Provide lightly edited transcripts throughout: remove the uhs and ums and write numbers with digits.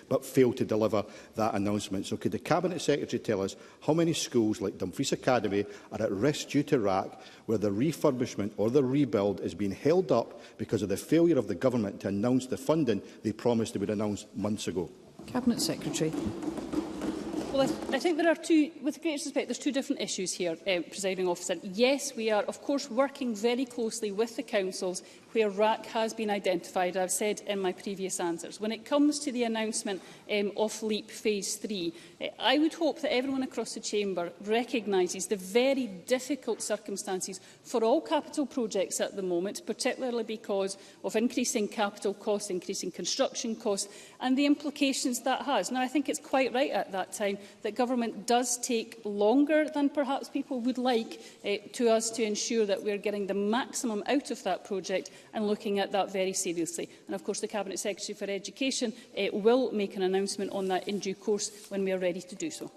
but failed to deliver that announcement. So could the Cabinet Secretary tell us how many schools like Dumfries Academy are at risk due to RAC, where the refurbishment or the rebuild is being held up because of the failure of the Government to announce the funding they promised they would announce months ago? Cabinet Secretary. Well, I think there are two, with great respect, there's two different issues here, Presiding Officer. Yes, we are, of course, working very closely with the councils where RAC has been identified, I've said in my previous answers. When it comes to the announcement of LEAP Phase 3, I would hope that everyone across the Chamber recognises the very difficult circumstances for all capital projects at the moment, particularly because of increasing capital costs, increasing construction costs, and the implications that has. Now, I think it's quite right at that time that government does take longer than perhaps people would like to us to ensure that we're getting the maximum out of that project and looking at that very seriously. And of course the Cabinet Secretary for Education will make an announcement on that in due course when we are ready to do so.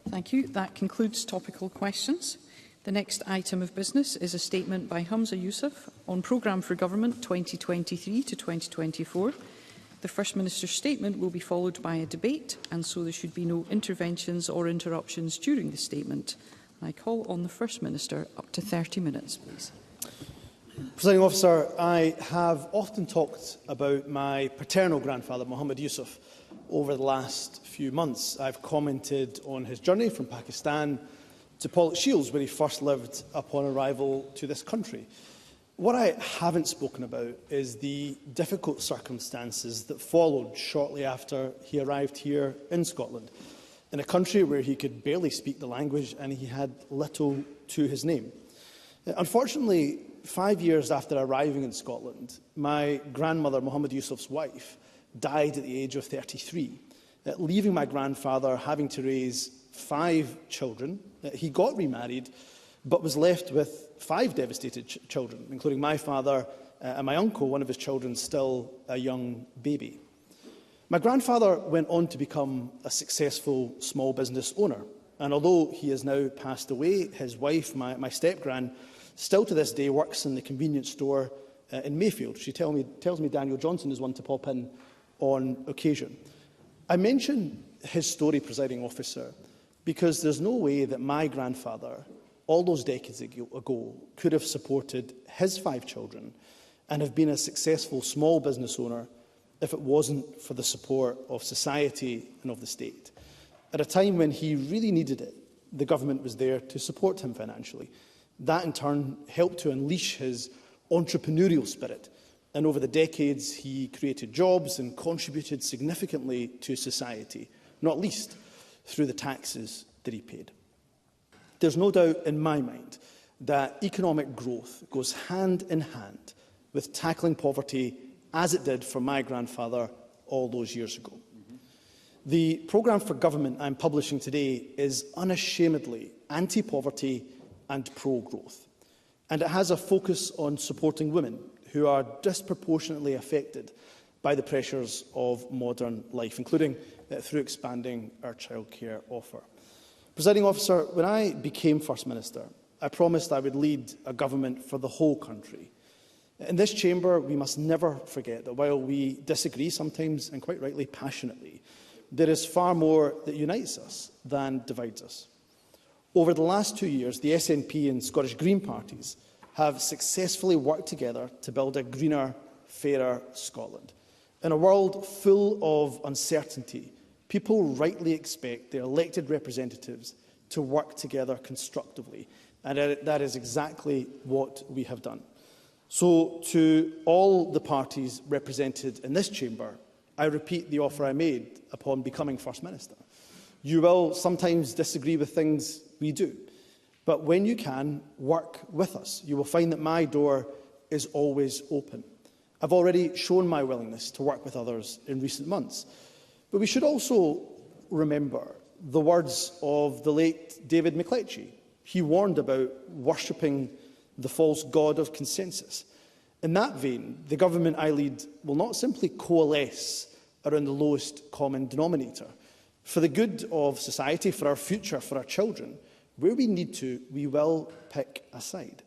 Thank you. That concludes topical questions. The next item of business is a statement by Humza Yousaf on Programme for Government 2023 to 2024. The First Minister's statement will be followed by a debate, and so there should be no interventions or interruptions during the statement. I call on the First Minister up to 30 minutes, please. Presiding Officer, I have often talked about my paternal grandfather, Mohammed Yousaf, over the last few months. I've commented on his journey from Pakistan to Pollock Shields, where he first lived upon arrival to this country. What I haven't spoken about is the difficult circumstances that followed shortly after he arrived here in Scotland, in a country where he could barely speak the language and he had little to his name. Unfortunately, 5 years after arriving in Scotland, my grandmother, Mohammed Yousaf's wife, died at the age of 33, leaving my grandfather having to raise 5 children. He got remarried, but was left with 5 devastated children, including my father and my uncle, one of his children still a young baby. My grandfather went on to become a successful small business owner, and although he has now passed away, his wife, my step-gran, still to this day works in the convenience store in Mayfield. She tells me Daniel Johnson is one to pop in on occasion. I mention his story, Presiding Officer, because there's no way that my grandfather, all those decades ago, could have supported his 5 children and have been a successful small business owner if it wasn't for the support of society and of the state. At a time when he really needed it, the government was there to support him financially. That, in turn, helped to unleash his entrepreneurial spirit, and over the decades he created jobs and contributed significantly to society, not least through the taxes that he paid. There's no doubt in my mind that economic growth goes hand in hand with tackling poverty, as it did for my grandfather all those years ago. The programme for government I'm publishing today is unashamedly anti-poverty and pro-growth, and it has a focus on supporting women who are disproportionately affected by the pressures of modern life, including through expanding our childcare offer. Presiding Officer, when I became First Minister, I promised I would lead a government for the whole country. In this chamber, we must never forget that while we disagree sometimes, and quite rightly passionately, there is far more that unites us than divides us. Over the last 2 years, the SNP and Scottish Green parties have successfully worked together to build a greener, fairer Scotland. In a world full of uncertainty, people rightly expect their elected representatives to work together constructively, and that is exactly what we have done. So, to all the parties represented in this chamber, I repeat the offer I made upon becoming First Minister. You will sometimes disagree with things we do, but when you can, work with us. You will find that my door is always open. I've already shown my willingness to work with others in recent months, but we should also remember the words of the late David McLetchie. He warned about worshipping the false god of consensus. In that vein, the government I lead will not simply coalesce around the lowest common denominator. For the good of society, for our future, for our children, where we need to, we will pick a side.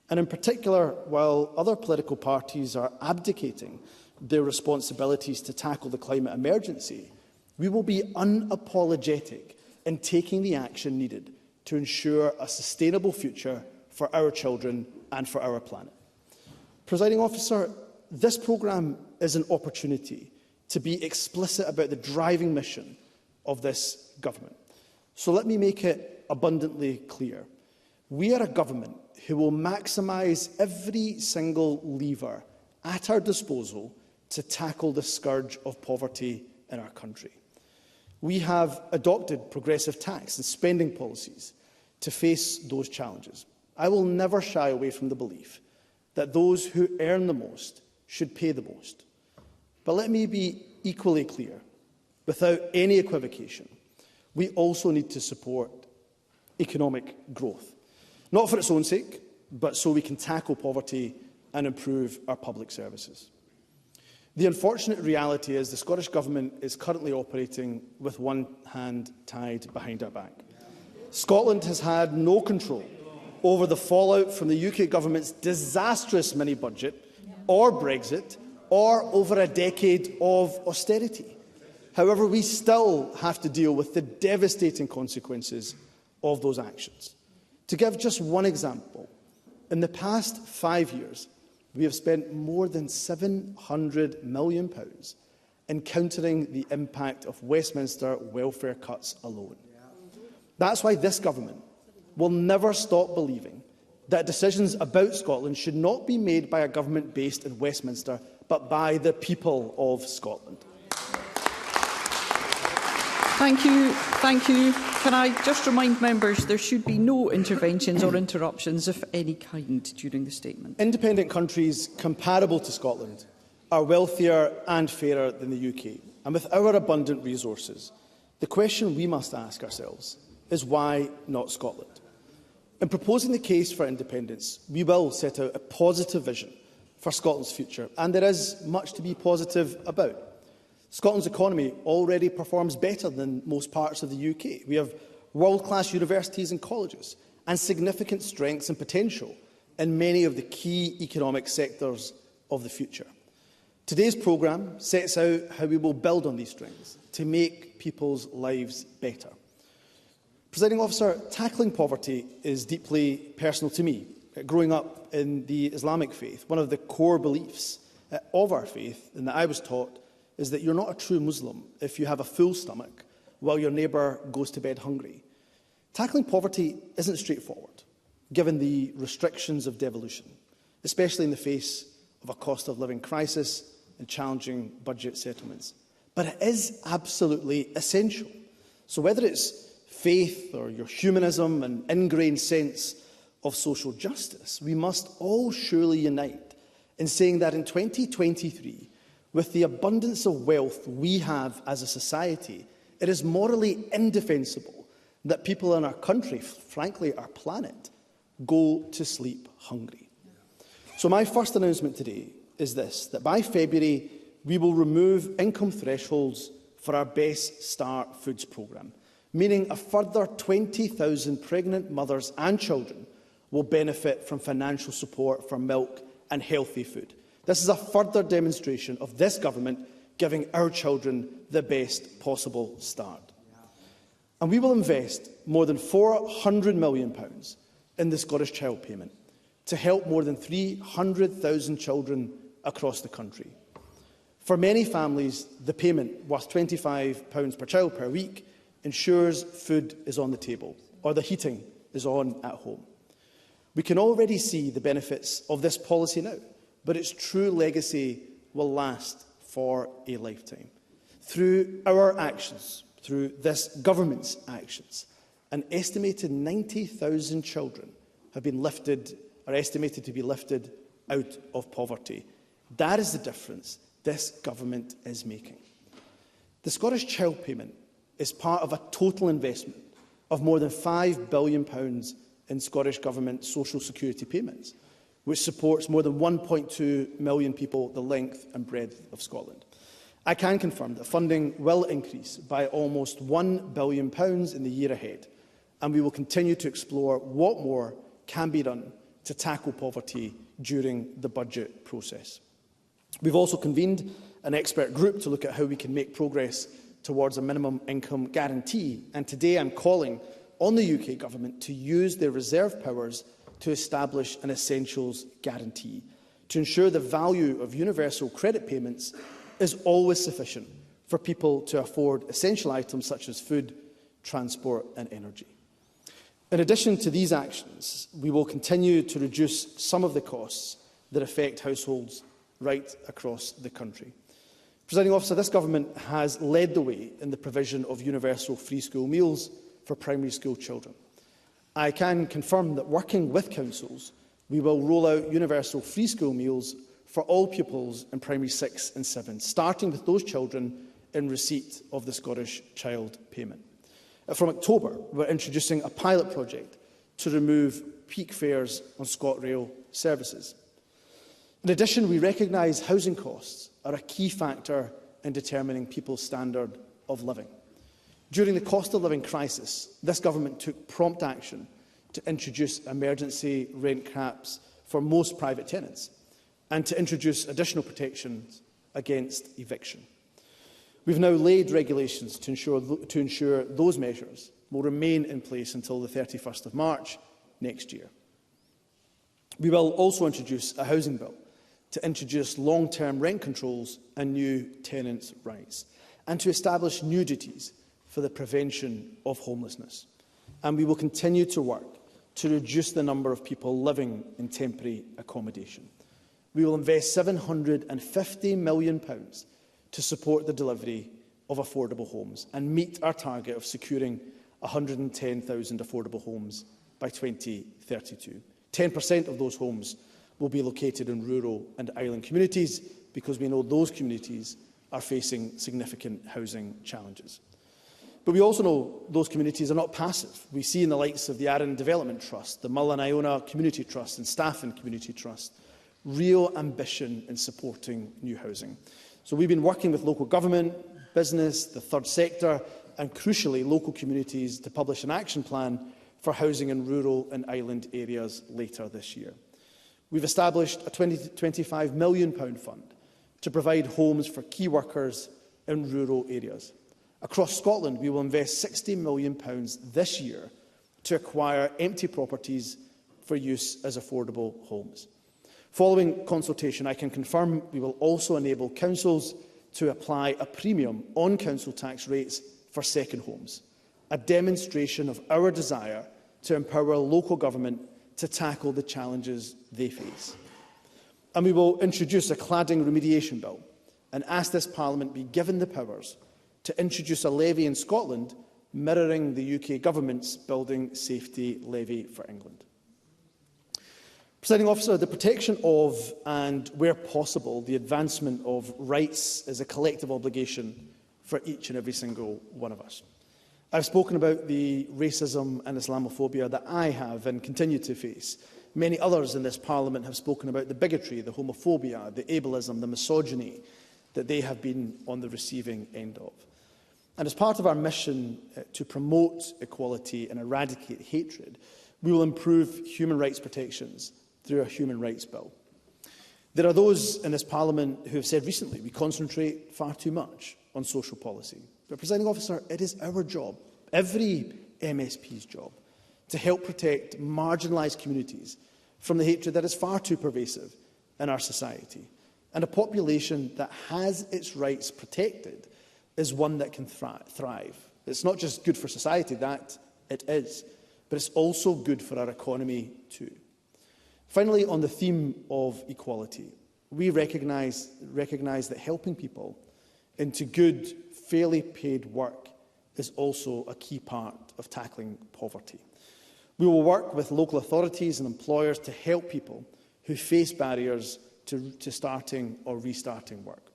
And in particular, while other political parties are abdicating their responsibilities to tackle the climate emergency, we will be unapologetic in taking the action needed to ensure a sustainable future for our children and for our planet. Presiding Officer, this programme is an opportunity to be explicit about the driving mission of this government. So let me make it abundantly clear. We are a government who will maximise every single lever at our disposal to tackle the scourge of poverty in our country. We have adopted progressive tax and spending policies to face those challenges. I will never shy away from the belief that those who earn the most should pay the most. But let me be equally clear, without any equivocation, we also need to support economic growth, not for its own sake, but so we can tackle poverty and improve our public services. The unfortunate reality is the Scottish Government is currently operating with one hand tied behind our back. Scotland has had no control over the fallout from the UK Government's disastrous mini-budget, or Brexit, or over a decade of austerity. However, we still have to deal with the devastating consequences of those actions. To give just one example, in the past 5 years, we have spent more than £700 million in countering the impact of Westminster welfare cuts alone. That's why this government will never stop believing that decisions about Scotland should not be made by a government based in Westminster, but by the people of Scotland. Thank you. Thank you. Can I just remind members there should be no interventions or interruptions of any kind during the statement. Independent countries comparable to Scotland are wealthier and fairer than the UK. And with our abundant resources, the question we must ask ourselves is why not Scotland? In proposing the case for independence, we will set out a positive vision for Scotland's future, and there is much to be positive about. Scotland's economy already performs better than most parts of the UK. We have world-class universities and colleges, and significant strengths and potential in many of the key economic sectors of the future. Today's programme sets out how we will build on these strengths to make people's lives better. Presiding Officer, tackling poverty is deeply personal to me. Growing up in the Islamic faith, one of the core beliefs of our faith, and that I was taught, is that you're not a true Muslim if you have a full stomach while your neighbour goes to bed hungry. Tackling poverty isn't straightforward, given the restrictions of devolution, especially in the face of a cost of living crisis and challenging budget settlements. But it is absolutely essential. So whether it's faith or your humanism and ingrained sense of social justice, we must all surely unite in saying that in 2023, with the abundance of wealth we have as a society, it is morally indefensible that people in our country, frankly our planet, go to sleep hungry. So my first announcement today is this, that by February we will remove income thresholds for our Best Start Foods programme, meaning a further 20,000 pregnant mothers and children will benefit from financial support for milk and healthy food. This is a further demonstration of this government giving our children the best possible start. And we will invest more than £400 million in the Scottish Child Payment to help more than 300,000 children across the country. For many families, the payment, worth £25 per child per week, ensures food is on the table or the heating is on at home. We can already see the benefits of this policy now, but its true legacy will last for a lifetime. Through our actions, through this government's actions, an estimated 90,000 children have been lifted, are estimated to be lifted out of poverty. That is the difference this government is making. The Scottish Child Payment is part of a total investment of more than £5 billion in Scottish Government social security payments, which supports more than 1.2 million people the length and breadth of Scotland. I can confirm that funding will increase by almost £1 billion in the year ahead, and we will continue to explore what more can be done to tackle poverty during the budget process. We've also convened an expert group to look at how we can make progress towards a minimum income guarantee, and today I'm calling on the UK Government to use their reserve powers to establish an essentials guarantee to ensure the value of universal credit payments is always sufficient for people to afford essential items such as food, transport and energy. In addition to these actions, we will continue to reduce some of the costs that affect households right across the country. Presiding Officer, this Government has led the way in the provision of universal free school meals for primary school children. I can confirm that, working with councils, we will roll out universal free school meals for all pupils in primary 6 and 7, starting with those children in receipt of the Scottish Child Payment. From October, we're introducing a pilot project to remove peak fares on ScotRail services. In addition, we recognise housing costs are a key factor in determining people's standard of living. During the cost of living crisis, this Government took prompt action to introduce emergency rent caps for most private tenants and to introduce additional protections against eviction. We've now laid regulations to ensure those measures will remain in place until the 31st of March next year. We will also introduce a housing bill to introduce long-term rent controls and new tenants' rights, and to establish new duties for the prevention of homelessness. And we will continue to work to reduce the number of people living in temporary accommodation. We will invest £750 million to support the delivery of affordable homes and meet our target of securing 110,000 affordable homes by 2032. 10% of those homes will be located in rural and island communities, because we know those communities are facing significant housing challenges. But we also know those communities are not passive. We see in the likes of the Arran Development Trust, the Mull and Iona Community Trust and Staffin Community Trust real ambition in supporting new housing. So we've been working with local government, business, the third sector and, crucially, local communities to publish an action plan for housing in rural and island areas later this year. We've established a £25 million fund to provide homes for key workers in rural areas. Across Scotland, we will invest £60 million this year to acquire empty properties for use as affordable homes. Following consultation, I can confirm we will also enable councils to apply a premium on council tax rates for second homes, a demonstration of our desire to empower local government to tackle the challenges they face. And we will introduce a cladding remediation bill and ask this Parliament be given the powers to introduce a levy in Scotland mirroring the UK Government's Building Safety Levy for England. Presiding Officer, the protection of and, where possible, the advancement of rights is a collective obligation for each and every single one of us. I've spoken about the racism and Islamophobia that I have and continue to face. Many others in this Parliament have spoken about the bigotry, the homophobia, the ableism, the misogyny that they have been on the receiving end of. And as part of our mission to promote equality and eradicate hatred, we will improve human rights protections through a human rights bill. There are those in this Parliament who have said recently we concentrate far too much on social policy. But, Presiding Officer, it is our job, every MSP's job, to help protect marginalised communities from the hatred that is far too pervasive in our society. And a population that has its rights protected is one that can thrive. It's not just good for society, that it is, but it's also good for our economy too. Finally, on the theme of equality, we recognise that helping people into good, fairly paid work is also a key part of tackling poverty. We will work with local authorities and employers to help people who face barriers to starting or restarting work.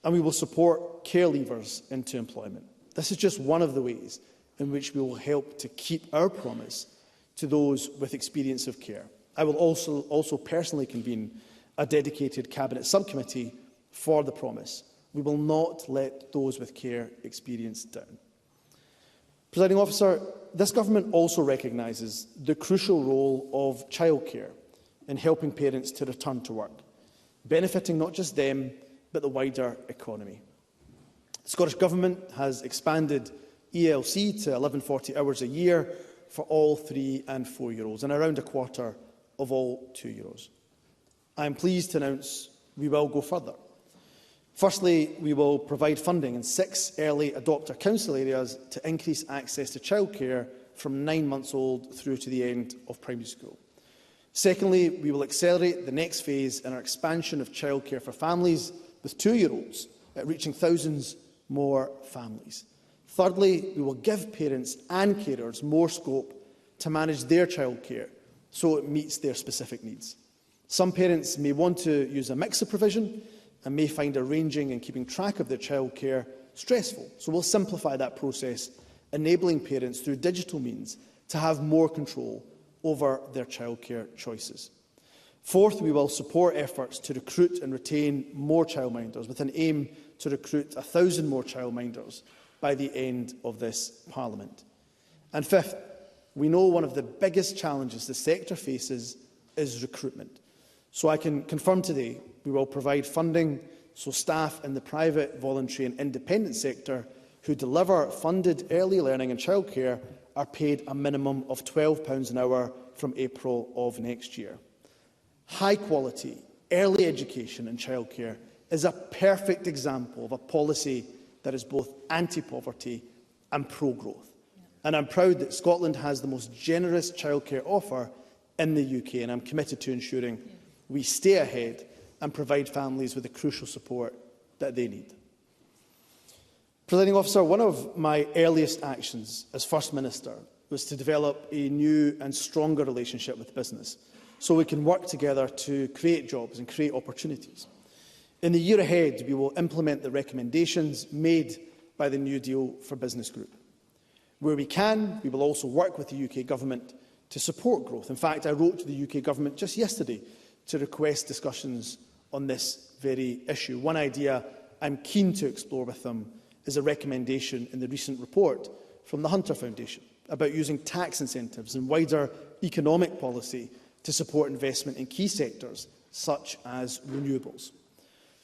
And we will support care leavers into employment. This is just one of the ways in which we will help to keep our promise to those with experience of care. I will also personally convene a dedicated Cabinet subcommittee for the promise. We will not let those with care experience down. Presiding Officer, this Government also recognises the crucial role of childcare in helping parents to return to work, benefiting not just them, but the wider economy. Scottish Government has expanded ELC to 1140 hours a year for all 3- and 4-year-olds, and around a quarter of all 2-year-olds. I am pleased to announce we will go further. Firstly, we will provide funding in 6 early adopter council areas to increase access to childcare from 9 months old through to the end of primary school. Secondly, we will accelerate the next phase in our expansion of childcare for families with 2-year-olds, reaching thousands more families. Thirdly, we will give parents and carers more scope to manage their childcare so it meets their specific needs. Some parents may want to use a mix of provision and may find arranging and keeping track of their childcare stressful. So we'll simplify that process, enabling parents through digital means to have more control over their childcare choices. Fourth, we will support efforts to recruit and retain more childminders with an aim to recruit 1,000 more childminders by the end of this Parliament. And fifth, we know one of the biggest challenges the sector faces is recruitment. So I can confirm today we will provide funding so staff in the private, voluntary and independent sector who deliver funded early learning and childcare are paid a minimum of £12 an hour from April of next year. High quality early education and childcare is a perfect example of a policy that is both anti-poverty and pro-growth. And I'm proud that Scotland has the most generous childcare offer in the UK, and I'm committed to ensuring we stay ahead and provide families with the crucial support that they need. Presiding Officer, one of my earliest actions as First Minister was to develop a new and stronger relationship with business so we can work together to create jobs and create opportunities. In the year ahead, we will implement the recommendations made by the New Deal for Business Group. Where we can, we will also work with the UK Government to support growth. In fact, I wrote to the UK Government just yesterday to request discussions on this very issue. One idea I'm keen to explore with them is a recommendation in the recent report from the Hunter Foundation about using tax incentives and wider economic policy to support investment in key sectors such as renewables.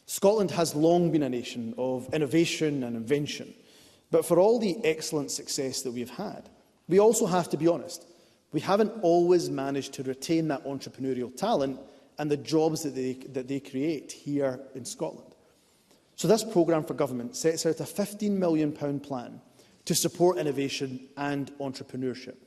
Scotland has long been a nation of innovation and invention, but for all the excellent success that we've had, we also have to be honest. We haven't always managed to retain that entrepreneurial talent and the jobs that they create here in Scotland. So this programme for government sets out a £15 million plan to support innovation and entrepreneurship.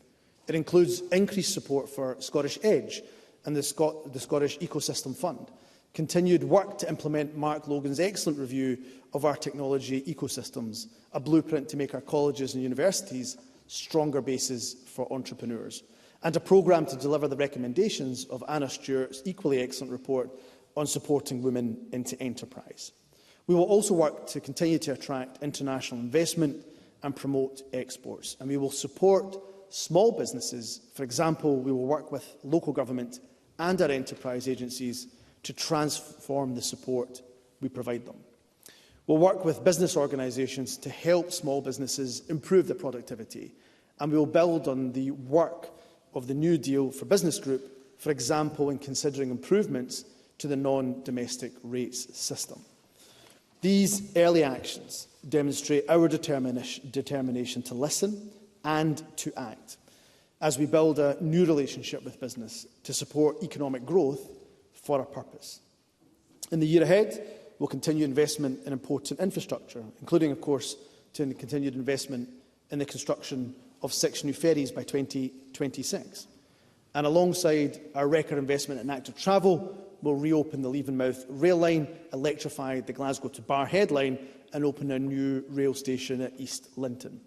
It includes increased support for Scottish Edge and the Scottish Ecosystem Fund, continued work to implement Mark Logan's excellent review of our technology ecosystems, a blueprint to make our colleges and universities stronger bases for entrepreneurs, and a programme to deliver the recommendations of Anna Stewart's equally excellent report on supporting women into enterprise. We will also work to continue to attract international investment and promote exports, and we will support small businesses. For example, we will work with local government and our enterprise agencies to transform the support we provide them. We'll work with business organisations to help small businesses improve their productivity, and we will build on the work of the New Deal for Business Group, for example, in considering improvements to the non-domestic rates system. These early actions demonstrate our determination to listen and to act as we build a new relationship with business to support economic growth for a purpose. In the year ahead, we'll continue investment in important infrastructure, including, of course, to continued investment in the construction of 6 new ferries by 2026. And alongside our record investment in active travel, we'll reopen the Leavenmouth rail line, electrify the Glasgow to Barrhead line and open a new rail station at East Linton.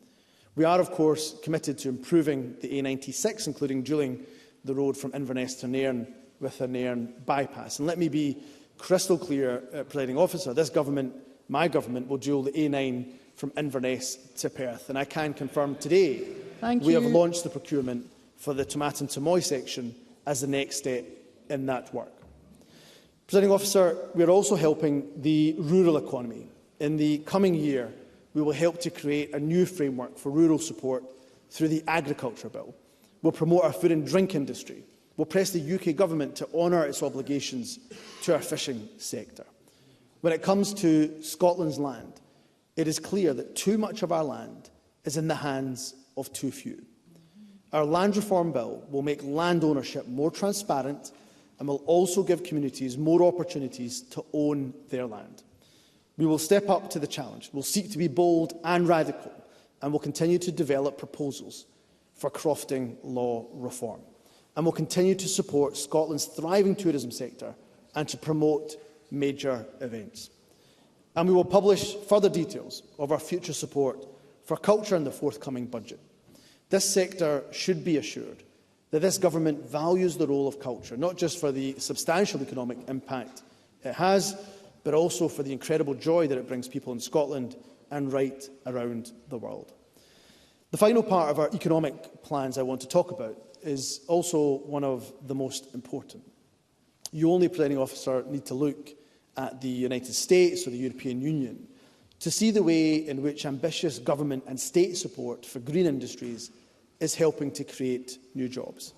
We are, of course, committed to improving the A96, including dualling the road from Inverness to Nairn with a Nairn bypass. And let me be crystal clear, Presiding Officer, this government, my government, will dual the A9 from Inverness to Perth. And I can confirm today we have launched the procurement for the Tomatin to Moy section as the next step in that work. Presiding Officer, we are also helping the rural economy. In the coming year, we will help to create a new framework for rural support through the Agriculture Bill. We'll promote our food and drink industry. We'll press the UK Government to honour its obligations to our fishing sector. When it comes to Scotland's land, it is clear that too much of our land is in the hands of too few. Our land reform bill will make land ownership more transparent and will also give communities more opportunities to own their land. We will step up to the challenge, we'll seek to be bold and radical, and will continue to develop proposals for crofting law reform. And will continue to support Scotland's thriving tourism sector and to promote major events. And we will publish further details of our future support for culture in the forthcoming budget. This sector should be assured that this government values the role of culture, not just for the substantial economic impact it has, but also for the incredible joy that it brings people in Scotland and right around the world. The final part of our economic plans I want to talk about is also one of the most important. You only, Presiding Officer, need to look at the United States or the European Union to see the way in which ambitious government and state support for green industries is helping to create new jobs.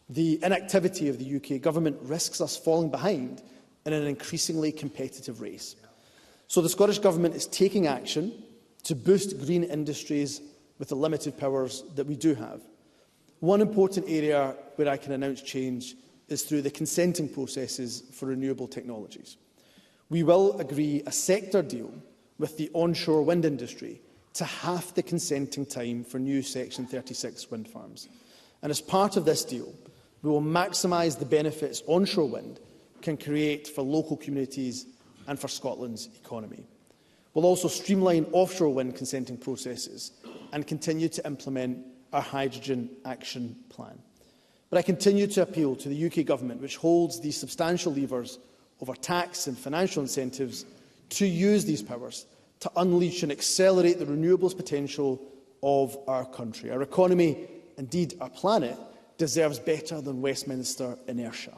The inactivity of the UK government risks us falling behind in an increasingly competitive race. So the Scottish Government is taking action to boost green industries with the limited powers that we do have. One important area where I can announce change is through the consenting processes for renewable technologies. We will agree a sector deal with the onshore wind industry to half the consenting time for new Section 36 wind farms. And as part of this deal, we will maximise the benefits onshore wind can create for local communities and for Scotland's economy. We'll also streamline offshore wind consenting processes and continue to implement our Hydrogen Action Plan. But I continue to appeal to the UK Government, which holds these substantial levers over tax and financial incentives, to use these powers to unleash and accelerate the renewables potential of our country. Our economy, indeed our planet, deserves better than Westminster inertia.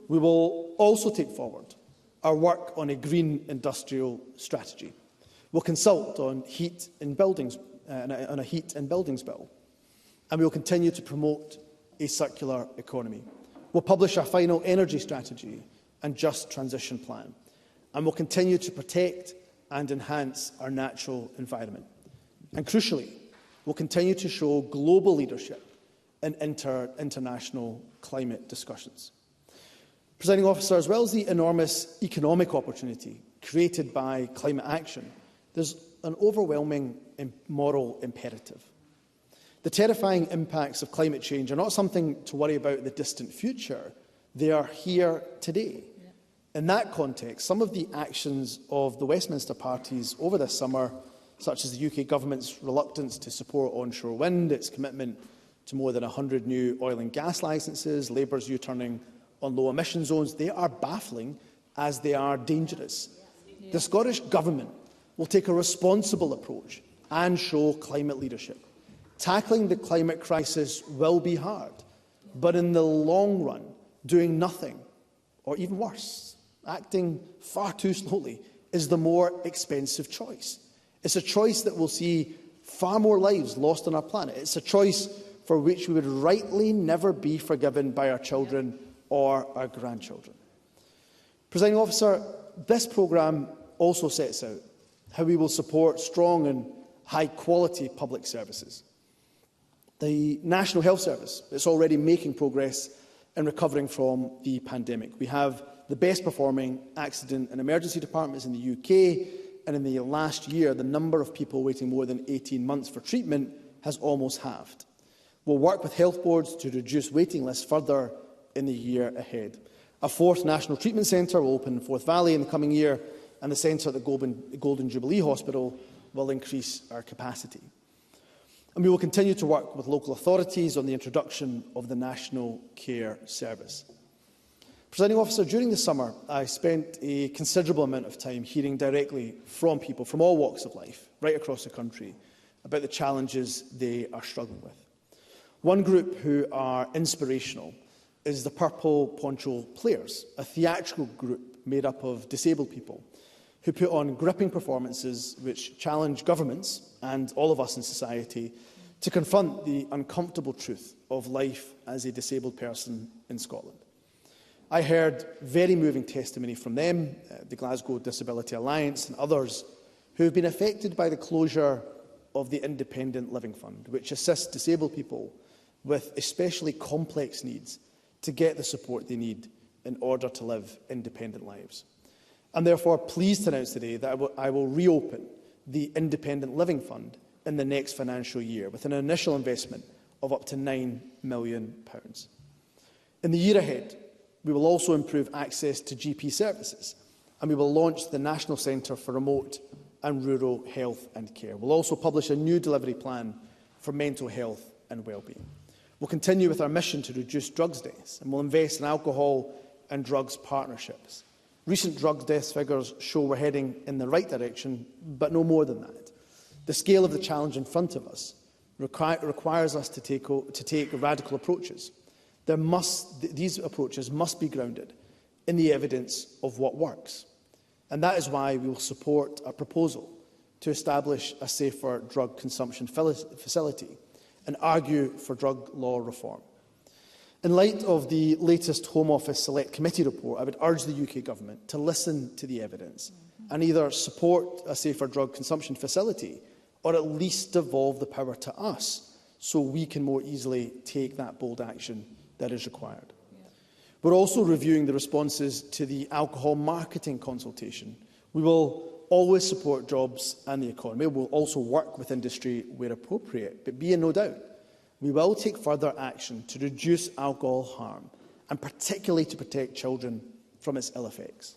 We will also take forward our work on a green industrial strategy. We'll consult on heat in buildings, on a heat and buildings bill, and we will continue to promote a circular economy. We'll publish our final energy strategy and just transition plan, and we'll continue to protect and enhance our natural environment. And crucially, we'll continue to show global leadership in international climate discussions. Presiding Officer, as well as the enormous economic opportunity created by climate action, there's an overwhelming moral imperative. The terrifying impacts of climate change are not something to worry about in the distant future. They are here today. In that context, some of the actions of the Westminster parties over this summer, such as the UK Government's reluctance to support onshore wind, its commitment to more than 100 new oil and gas licences, Labour's U-turning on low emission zones, they are baffling as they are dangerous. The Scottish Government will take a responsible approach and show climate leadership. Tackling the climate crisis will be hard, but in the long run, doing nothing, or even worse, acting far too slowly, is the more expensive choice. It's a choice that will see far more lives lost on our planet. It's a choice for which we would rightly never be forgiven by our children or our grandchildren. Presiding Officer, this programme also sets out how we will support strong and high-quality public services. The National Health Service is already making progress in recovering from the pandemic. We have the best-performing accident and emergency departments in the UK, and in the last year, the number of people waiting more than 18 months for treatment has almost halved. We'll work with health boards to reduce waiting lists further in the year ahead. A fourth National Treatment Centre will open in Forth Valley in the coming year, and the centre at the Golden Jubilee Hospital will increase our capacity. And we will continue to work with local authorities on the introduction of the National Care Service. Presiding Officer, during the summer, I spent a considerable amount of time hearing directly from people from all walks of life, right across the country, about the challenges they are struggling with. One group who are inspirational is the Purple Poncho Players, a theatrical group made up of disabled people who put on gripping performances which challenge governments and all of us in society to confront the uncomfortable truth of life as a disabled person in Scotland. I heard very moving testimony from them, the Glasgow Disability Alliance and others who have been affected by the closure of the Independent Living Fund, which assists disabled people with especially complex needs to get the support they need in order to live independent lives. I'm therefore pleased to announce today that I will reopen the Independent Living Fund in the next financial year with an initial investment of up to £9 million. In the year ahead, we will also improve access to GP services, and we will launch the National Centre for Remote and Rural Health and Care. We'll also publish a new delivery plan for mental health and wellbeing. We'll continue with our mission to reduce drugs deaths, and we'll invest in alcohol and drugs partnerships. Recent drugs deaths figures show we're heading in the right direction, but no more than that. The scale of the challenge in front of us requires us to take radical approaches. These approaches must be grounded in the evidence of what works. And that is why we will support a proposal to establish a safer drug consumption facility and argue for drug law reform. In light of the latest Home Office Select Committee report, I would urge the UK Government to listen to the evidence and either support a safer drug consumption facility or at least devolve the power to us so we can more easily take that bold action that is required. We're also reviewing the responses to the alcohol marketing consultation. We will always support jobs and the economy. We'll also work with industry where appropriate, but be in no doubt, we will take further action to reduce alcohol harm, and particularly to protect children from its ill effects.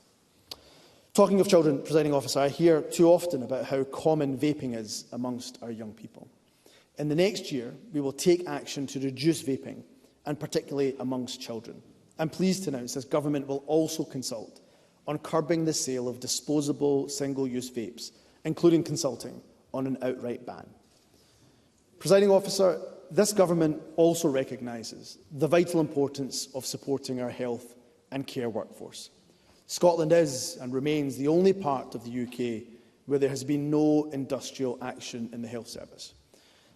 Talking of children, Presiding Officer, I hear too often about how common vaping is amongst our young people. In the next year, we will take action to reduce vaping, and particularly amongst children. I'm pleased to announce this Government will also consult on curbing the sale of disposable single-use vapes, including consulting on an outright ban. Presiding Officer, this Government also recognises the vital importance of supporting our health and care workforce. Scotland is and remains the only part of the UK where there has been no industrial action in the health service.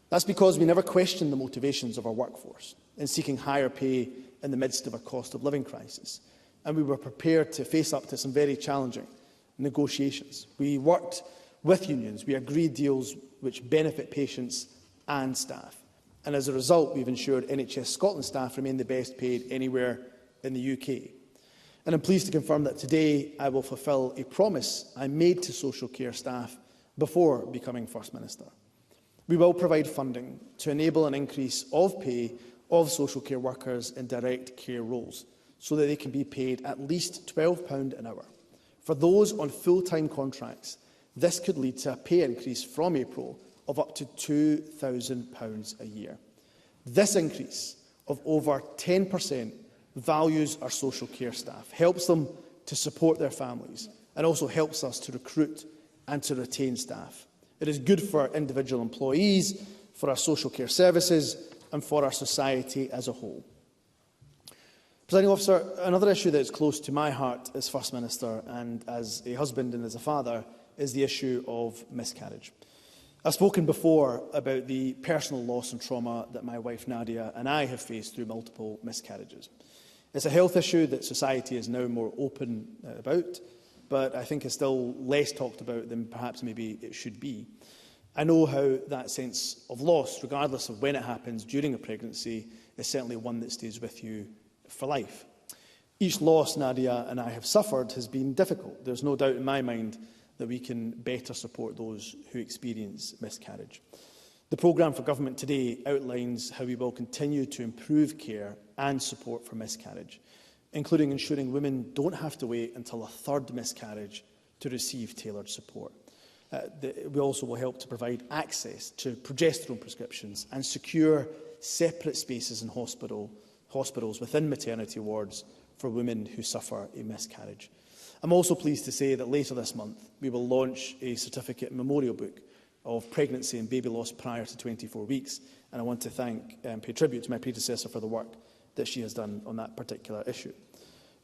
That's because we never questioned the motivations of our workforce in seeking higher pay in the midst of a cost of living crisis, and we were prepared to face up to some very challenging negotiations. We worked with unions, we agreed deals which benefit patients and staff, and as a result we've ensured NHS Scotland staff remain the best paid anywhere in the UK. And I'm pleased to confirm that today I will fulfil a promise I made to social care staff before becoming First Minister. We will provide funding to enable an increase of pay of social care workers in direct care roles so that they can be paid at least £12 an hour. For those on full-time contracts, this could lead to a pay increase from April of up to £2,000 a year. This increase of over 10% values our social care staff, helps them to support their families, and also helps us to recruit and to retain staff. It is good for individual employees, for our social care services, and for our society as a whole. Presiding Officer, another issue that is close to my heart as First Minister and as a husband and as a father is the issue of miscarriage. I've spoken before about the personal loss and trauma that my wife Nadia and I have faced through multiple miscarriages. It's a health issue that society is now more open about, but I think is still less talked about than perhaps maybe it should be. I know how that sense of loss, regardless of when it happens during a pregnancy, is certainly one that stays with you for life. Each loss Nadia and I have suffered has been difficult. There's no doubt in my mind that we can better support those who experience miscarriage. The programme for Government today outlines how we will continue to improve care and support for miscarriage, including ensuring women don't have to wait until a third miscarriage to receive tailored support. We also will help to provide access to progesterone prescriptions and secure separate spaces in hospitals within maternity wards for women who suffer a miscarriage. I'm also pleased to say that later this month we will launch a certificate memorial book of pregnancy and baby loss prior to 24 weeks, and I want to thank and pay tribute to my predecessor for the work that she has done on that particular issue.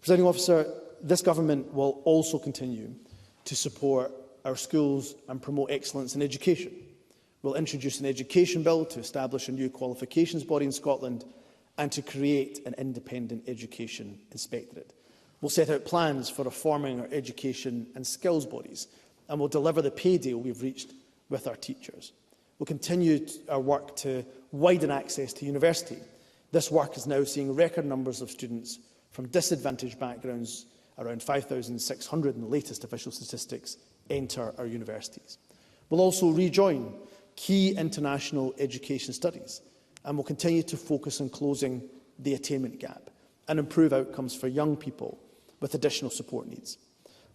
Presiding Officer, this Government will also continue to support our schools and promote excellence in education. We'll introduce an education bill to establish a new qualifications body in Scotland and to create an independent education inspectorate. We'll set out plans for reforming our education and skills bodies, and will deliver the pay deal we've reached with our teachers. We'll continue our work to widen access to university. This work is now seeing record numbers of students from disadvantaged backgrounds, around 5,600 in the latest official statistics, enter our universities. We'll also rejoin key international education studies, and will continue to focus on closing the attainment gap and improve outcomes for young people with additional support needs.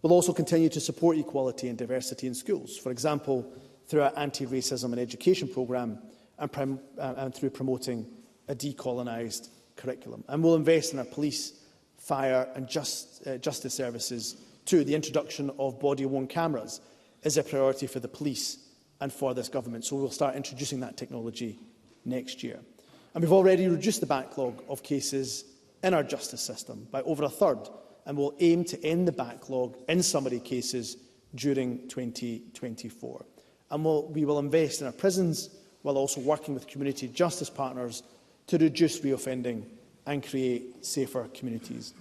We'll also continue to support equality and diversity in schools, for example, through our anti-racism and education programme and through promoting a decolonised curriculum. And we'll invest in our police, fire and justice services too. The introduction of body-worn cameras is a priority for the police and for this government, so we'll start introducing that technology next year. And we've already reduced the backlog of cases in our justice system by over a third, and will aim to end the backlog in summary cases during 2024. And we will invest in our prisons while also working with community justice partners to reduce reoffending and create safer communities.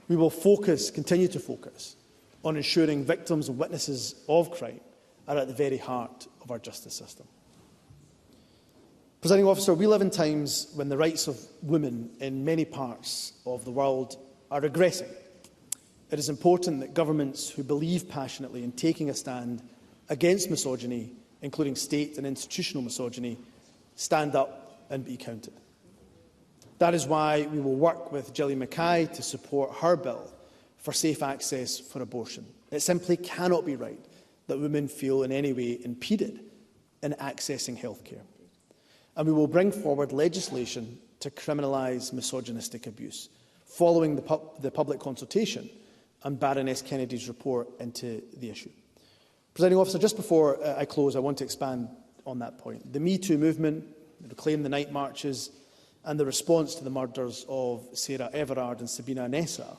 We will continue to focus on ensuring victims and witnesses of crime are at the very heart of our justice system. Presiding Officer, we live in times when the rights of women in many parts of the world are regressing. It is important that governments who believe passionately in taking a stand against misogyny, including state and institutional misogyny, stand up and be counted. That is why we will work with Gillian Mackay to support her bill for safe access for abortion. It simply cannot be right that women feel in any way impeded in accessing healthcare. And we will bring forward legislation to criminalise misogynistic abuse, following the public consultation on Baroness Kennedy's report into the issue. Presiding Officer, just before I close, I want to expand on that point. The Me Too movement, the Reclaim the Night marches, and the response to the murders of Sarah Everard and Sabina Anessa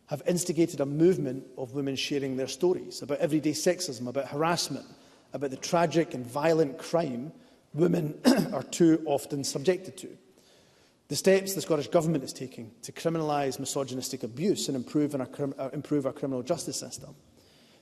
have instigated a movement of women sharing their stories about everyday sexism, about harassment, about the tragic and violent crime women are too often subjected to. The steps the Scottish Government is taking to criminalise misogynistic abuse and improve our criminal justice system,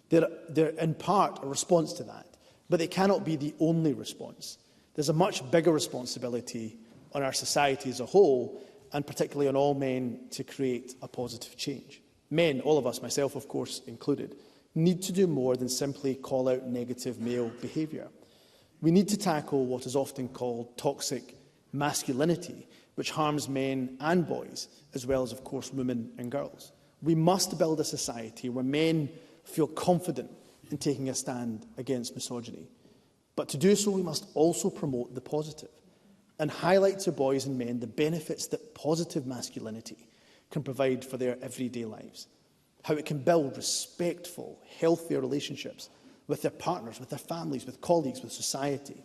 they're in part a response to that, but they cannot be the only response. There's a much bigger responsibility on our society as a whole, and particularly on all men, to create a positive change. Men, all of us, myself of course included, need to do more than simply call out negative male behaviour. We need to tackle what is often called toxic masculinity, which harms men and boys, as well as, of course, women and girls. We must build a society where men feel confident in taking a stand against misogyny. But to do so, we must also promote the positive and highlight to boys and men the benefits that positive masculinity can provide for their everyday lives, how it can build respectful, healthier relationships with their partners, with their families, with colleagues, with society,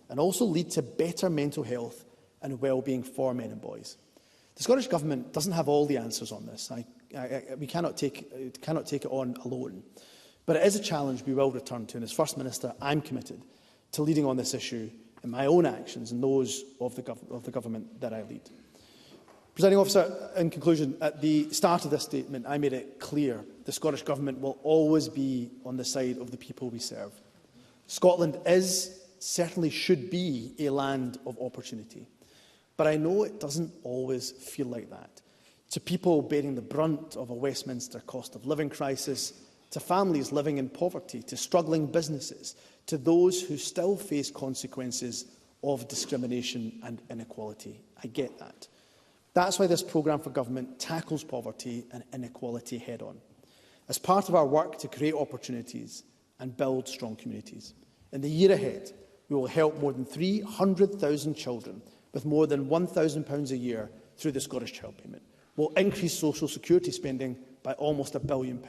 and also lead to better mental health and well-being for men and boys. The Scottish Government doesn't have all the answers on this. We cannot take it on alone. But it is a challenge we will return to, and as First Minister, I'm committed to leading on this issue in my own actions and those of the government that I lead. Presiding Officer, in conclusion, at the start of this statement, I made it clear the Scottish Government will always be on the side of the people we serve. Scotland certainly should be a land of opportunity. But I know it doesn't always feel like that. To people bearing the brunt of a Westminster cost of living crisis, to families living in poverty, to struggling businesses, to those who still face consequences of discrimination and inequality. I get that. That's why this programme for government tackles poverty and inequality head-on, as part of our work to create opportunities and build strong communities. In the year ahead, we will help more than 300,000 children with more than £1,000 a year through the Scottish Child Payment. We'll increase social security spending by almost £1 billion.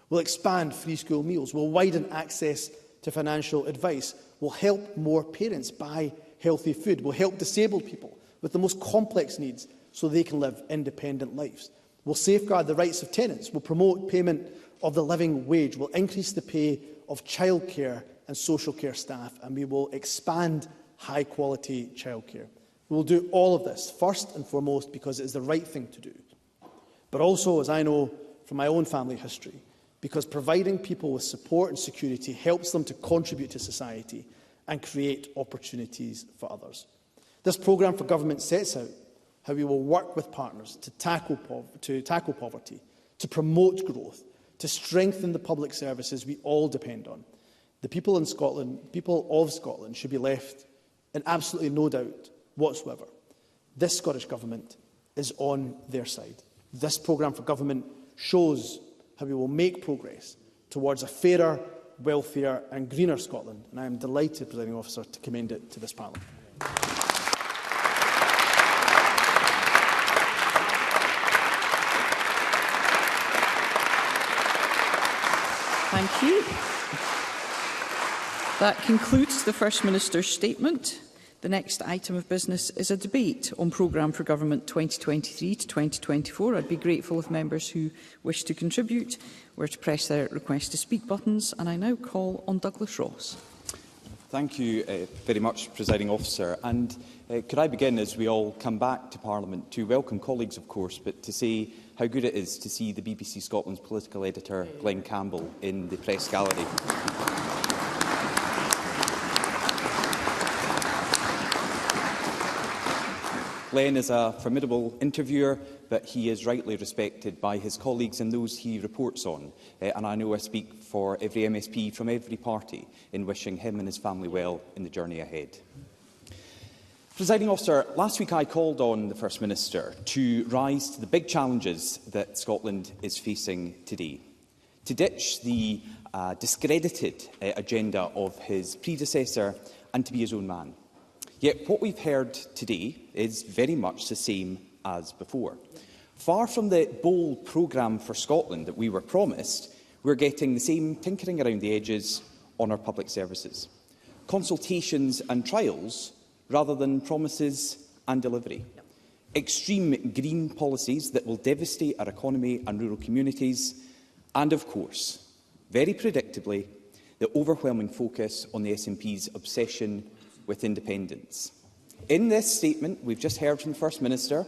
We'll expand free school meals. We'll widen access to financial advice. We'll help more parents buy healthy food. We'll help disabled people with the most complex needs so they can live independent lives. We'll safeguard the rights of tenants. We'll promote payment of the living wage. We'll increase the pay of childcare and social care staff, and we will expand high-quality childcare. We will do all of this, first and foremost, because it is the right thing to do, but also, as I know from my own family history, because providing people with support and security helps them to contribute to society and create opportunities for others. This programme for government sets out how we will work with partners to tackle poverty, to promote growth, to strengthen the public services we all depend on. The people of Scotland should be left in absolutely no doubt whatsoever. This Scottish Government is on their side. This programme for government shows how we will make progress towards a fairer, wealthier and greener Scotland, and I am delighted, Presiding Officer, to commend it to this Parliament. Thank you. That concludes the First Minister's statement. The next item of business is a debate on Programme for Government 2023 to 2024. I'd be grateful if members who wish to contribute were to press their request to speak buttons. And I now call on Douglas Ross. Thank you very much, Presiding Officer. And could I begin, as we all come back to Parliament, to welcome colleagues, of course, but to say how good it is to see the BBC Scotland's political editor, Glenn Campbell, in the press gallery. Glenn is a formidable interviewer, but he is rightly respected by his colleagues and those he reports on. And I know I speak for every MSP from every party in wishing him and his family well in the journey ahead. Presiding Officer, last week I called on the First Minister to rise to the big challenges that Scotland is facing today, to ditch the discredited agenda of his predecessor and to be his own man. Yet what we've heard today is very much the same as before. Far from the bold programme for Scotland that we were promised, we're getting the same tinkering around the edges on our public services. Consultations and trials rather than promises and delivery. Extreme green policies that will devastate our economy and rural communities. And of course, very predictably, the overwhelming focus on the SNP's obsession with independence. In this statement, we've just heard from the First Minister,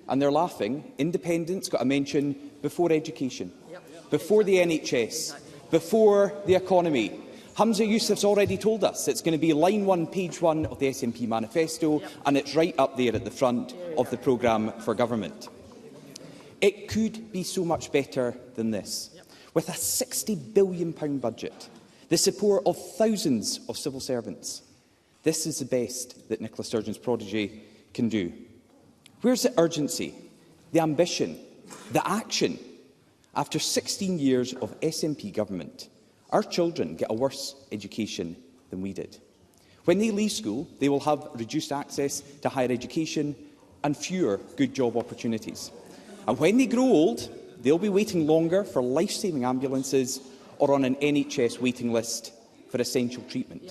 and they're laughing, independence got a mention before education, before the NHS, before the economy. Humza Yousaf's already told us it's going to be line 1, page 1 of the SNP manifesto, and it's right up there at the front of the programme for government. It could be so much better than this. With a £60 billion budget, the support of thousands of civil servants, this is the best that Nicola Sturgeon's prodigy can do. Where's the urgency, the ambition, the action? After 16 years of SNP government, our children get a worse education than we did. When they leave school, they will have reduced access to higher education and fewer good job opportunities. And when they grow old, they'll be waiting longer for life-saving ambulances or on an NHS waiting list for essential treatment.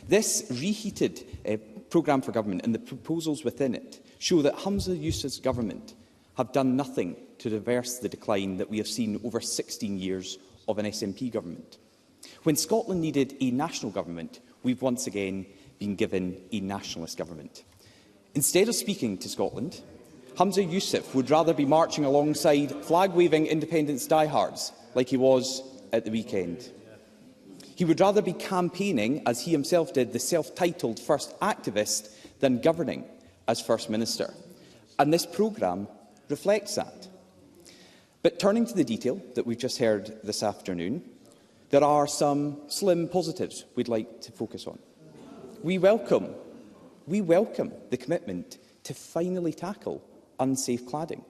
This reheated programme for government and the proposals within it show that Humza Yousaf's government have done nothing to reverse the decline that we have seen over 16 years of an SNP government. When Scotland needed a national government, we've once again been given a nationalist government. Instead of speaking to Scotland, Humza Yousaf would rather be marching alongside flag-waving independence diehards like he was at the weekend. He would rather be campaigning, as he himself did, the self-titled first activist, than governing as First Minister. And this programme reflects that. But turning to the detail that we've just heard this afternoon, there are some slim positives we'd like to focus on. We welcome the commitment to finally tackle unsafe cladding.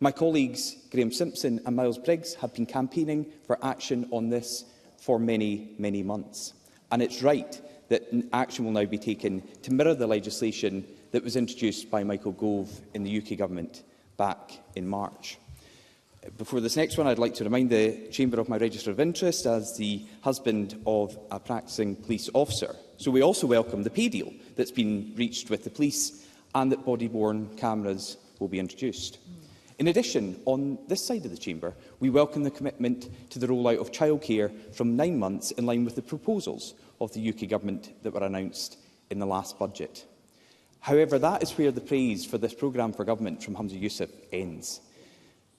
My colleagues Graham Simpson and Miles Briggs have been campaigning for action on this for many, many months. And it's right that action will now be taken to mirror the legislation that was introduced by Michael Gove in the UK Government back in March. Before this next one, I'd like to remind the Chamber of my register of interest as the husband of a practising police officer. So we also welcome the pay deal that's been reached with the police and that body-worn cameras will be introduced. In addition, on this side of the Chamber, we welcome the commitment to the rollout of childcare from 9 months in line with the proposals of the UK Government that were announced in the last budget. However, that is where the praise for this programme for government from Humza Yousaf ends.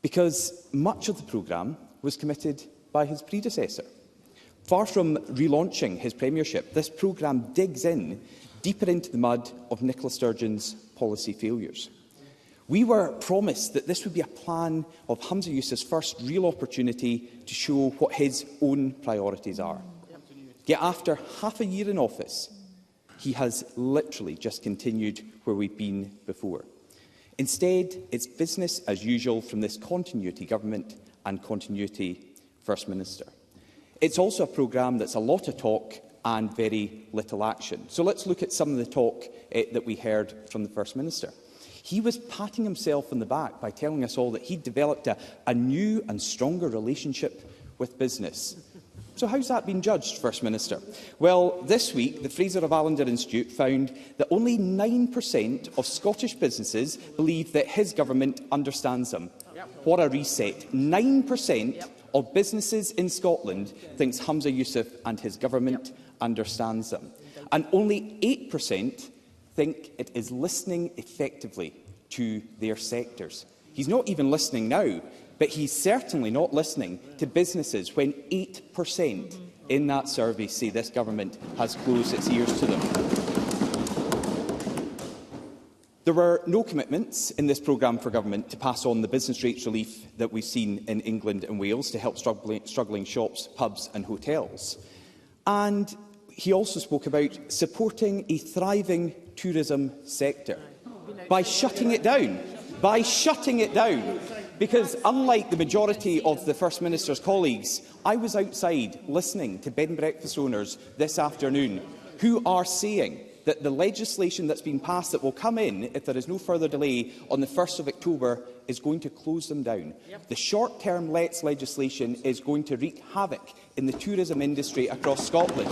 Because much of the programme was committed by his predecessor. Far from relaunching his premiership, this programme digs in deeper into the mud of Nicola Sturgeon's policy failures. We were promised that this would be a plan of Humza Yousaf's first real opportunity to show what his own priorities are. Yet after half a year in office, he has literally just continued where we've been before. Instead, it's business as usual from this continuity government and continuity First Minister. It's also a programme that's a lot of talk and very little action. So let's look at some of the talk that we heard from the First Minister. He was patting himself on the back by telling us all that he'd developed a new and stronger relationship with business. So how's that been judged, First Minister? Well, this week, the Fraser of Allender Institute found that only 9% of Scottish businesses believe that his government understands them. What a reset. 9% of businesses in Scotland thinks Humza Yousaf and his government understands them. And only 8% think it is listening effectively to their sectors. He's not even listening now, but he's certainly not listening to businesses when 8% in that survey say this government has closed its ears to them. There were no commitments in this programme for government to pass on the business rates relief that we've seen in England and Wales to help struggling shops, pubs and hotels. And he also spoke about supporting a thriving tourism sector by shutting it down. By shutting it down. Because unlike the majority of the First Minister's colleagues, I was outside listening to bed and breakfast owners this afternoon who are saying that the legislation that's been passed that will come in, if there is no further delay, on the 1st of October is going to close them down. The short-term lets legislation is going to wreak havoc in the tourism industry across Scotland.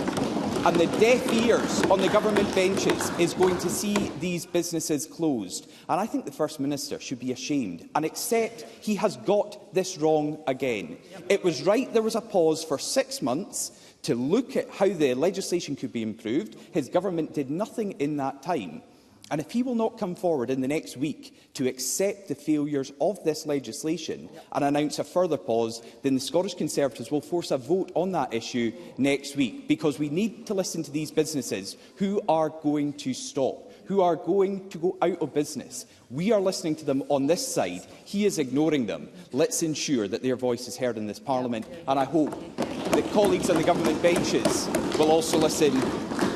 And the deaf ears on the government benches is going to see these businesses closed. And I think the First Minister should be ashamed and accept he has got this wrong again. It was right there was a pause for 6 months to look at how the legislation could be improved. His government did nothing in that time. And if he will not come forward in the next week to accept the failures of this legislation and announce a further pause, then the Scottish Conservatives will force a vote on that issue next week, because we need to listen to these businesses who are going to stop, who are going to go out of business. We are listening to them on this side. He is ignoring them. Let's ensure that their voice is heard in this Parliament, and I hope that colleagues on the government benches will also listen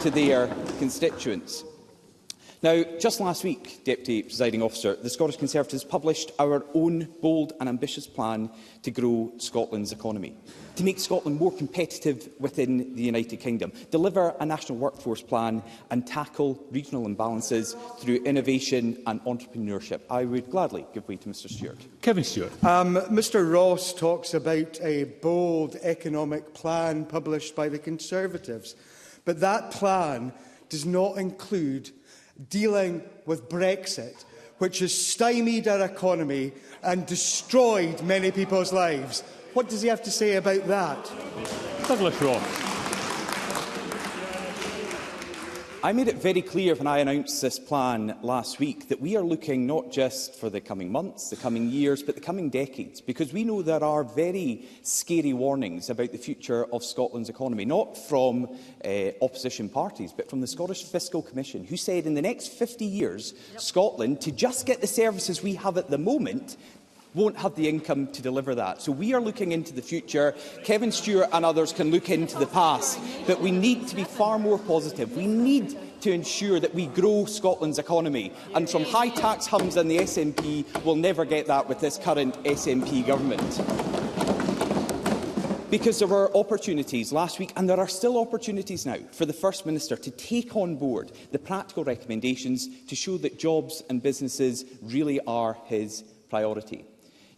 to their constituents. Now, just last week, Deputy Presiding Officer, the Scottish Conservatives published our own bold and ambitious plan to grow Scotland's economy, to make Scotland more competitive within the United Kingdom, deliver a national workforce plan and tackle regional imbalances through innovation and entrepreneurship. I would gladly give way to Mr Stewart. Kevin Stewart. Mr Ross talks about a bold economic plan published by the Conservatives, but that plan does not include dealing with Brexit, which has stymied our economy and destroyed many people's lives. What does he have to say about that? Douglas Ross. I made it very clear when I announced this plan last week that we are looking not just for the coming months, the coming years, but the coming decades, because we know there are very scary warnings about the future of Scotland's economy, not from opposition parties, but from the Scottish Fiscal Commission, who said in the next 50 years, Scotland, to just get the services we have at the moment, won't have the income to deliver that. So we are looking into the future. Kevin Stewart and others can look into the past, but we need to be far more positive. We need to ensure that we grow Scotland's economy, and from high tax Humza and the SNP will never get that with this current SNP government. Because there were opportunities last week, and there are still opportunities now, for the First Minister to take on board the practical recommendations to show that jobs and businesses really are his priority.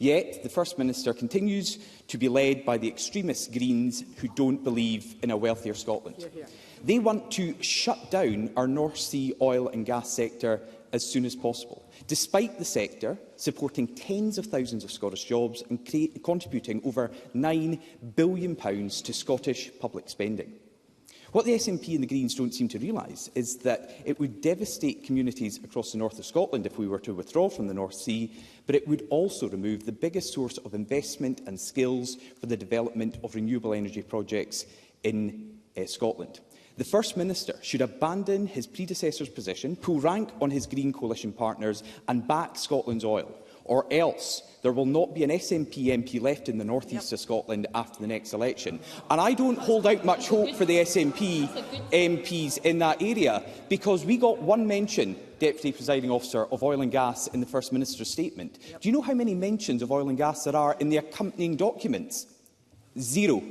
Yet, the First Minister continues to be led by the extremist Greens who don't believe in a wealthier Scotland. They want to shut down our North Sea oil and gas sector as soon as possible, despite the sector supporting tens of thousands of Scottish jobs and contributing over £9 billion to Scottish public spending. What the SNP and the Greens don't seem to realise is that it would devastate communities across the north of Scotland if we were to withdraw from the North Sea, but it would also remove the biggest source of investment and skills for the development of renewable energy projects in Scotland. The First Minister should abandon his predecessor's position, pull rank on his Green coalition partners and back Scotland's oil, or else there will not be an SNP MP left in the north east of Scotland after the next election. And I don't hold out much hope for the SNP MPs in that area, because we got one mention, Deputy Presiding Officer, of oil and gas in the First Minister's statement. Do you know how many mentions of oil and gas there are in the accompanying documents? Zero.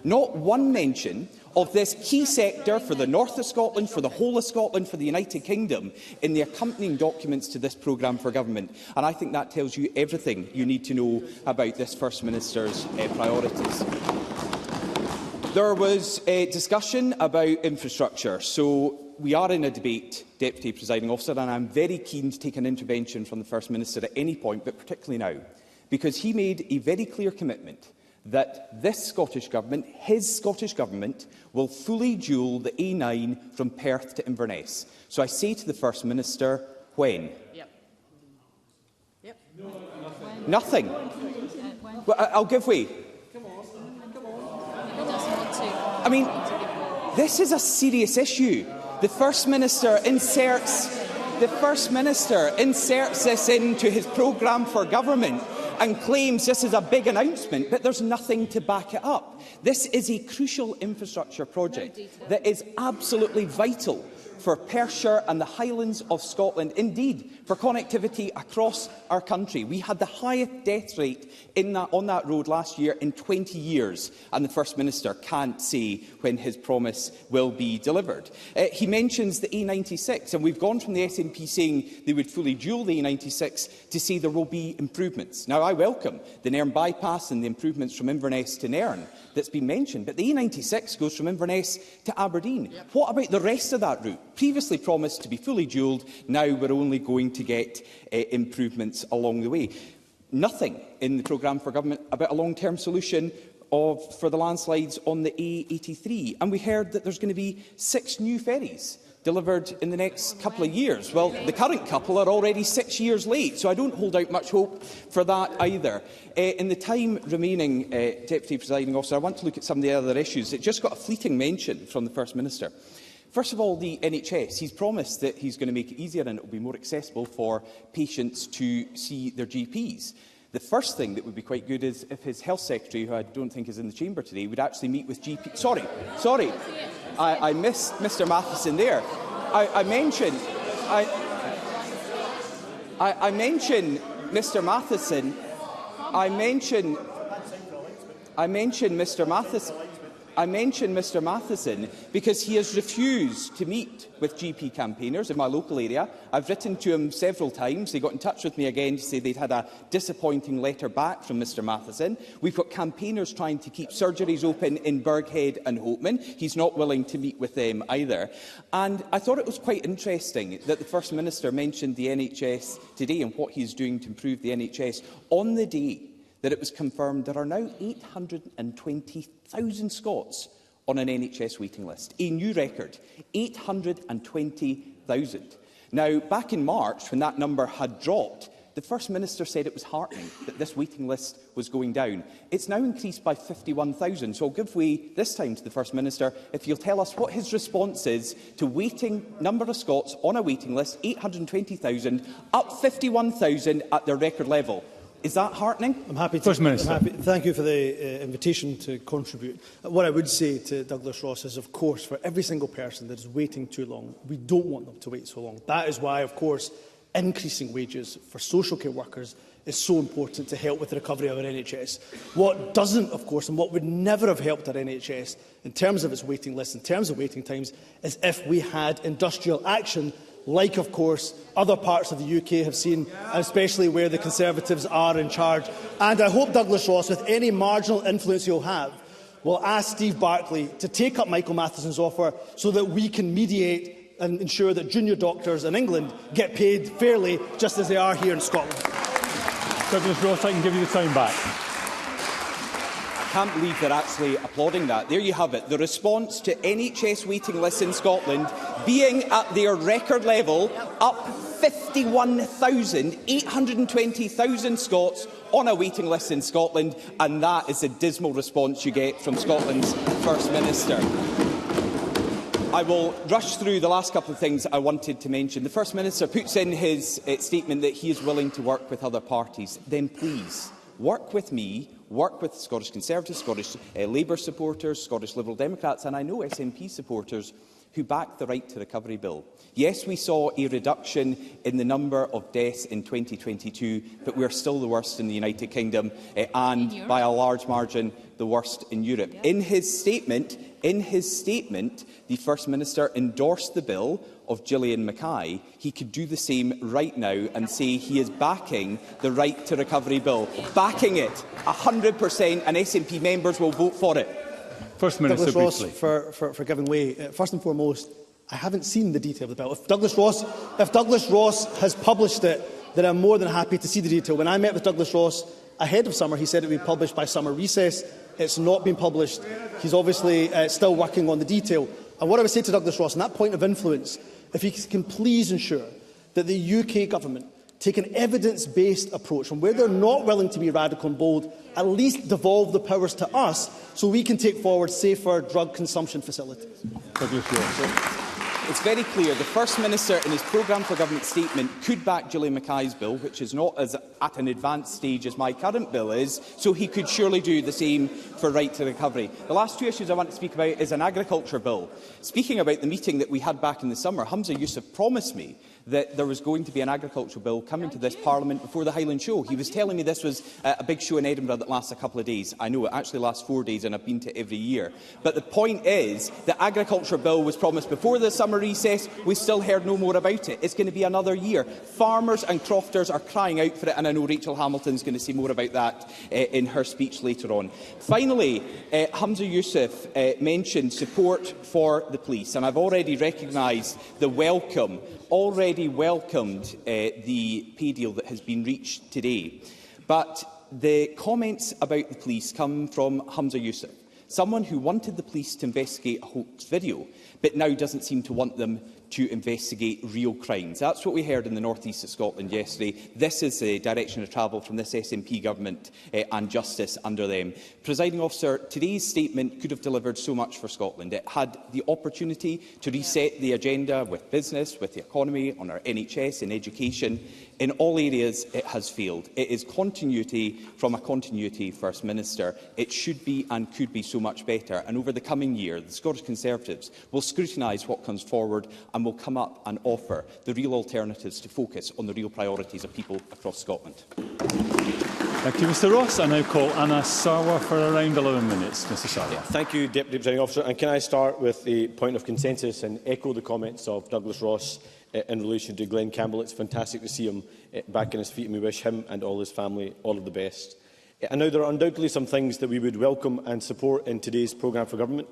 Not one mention of this key sector for the north of Scotland, for the whole of Scotland, for the United Kingdom, in the accompanying documents to this programme for government. And I think that tells you everything you need to know about this First Minister's priorities. There was a discussion about infrastructure. So we are in a debate, Deputy Presiding Officer, and I'm very keen to take an intervention from the First Minister at any point, but particularly now, because he made a very clear commitment that this Scottish Government, his Scottish Government, will fully dual the A9 from Perth to Inverness. So I say to the First Minister, when? Nothing. Well, I'll give way. I mean, this is a serious issue. The First Minister inserts this into his programme for government and claims this is a big announcement, but there's nothing to back it up. This is a crucial infrastructure project that is absolutely vital for Perthshire and the Highlands of Scotland, indeed for connectivity across our country. We had the highest death rate on that road last year in 20 years, and the First Minister can't say when his promise will be delivered. He mentions the A96, and we've gone from the SNP saying they would fully dual the A96 to say there will be improvements. Now, I welcome the Nairn bypass and the improvements from Inverness to Nairn that's been mentioned, but the A96 goes from Inverness to Aberdeen. What about the rest of that route? Previously promised to be fully dualled, now we're only going to get improvements along the way. Nothing in the programme for government about a long-term solution for the landslides on the A83. And we heard that there's going to be 6 new ferries delivered in the next couple of years. Well, the current couple are already 6 years late, so I don't hold out much hope for that either. In the time remaining, Deputy Presiding Officer, I want to look at some of the other issues. It just got a fleeting mention from the First Minister. First of all, the NHS. He's promised that he's going to make it easier and it will be more accessible for patients to see their GPs. The first thing that would be quite good is if his Health Secretary, who I don't think is in the chamber today, would actually meet with GPs. Sorry, I missed Mr Matheson there. I mentioned Mr Matheson. I mention Mr Matheson because he has refused to meet with GP campaigners in my local area. I've written to him several times. They got in touch with me again to say they'd had a disappointing letter back from Mr Matheson. We've got campaigners trying to keep surgeries open in Burghead and Hopeman. He's not willing to meet with them either. And I thought it was quite interesting that the First Minister mentioned the NHS today and what he's doing to improve the NHS on the day that it was confirmed there are now 820,000 Scots on an NHS waiting list. A new record, 820,000. Now, back in March, when that number had dropped, the First Minister said it was heartening that this waiting list was going down. It's now increased by 51,000, so I'll give way this time to the First Minister if he'll tell us what his response is to waiting number of Scots on a waiting list, 820,000, up 51,000 at their record level. Is that heartening? I'm happy to. First Minister. Thank you for the invitation to contribute. What I would say to Douglas Ross is, of course, for every single person that is waiting too long, we don't want them to wait so long. That is why, of course, increasing wages for social care workers is so important to help with the recovery of our NHS. What doesn't, of course, and what would never have helped our NHS in terms of its waiting list, in terms of waiting times, is if we had industrial action like, of course, other parts of the UK have seen, especially where the Conservatives are in charge. And I hope Douglas Ross, with any marginal influence he'll have, will ask Steve Barclay to take up Michael Matheson's offer so that we can mediate and ensure that junior doctors in England get paid fairly, just as they are here in Scotland. Douglas Ross, I can give you the time back. can't believe they're actually applauding that. There you have it. The response to NHS waiting lists in Scotland being at their record level, up 51,820,000 Scots on a waiting list in Scotland, and that is the dismal response you get from Scotland's First Minister. I will rush through the last couple of things I wanted to mention. The First Minister puts in his statement that he is willing to work with other parties. Then please, work with me, work with Scottish Conservatives, Scottish Labour supporters, Scottish Liberal Democrats, and I know SNP supporters who backed the Right to Recovery Bill. Yes, we saw a reduction in the number of deaths in 2022, but we are still the worst in the United Kingdom and, by a large margin, the worst in Europe. In his statement, the First Minister endorsed the bill of Gillian Mackay. He could do the same right now and say he is backing the Right to Recovery Bill, backing it 100%, and SNP members will vote for it. First Minister, Douglas briefly. Ross for giving way. First and foremost, I haven't seen the detail of the bill. If Douglas Ross has published it, then I'm more than happy to see the detail. When I met with Douglas Ross ahead of summer, he said it would be published by summer recess. It's not been published. He's obviously still working on the detail. And what I would say to Douglas Ross, on that point of influence, if he can please ensure that the UK government take an evidence-based approach, and where they're not willing to be radical and bold, at least devolve the powers to us so we can take forward safer drug consumption facilities. It's very clear the First Minister in his programme for government statement could back Gillian Mackay's bill, which is not at an advanced stage as my current bill is, so he could surely do the same for Right to Recovery. The last two issues I want to speak about is an agriculture bill. Speaking about the meeting that we had back in the summer, Humza Yousaf promised me that there was going to be an agriculture bill coming to this Parliament before the Highland Show. He was telling me this was a big show in Edinburgh that lasts a couple of days. I know it actually lasts 4 days and I've been to every year. But the point is, the agriculture bill was promised before the summer recess. We've still heard no more about it. It's going to be another year. Farmers and crofters are crying out for it, and I know Rachel Hamilton's going to say more about that in her speech later on. Finally, Humza Yousaf mentioned support for the police, and I've already recognised the welcomed the pay deal that has been reached today. But the comments about the police come from Humza Yousaf, someone who wanted the police to investigate a hoax video, but now doesn't seem to want them to investigate real crimes. That's what we heard in the North East of Scotland yesterday. This is the direction of travel from this SNP government and justice under them. Presiding Officer, today's statement could have delivered so much for Scotland. It had the opportunity to reset the agenda with business, with the economy, on our NHS and education. In all areas, it has failed. It is continuity from a continuity First Minister. It should be and could be so much better. And over the coming year, the Scottish Conservatives will scrutinise what comes forward and will come up and offer the real alternatives to focus on the real priorities of people across Scotland. Thank you, Mr Ross. I now call Anna Sarwar for around 11 minutes. Mr Sarwar. Thank you, Deputy Presiding Officer. And can I start with the point of consensus and echo the comments of Douglas Ross in relation to Glenn Campbell. It's fantastic to see him back on his feet, and we wish him and all his family all of the best. And now there are undoubtedly some things that we would welcome and support in today's programme for government.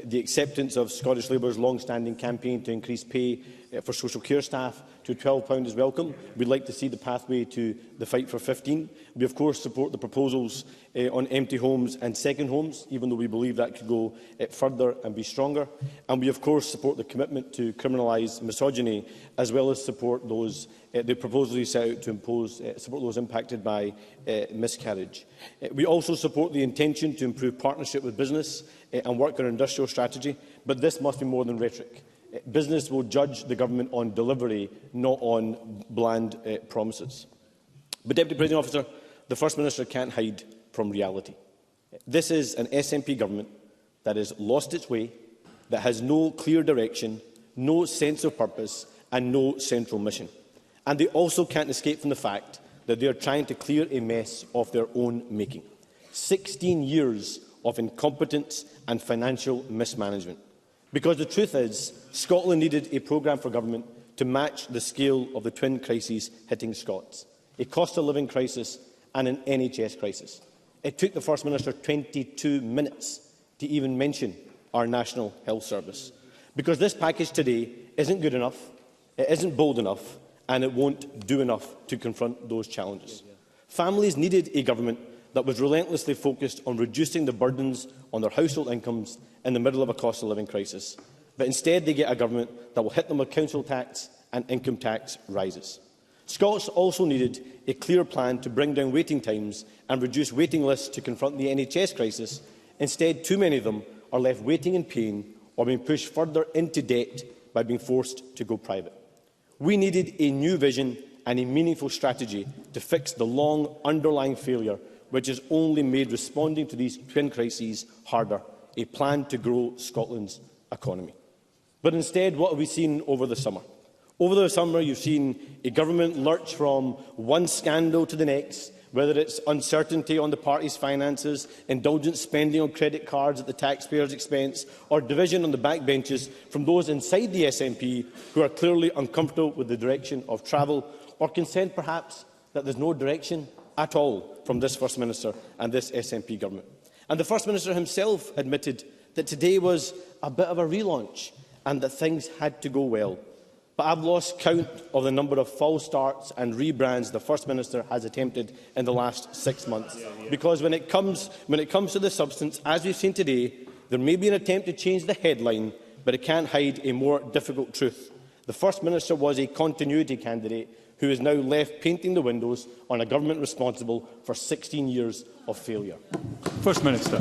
The acceptance of Scottish Labour's long-standing campaign to increase pay for social care staff to £12 is welcome. We'd like to see the pathway to the fight for 15. We, of course, support the proposals on empty homes and second homes, even though we believe that could go further and be stronger. And we, of course, support the commitment to criminalise misogyny, as well as support those the proposals he set out to impose support those impacted by miscarriage. We also support the intention to improve partnership with business and work on an industrial strategy, but this must be more than rhetoric. Business will judge the government on delivery, not on bland promises. But, Deputy Presiding Officer, the First Minister can't hide from reality. This is an SNP government that has lost its way, that has no clear direction, no sense of purpose and no central mission. And they also can't escape from the fact that they are trying to clear a mess of their own making. 16 years of incompetence and financial mismanagement. Because the truth is, Scotland needed a programme for government to match the scale of the twin crises hitting Scots. A cost-of-living crisis and an NHS crisis. It took the First Minister 22 minutes to even mention our National Health Service. Because this package today isn't good enough, it isn't bold enough, and it won't do enough to confront those challenges. Families needed a government that was relentlessly focused on reducing the burdens on their household incomes in the middle of a cost of living crisis. But instead they get a government that will hit them with council tax and income tax rises. Scots also needed a clear plan to bring down waiting times and reduce waiting lists to confront the NHS crisis. Instead, too many of them are left waiting in pain or being pushed further into debt by being forced to go private. We needed a new vision and a meaningful strategy to fix the long underlying failure, which has only made responding to these twin crises harder, a plan to grow Scotland's economy. But instead, what have we seen over the summer? Over the summer, you've seen a government lurch from one scandal to the next, whether it's uncertainty on the party's finances, indulgent spending on credit cards at the taxpayer's expense, or division on the backbenches from those inside the SNP who are clearly uncomfortable with the direction of travel, or concerned perhaps that there's no direction at all from this First Minister and this SNP government. And the First Minister himself admitted that today was a bit of a relaunch and that things had to go well. But I've lost count of the number of false starts and rebrands the First Minister has attempted in the last 6 months. Because when it comes to the substance, as we've seen today, there may be an attempt to change the headline, but it can't hide a more difficult truth. The First Minister was a continuity candidate who is now left painting the windows on a government responsible for 16 years of failure. First Minister.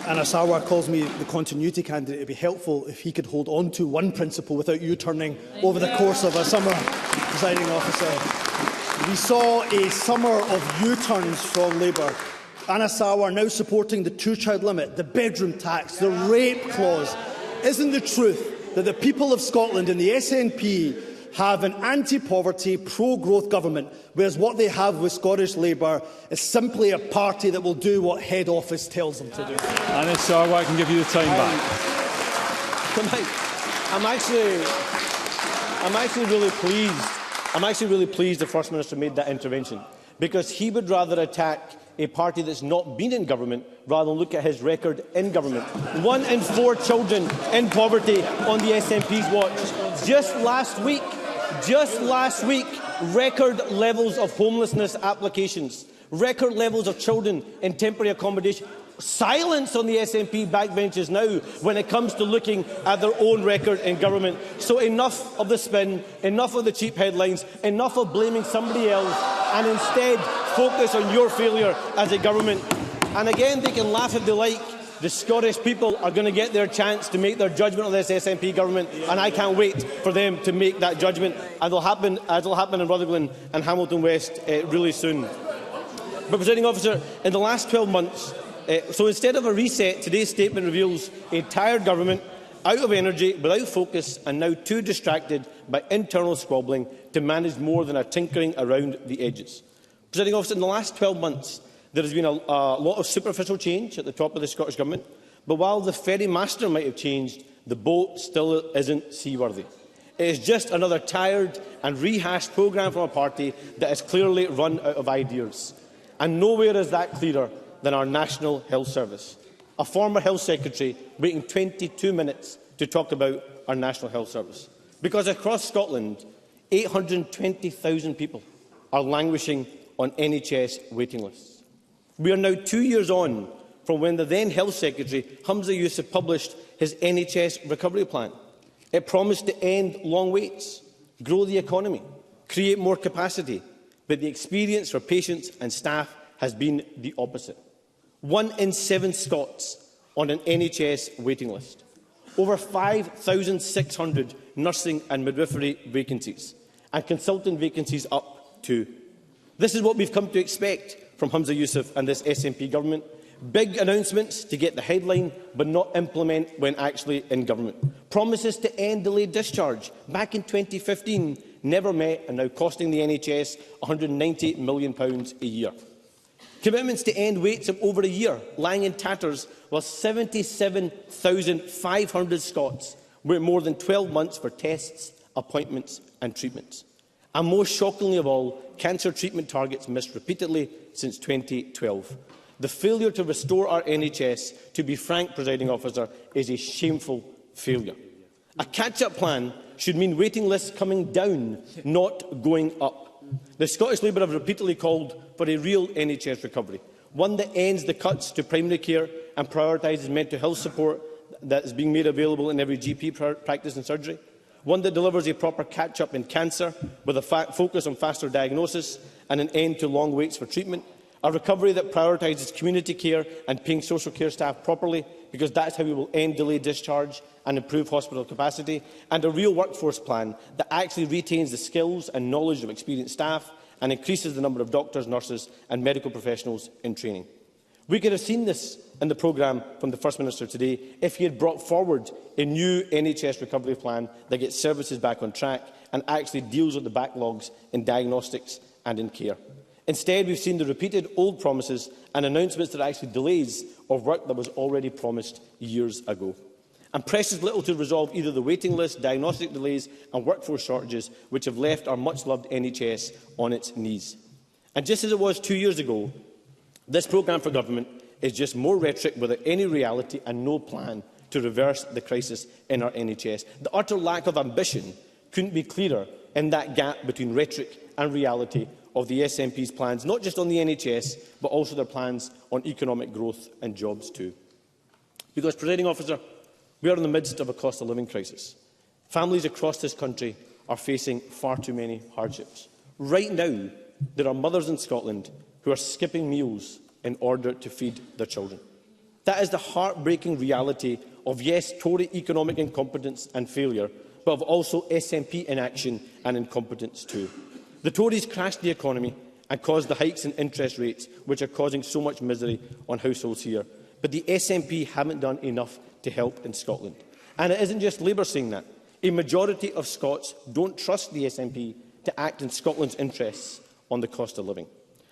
Anna Sarwar calls me the continuity candidate. It would be helpful if he could hold on to one principle without U-turning over the course of a summer, presiding officer. We saw a summer of U-turns from Labour. Anna Sarwar now supporting the two-child limit, the bedroom tax, the rape clause. Isn't the truth that the people of Scotland and the SNP have an anti-poverty, pro-growth government, whereas what they have with Scottish Labour is simply a party that will do what head office tells them to do? Anna Sarwar, I can give you the time back. I'm actually really pleased the First Minister made that intervention, because he would rather attack a party that's not been in government rather than look at his record in government. 1 in 4 children in poverty on the SNP's watch. Just last week, record levels of homelessness applications, record levels of children in temporary accommodation. Silence on the SNP backbenches now when it comes to looking at their own record in government. So enough of the spin, enough of the cheap headlines, enough of blaming somebody else, and instead focus on your failure as a government. And again, they can laugh if they like. The Scottish people are going to get their chance to make their judgment on this SNP government, and I can't wait for them to make that judgment. And it'll happen in Rutherglen and Hamilton West really soon. But, Presiding Officer, in the last 12 months, so instead of a reset, today's statement reveals a tired government, out of energy, without focus, and now too distracted by internal squabbling to manage more than a tinkering around the edges. Presiding Officer, in the last 12 months, there has been a lot of superficial change at the top of the Scottish Government, but while the ferry master might have changed, the boat still isn't seaworthy. It is just another tired and rehashed programme from a party that has clearly run out of ideas. And nowhere is that clearer than our National Health Service. A former Health Secretary waiting 22 minutes to talk about our National Health Service. Because across Scotland, 820,000 people are languishing on NHS waiting lists. We are now 2 years on from when the then Health Secretary, Humza Yousaf, published his NHS recovery plan. It promised to end long waits, grow the economy, create more capacity, but the experience for patients and staff has been the opposite. 1 in 7 Scots on an NHS waiting list. Over 5,600 nursing and midwifery vacancies, and consultant vacancies up too. This is what we've come to expect from Humza Yousaf and this SNP government. Big announcements to get the headline, but not implement when actually in government. Promises to end delayed discharge back in 2015, never met, and now costing the NHS £190 million a year. Commitments to end waits of over a year, lying in tatters, while 77,500 Scots wait more than 12 months for tests, appointments and treatments. And most shockingly of all, cancer treatment targets missed repeatedly since 2012. The failure to restore our NHS, to be frank, Presiding Officer, is a shameful failure. A catch-up plan should mean waiting lists coming down, not going up. The Scottish Labour have repeatedly called for a real NHS recovery, one that ends the cuts to primary care and prioritises mental health support that is being made available in every GP practice and surgery, one that delivers a proper catch-up in cancer with a focus on faster diagnosis and an end to long waits for treatment, a recovery that prioritises community care and paying social care staff properly, because that's how we will end delayed discharge and improve hospital capacity, and a real workforce plan that actually retains the skills and knowledge of experienced staff and increases the number of doctors, nurses and medical professionals in training. We could have seen this in the programme from the First Minister today if he had brought forward a new NHS recovery plan that gets services back on track and actually deals with the backlogs in diagnostics and in care. Instead, we've seen the repeated old promises and announcements that are actually delays of work that was already promised years ago. And precious little to resolve either the waiting list, diagnostic delays and workforce shortages, which have left our much-loved NHS on its knees. And just as it was 2 years ago, this programme for government is just more rhetoric without any reality and no plan to reverse the crisis in our NHS. The utter lack of ambition couldn't be clearer in that gap between rhetoric and reality of the SNP's plans, not just on the NHS, but also their plans on economic growth and jobs too. Because, Presiding Officer, we are in the midst of a cost of living crisis. Families across this country are facing far too many hardships. Right now, there are mothers in Scotland who are skipping meals in order to feed their children. That is the heartbreaking reality of, yes, Tory economic incompetence and failure, but of also SNP inaction and incompetence too. The Tories crashed the economy and caused the hikes in interest rates, which are causing so much misery on households here. But the SNP haven't done enough to help in Scotland. And it isn't just Labour saying that. A majority of Scots don't trust the SNP to act in Scotland's interests on the cost of living.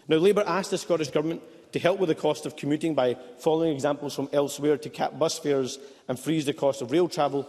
Now, Labour asked the Scottish Government to help with the cost of commuting by following examples from elsewhere to cap bus fares and freeze the cost of rail travel.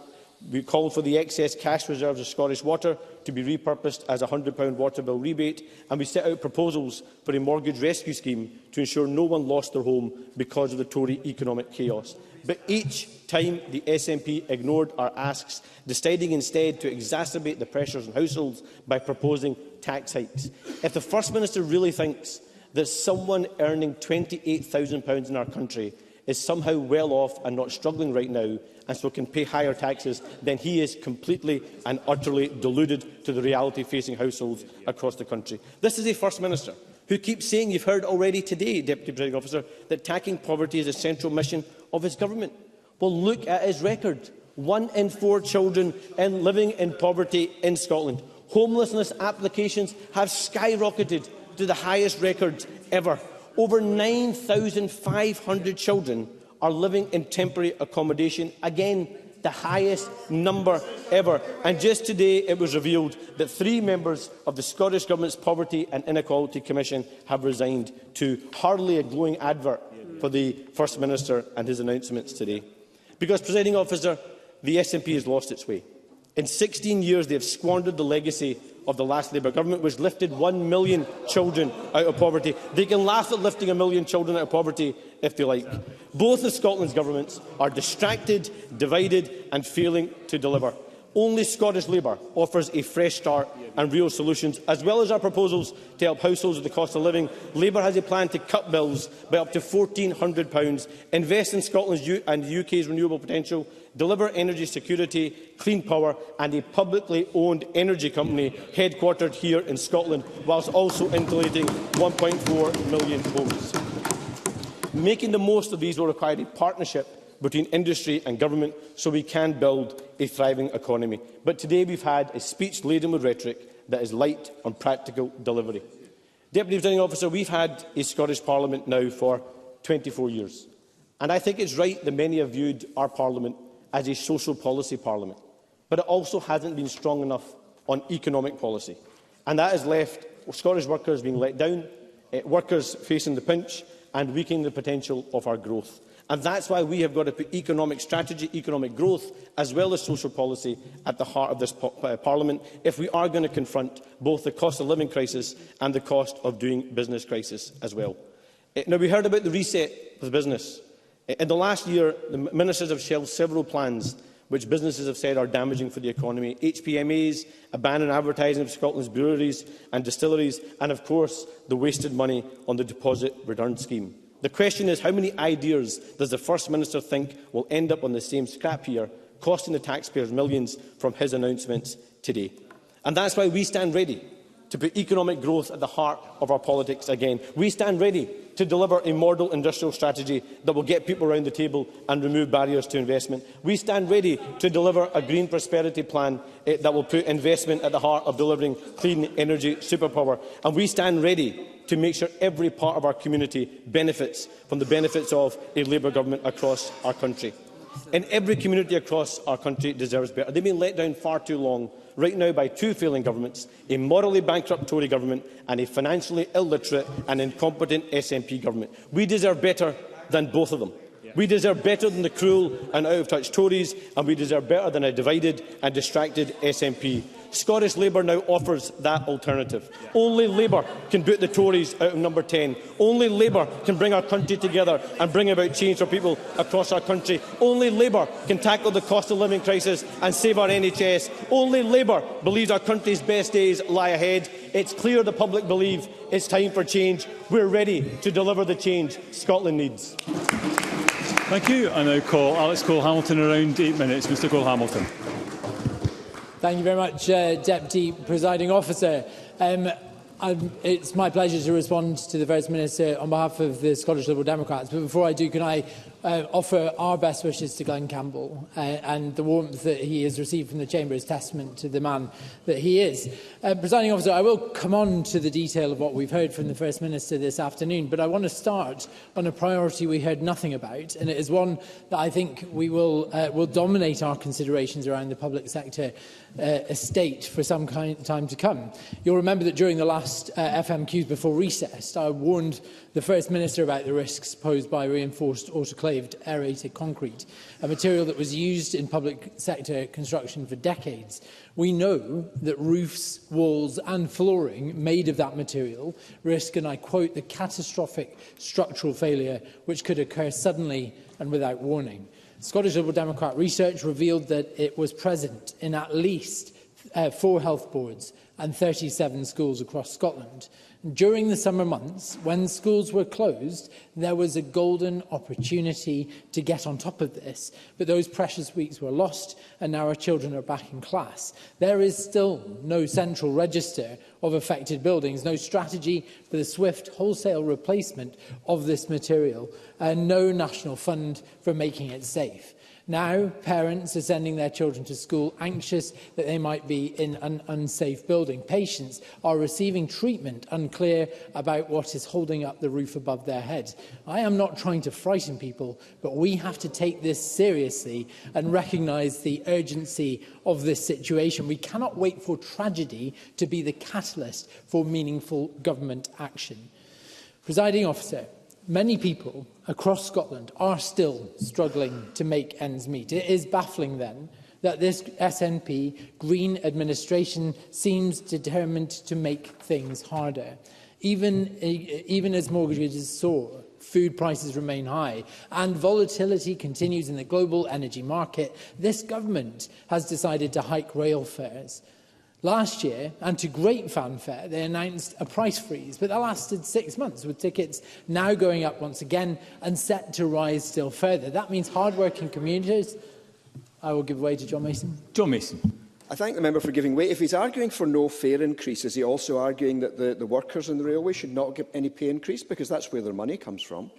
We called for the excess cash reserves of Scottish Water to be repurposed as a £100 water bill rebate, and we set out proposals for a mortgage rescue scheme to ensure no one lost their home because of the Tory economic chaos. But each time the SNP ignored our asks, deciding instead to exacerbate the pressures on households by proposing tax hikes. If the First Minister really thinks that someone earning £28,000 in our country is somehow well off and not struggling right now, and so can pay higher taxes, then he is completely and utterly deluded to the reality facing households across the country. This is a First Minister who keeps saying, you've heard already today, Deputy Presiding Officer, that tackling poverty is a central mission of his government. Well, look at his record. 1 in 4 children living in poverty in Scotland. Homelessness applications have skyrocketed to the highest record ever. Over 9,500 children are living in temporary accommodation. Again, the highest number ever. And just today it was revealed that 3 members of the Scottish Government's Poverty and Inequality Commission have resigned too. Hardly a glowing advert for the First Minister and his announcements today. Because, Presiding Officer, the SNP has lost its way. In 16 years they have squandered the legacy of the last Labour government, which lifted 1 million children out of poverty. They can laugh at lifting 1 million children out of poverty if they like. Both of Scotland's governments are distracted, divided and failing to deliver. Only Scottish Labour offers a fresh start and real solutions. As well as our proposals to help households with the cost of living, Labour has a plan to cut bills by up to £1,400, invest in Scotland's and the UK's renewable potential, deliver energy security, clean power and a publicly owned energy company headquartered here in Scotland, whilst also insulating 1.4 million homes. Making the most of these will require a partnership between industry and government so we can build a thriving economy. But today we've had a speech laden with rhetoric that is light on practical delivery. Deputy Presiding Officer, we've had a Scottish Parliament now for 24 years. And I think it's right that many have viewed our Parliament as a social policy Parliament. But it also hasn't been strong enough on economic policy. And that has left Scottish workers being let down, workers facing the pinch and weakening the potential of our growth. And that's why we have got to put economic strategy, economic growth, as well as social policy at the heart of this Parliament if we are going to confront both the cost of living crisis and the cost of doing business crisis as well. Now, we heard about the reset of business. In the last year, the ministers have shelved several plans which businesses have said are damaging for the economy, HPMAs, a ban on advertising of Scotland's breweries and distilleries, and of course the wasted money on the deposit return scheme. The question is, how many ideas does the First Minister think will end up on the same scrap here, costing the taxpayers millions from his announcements today? And that's why we stand ready to put economic growth at the heart of our politics again. We stand ready to deliver a model industrial strategy that will get people around the table and remove barriers to investment. We stand ready to deliver a green prosperity plan that will put investment at the heart of delivering clean energy superpower. And we stand ready to make sure every part of our community benefits from the benefits of a Labour government across our country. And every community across our country deserves better. They've been let down far too long, right now by two failing governments, a morally bankrupt Tory government and a financially illiterate and incompetent SNP government. We deserve better than both of them. We deserve better than the cruel and out-of-touch Tories, and we deserve better than a divided and distracted SNP. Scottish Labour now offers that alternative. Only Labour can boot the Tories out of number 10. Only Labour can bring our country together and bring about change for people across our country. Only Labour can tackle the cost of living crisis and save our NHS. Only Labour believes our country's best days lie ahead. It's clear the public believe it's time for change. We're ready to deliver the change Scotland needs. Thank you. I now call Alex Cole-Hamilton around 8 minutes. Mr Cole-Hamilton. Thank you very much, Deputy Presiding Officer. It's my pleasure to respond to the First Minister on behalf of the Scottish Liberal Democrats. But before I do, can I offer our best wishes to Glenn Campbell, and the warmth that he has received from the Chamber is testament to the man that he is. Presiding Officer, I will come on to the detail of what we've heard from the First Minister this afternoon, but I want to start on a priority we heard nothing about, and it is one that I think we will dominate our considerations around the public sector estate for some time to come. You'll remember that during the last FMQs before recess, I warned the First Minister about the risks posed by reinforced autoclaved aerated concrete, a material that was used in public sector construction for decades. We know that roofs, walls and flooring made of that material risk, and I quote, the catastrophic structural failure which could occur suddenly and without warning. Scottish Liberal Democrat research revealed that it was present in at least 4 health boards and 37 schools across Scotland. During the summer months, when schools were closed, there was a golden opportunity to get on top of this, but those precious weeks were lost, and now our children are back in class. There is still no central register of affected buildings, no strategy for the swift wholesale replacement of this material, and no national fund for making it safe. Now, parents are sending their children to school anxious that they might be in an unsafe building. Patients are receiving treatment unclear about what is holding up the roof above their heads. I am not trying to frighten people, but we have to take this seriously and recognise the urgency of this situation. We cannot wait for tragedy to be the catalyst for meaningful government action. Presiding Officer, many people across Scotland are still struggling to make ends meet. It is baffling, then, that this SNP Green administration seems determined to make things harder. Even as mortgages soar, food prices remain high, and volatility continues in the global energy market, this government has decided to hike rail fares. Last year, and to great fanfare, they announced a price freeze, but that lasted 6 months, with tickets now going up once again and set to rise still further. That means hard-working commuters... I will give way to John Mason. John Mason. I thank the member for giving way. If he's arguing for no fare increase, is he also arguing that the workers in the railway should not get any pay increase, because that's where their money comes from?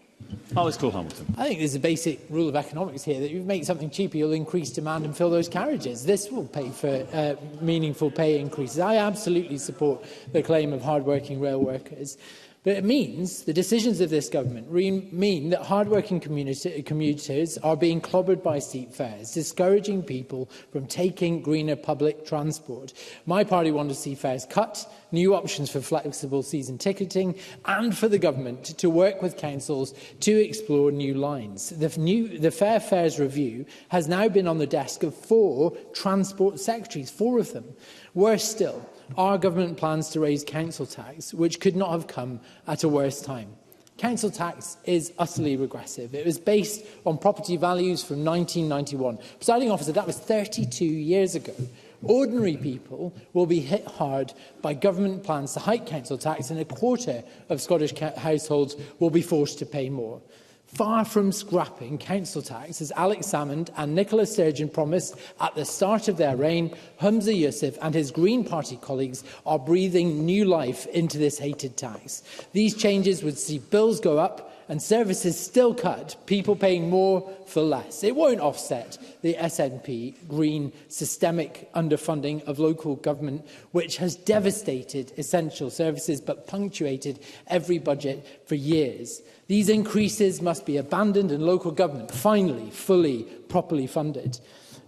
Alex Cole-Hamilton. I think there's a basic rule of economics here that if you make something cheaper, you'll increase demand and fill those carriages. This will pay for meaningful pay increases. I absolutely support the claim of hard-working rail workers. But it means the decisions of this government mean that hard-working commuters are being clobbered by steep fares, discouraging people from taking greener public transport. My party wants to see fares cut, new options for flexible season ticketing, and for the government to work with councils to explore new lines. The Fair Fares Review has now been on the desk of 4 Transport Secretaries, 4 of them. Worse still, our government plans to raise council tax, which could not have come at a worse time. Council tax is utterly regressive. It was based on property values from 1991. Presiding officer, that was 32 years ago. Ordinary people will be hit hard by government plans to hike council tax, and a quarter of Scottish households will be forced to pay more. Far from scrapping council tax, as Alex Salmond and Nicola Sturgeon promised at the start of their reign, Humza Yousaf and his Green Party colleagues are breathing new life into this hated tax. These changes would see bills go up and services still cut, people paying more for less. It won't offset the SNP Green systemic underfunding of local government, which has devastated essential services but punctuated every budget for years. These increases must be abandoned and local government finally, fully, properly funded.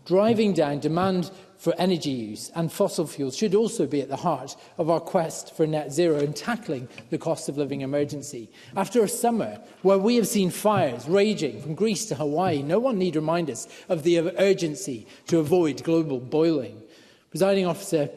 Driving down demand for energy use and fossil fuels should also be at the heart of our quest for net zero and tackling the cost of living emergency. After a summer where we have seen fires raging from Greece to Hawaii, no one need remind us of the urgency to avoid global boiling. Presiding officer,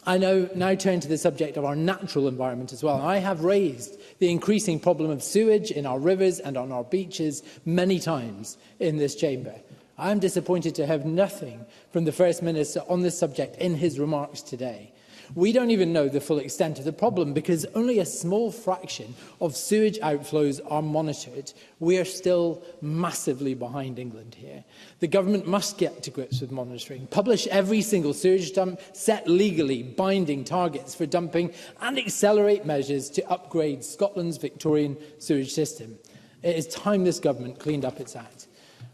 I now turn to the subject of our natural environment as well. I have raised the increasing problem of sewage in our rivers and on our beaches many times in this chamber. I am disappointed to have nothing from the First Minister on this subject in his remarks today. We don't even know the full extent of the problem because only a small fraction of sewage outflows are monitored. We are still massively behind England here. The government must get to grips with monitoring, publish every single sewage dump, set legally binding targets for dumping and accelerate measures to upgrade Scotland's Victorian sewage system. It is time this government cleaned up its act.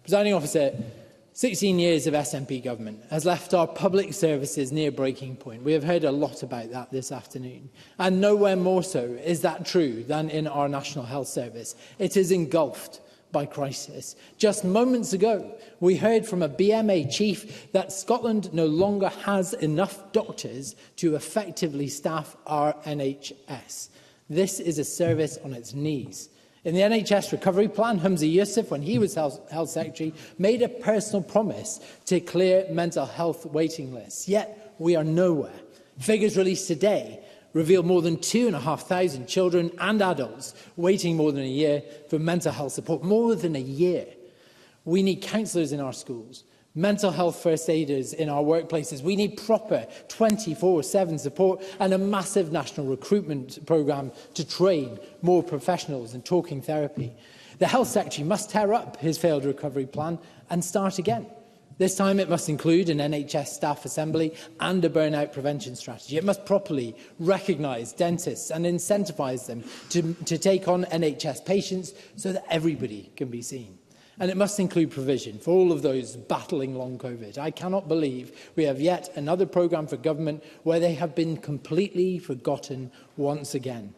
Presiding officer, 16 years of SNP government has left our public services near breaking point. We have heard a lot about that this afternoon. And nowhere more so is that true than in our National Health Service. It is engulfed by crisis. Just moments ago, we heard from a BMA chief that Scotland no longer has enough doctors to effectively staff our NHS. This is a service on its knees. In the NHS recovery plan, Humza Yousaf, when he was Health Secretary, made a personal promise to clear mental health waiting lists. Yet we are nowhere. Figures released today reveal more than 2,500 children and adults waiting more than a year for mental health support. More than a year. We need counsellors in our schools, mental health first aiders in our workplaces. We need proper 24/7 support and a massive national recruitment programme to train more professionals in talking therapy. The Health Secretary must tear up his failed recovery plan and start again. This time it must include an NHS staff assembly and a burnout prevention strategy. It must properly recognise dentists and incentivise them to take on NHS patients so that everybody can be seen. And it must include provision for all of those battling long COVID. I cannot believe we have yet another programme for government where they have been completely forgotten once again.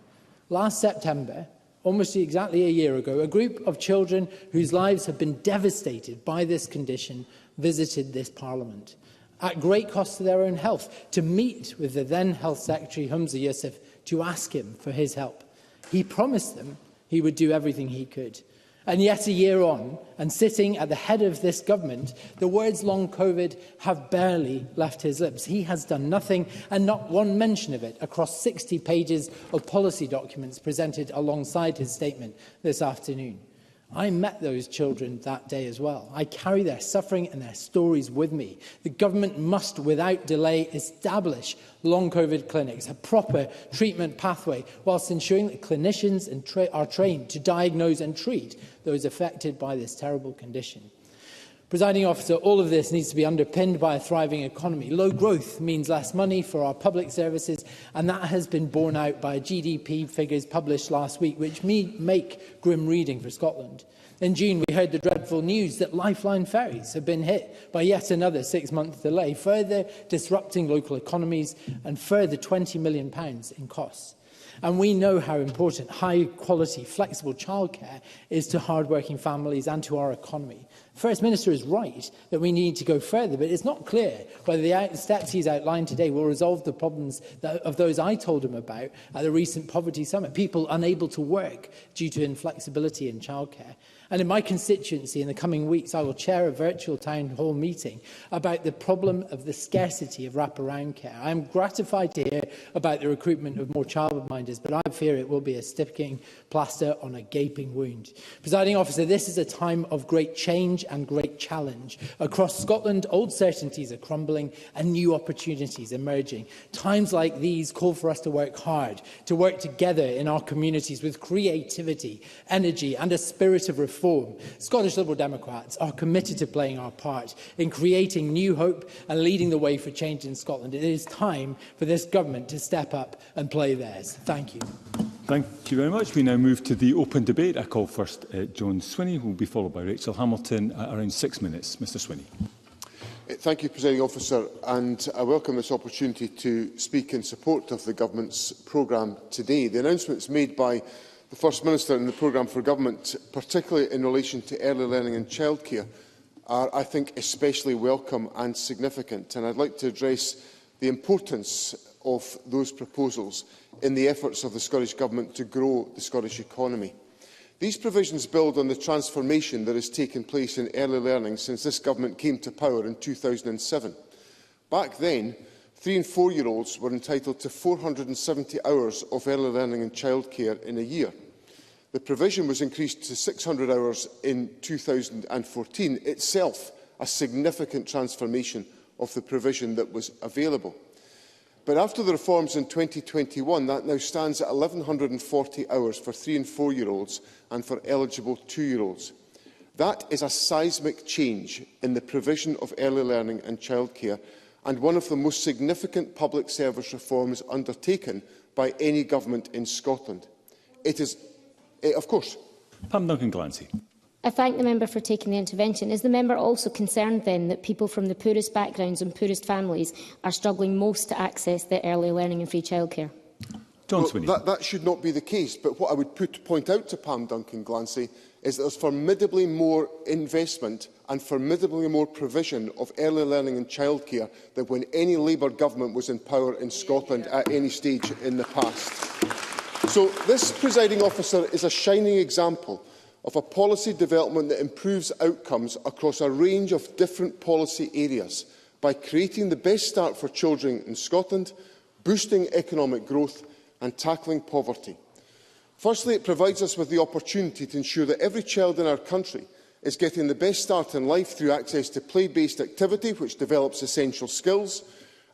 Last September, almost exactly a year ago, a group of children whose lives have been devastated by this condition visited this Parliament, at great cost to their own health, to meet with the then Health Secretary, Humza Yousaf, to ask him for his help. He promised them he would do everything he could. And yet a year on, and sitting at the head of this government, the words long COVID have barely left his lips. He has done nothing, and not one mention of it, across 60 pages of policy documents presented alongside his statement this afternoon. I met those children that day as well. I carry their suffering and their stories with me. The government must, without delay, establish long COVID clinics, a proper treatment pathway, whilst ensuring that clinicians are trained to diagnose and treat those affected by this terrible condition. Presiding officer, all of this needs to be underpinned by a thriving economy. Low growth means less money for our public services, and that has been borne out by GDP figures published last week, which make grim reading for Scotland. In June, we heard the dreadful news that Lifeline ferries have been hit by yet another 6-month delay, further disrupting local economies and further £20 million in costs. And we know how important high-quality, flexible childcare is to hard-working families and to our economy. First Minister is right that we need to go further, but it's not clear whether the steps he's outlined today will resolve the problems of those I told him about at the recent Poverty Summit, people unable to work due to inflexibility in childcare. And in my constituency, in the coming weeks, I will chair a virtual town hall meeting about the problem of the scarcity of wraparound care. I am gratified to hear about the recruitment of more childminders, but I fear it will be a sticking plaster on a gaping wound. Presiding Officer, this is a time of great change and great challenge. Across Scotland, old certainties are crumbling and new opportunities emerging. Times like these call for us to work hard, to work together in our communities with creativity, energy and a spirit of reform. Scottish Liberal Democrats are committed to playing our part in creating new hope and leading the way for change in Scotland. It is time for this government to step up and play theirs. Thank you. Thank you very much. We now move to the open debate. I call first John Swinney, who will be followed by Rachel Hamilton at around 6 minutes. Mr Swinney. Thank you, Presiding Officer, and I welcome this opportunity to speak in support of the Government's programme today. The announcements made by the First Minister in the programme for government, particularly in relation to early learning and childcare, are, I think, especially welcome and significant. And I'd like to address the importance of those proposals in the efforts of the Scottish Government to grow the Scottish economy. These provisions build on the transformation that has taken place in early learning since this Government came to power in 2007. Back then, 3- and 4-year-olds were entitled to 470 hours of early learning and childcare in a year. The provision was increased to 600 hours in 2014, itself a significant transformation of the provision that was available. But after the reforms in 2021, that now stands at 1,140 hours for 3- and 4-year-olds and for eligible 2-year-olds. That is a seismic change in the provision of early learning and childcare, and one of the most significant public service reforms undertaken by any government in Scotland. It is, of course. Pam Duncan-Glancy. I thank the member for taking the intervention. Is the member also concerned then that people from the poorest backgrounds and poorest families are struggling most to access their early learning and free childcare? John Swinney. That should not be the case, but what I would point out to Pam Duncan-Glancy is that there is formidably more investment and formidably more provision of early learning and childcare than when any Labour government was in power in Scotland at any stage in the past. So this, Presiding Officer, is a shining example of a policy development that improves outcomes across a range of different policy areas by creating the best start for children in Scotland, boosting economic growth and tackling poverty. Firstly, it provides us with the opportunity to ensure that every child in our country is getting the best start in life through access to play-based activity, which develops essential skills,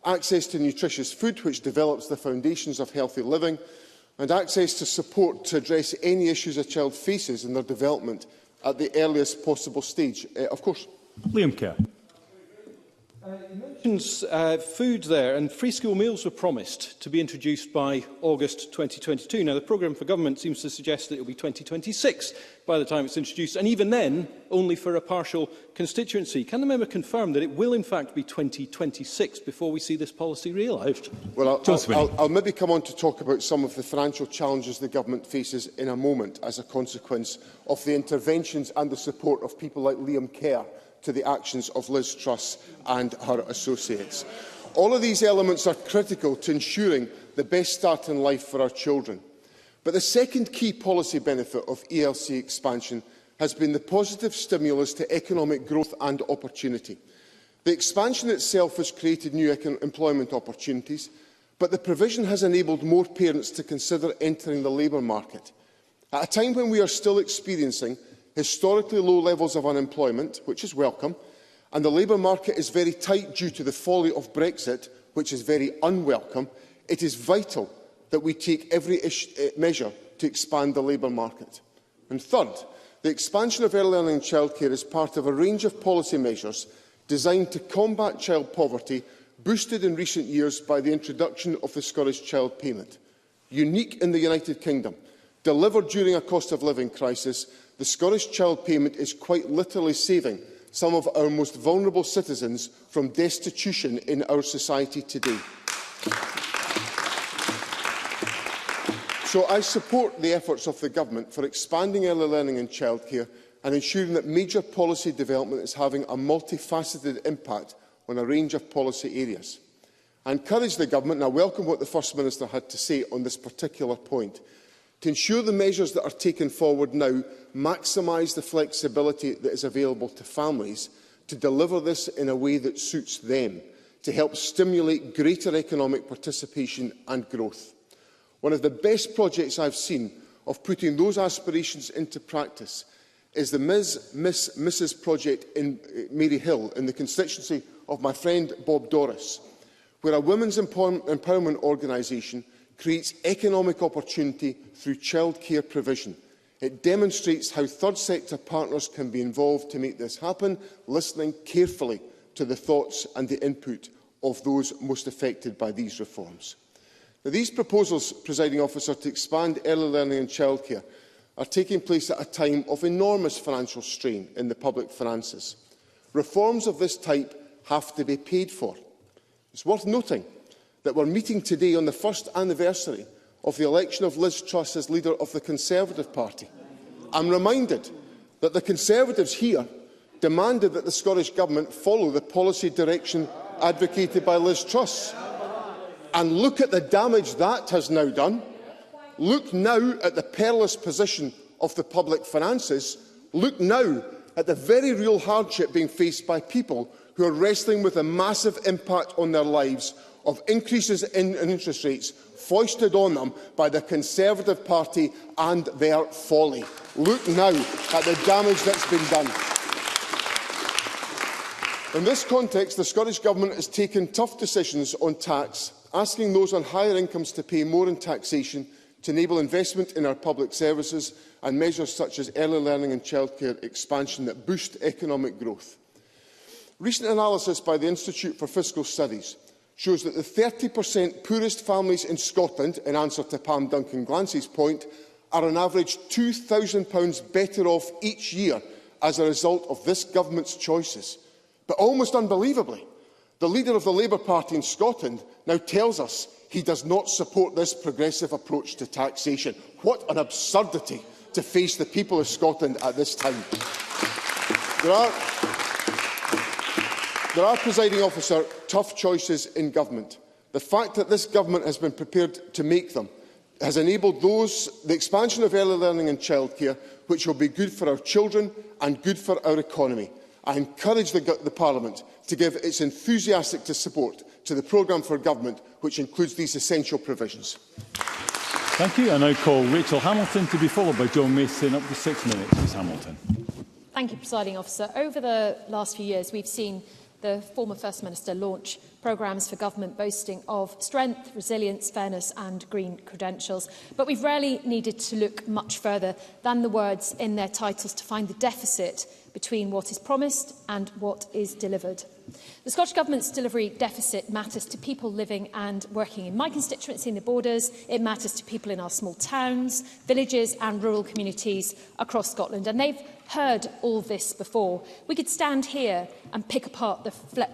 access to nutritious food, which develops the foundations of healthy living, and access to support to address any issues a child faces in their development at the earliest possible stage. Of course. Liam Kerr. You mentioned food there, and free school meals were promised to be introduced by August 2022. Now, the programme for government seems to suggest that it will be 2026 by the time it's introduced, and even then, only for a partial constituency. Can the member confirm that it will, in fact, be 2026 before we see this policy realised? Well, I'll maybe come on to talk about some of the financial challenges the government faces in a moment as a consequence of the interventions and the support of people like Liam Kerr to the actions of Liz Truss and her associates. All of these elements are critical to ensuring the best start in life for our children. But the second key policy benefit of ELC expansion has been the positive stimulus to economic growth and opportunity. The expansion itself has created new employment opportunities, but the provision has enabled more parents to consider entering the labour market. At a time when we are still experiencing historically low levels of unemployment, which is welcome, and the labour market is very tight due to the folly of Brexit, which is very unwelcome, it is vital that we take every measure to expand the labour market. And third, the expansion of early learning and childcare is part of a range of policy measures designed to combat child poverty, boosted in recent years by the introduction of the Scottish Child Payment. Unique in the United Kingdom, delivered during a cost of living crisis, the Scottish Child Payment is quite literally saving some of our most vulnerable citizens from destitution in our society today. So I support the efforts of the Government for expanding early learning and childcare and ensuring that major policy development is having a multifaceted impact on a range of policy areas. I encourage the Government, and I welcome what the First Minister had to say on this particular point, to ensure the measures that are taken forward now maximise the flexibility that is available to families to deliver this in a way that suits them, to help stimulate greater economic participation and growth. One of the best projects I've seen of putting those aspirations into practice is the Mrs project in Maryhill, in the constituency of my friend Bob Doris, where a women's empowerment organisation creates economic opportunity through childcare provision. It demonstrates how third sector partners can be involved to make this happen, listening carefully to the thoughts and the input of those most affected by these reforms. Now, these proposals, Presiding Officer, to expand early learning and childcare are taking place at a time of enormous financial strain in the public finances. Reforms of this type have to be paid for. It's worth noting that we're meeting today on the first anniversary of the election of Liz Truss as leader of the Conservative Party. I'm reminded that the Conservatives here demanded that the Scottish Government follow the policy direction advocated by Liz Truss. And look at the damage that has now done. Look now at the perilous position of the public finances. Look now at the very real hardship being faced by people who are wrestling with a massive impact on their lives of increases in interest rates foisted on them by the Conservative Party and their folly. Look now at the damage that's been done. In this context, the Scottish Government has taken tough decisions on tax, asking those on higher incomes to pay more in taxation to enable investment in our public services and measures such as early learning and childcare expansion that boost economic growth. Recent analysis by the Institute for Fiscal Studies shows that the 30% poorest families in Scotland, in answer to Pam Duncan-Glancy's point, are on average £2,000 better off each year as a result of this government's choices. But almost unbelievably, the leader of the Labour Party in Scotland now tells us he does not support this progressive approach to taxation. What an absurdity to face the people of Scotland at this time. There are, Presiding Officer, tough choices in government. The fact that this government has been prepared to make them has enabled the expansion of early learning and childcare, which will be good for our children and good for our economy. I encourage the Parliament to give its enthusiastic support to the programme for government, which includes these essential provisions. Thank you. I now call Rachel Hamilton to be followed by John Mason. Up to 6 minutes, Ms Hamilton. Thank you, Presiding Officer. Over the last few years, we've seen the former First Minister launch programmes for government boasting of strength, resilience, fairness and green credentials. But we've rarely needed to look much further than the words in their titles to find the deficit between what is promised and what is delivered. The Scottish Government's delivery deficit matters to people living and working in my constituency in the Borders. It matters to people in our small towns, villages and rural communities across Scotland. And they've heard all this before. We could stand here and pick apart the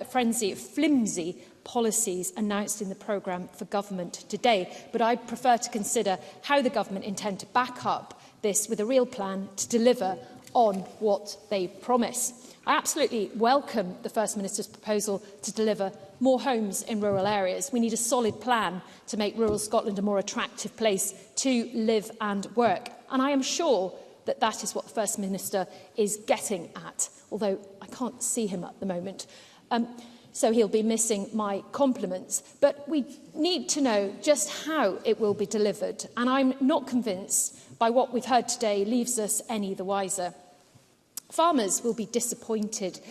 frenzy of flimsy policies announced in the programme for government today. But I prefer to consider how the government intend to back up this with a real plan to deliver on what they promise. I absolutely welcome the First Minister's proposal to deliver more homes in rural areas. We need a solid plan to make rural Scotland a more attractive place to live and work. And I am sure that that is what the First Minister is getting at, although I can't see him at the moment. So he'll be missing my compliments. But we need to know just how it will be delivered. And I'm not convinced by what we've heard today leaves us any the wiser. Farmers will be disappointed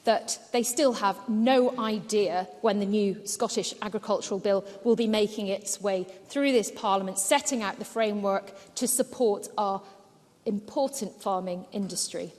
that they still have no idea when the new Scottish Agricultural Bill will be making its way through this Parliament, setting out the framework to support our important farming industry.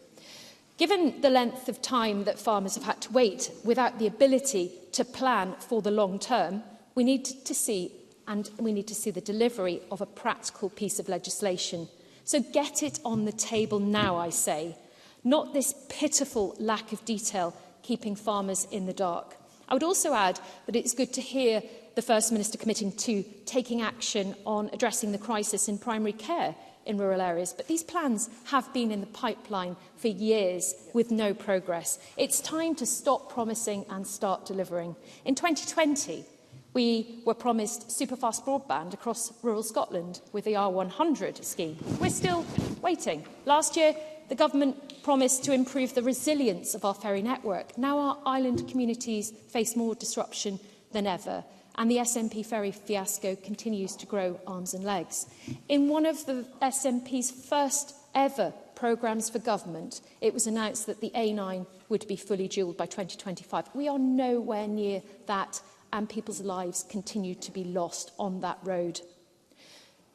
Given the length of time that farmers have had to wait without the ability to plan for the long term, we need to see the delivery of a practical piece of legislation. So get it on the table now, I say. Not this pitiful lack of detail keeping farmers in the dark. I would also add that it's good to hear the First Minister committing to taking action on addressing the crisis in primary care in rural areas. But these plans have been in the pipeline for years with no progress. It's time to stop promising and start delivering. In 2020, we were promised superfast broadband across rural Scotland with the R100 scheme. We're still waiting. Last year, the government promised to improve the resilience of our ferry network. Now our island communities face more disruption than ever, and the SNP ferry fiasco continues to grow arms and legs. In one of the SNP's first ever programmes for government, it was announced that the A9 would be fully dualled by 2025. We are nowhere near that, and people's lives continue to be lost on that road.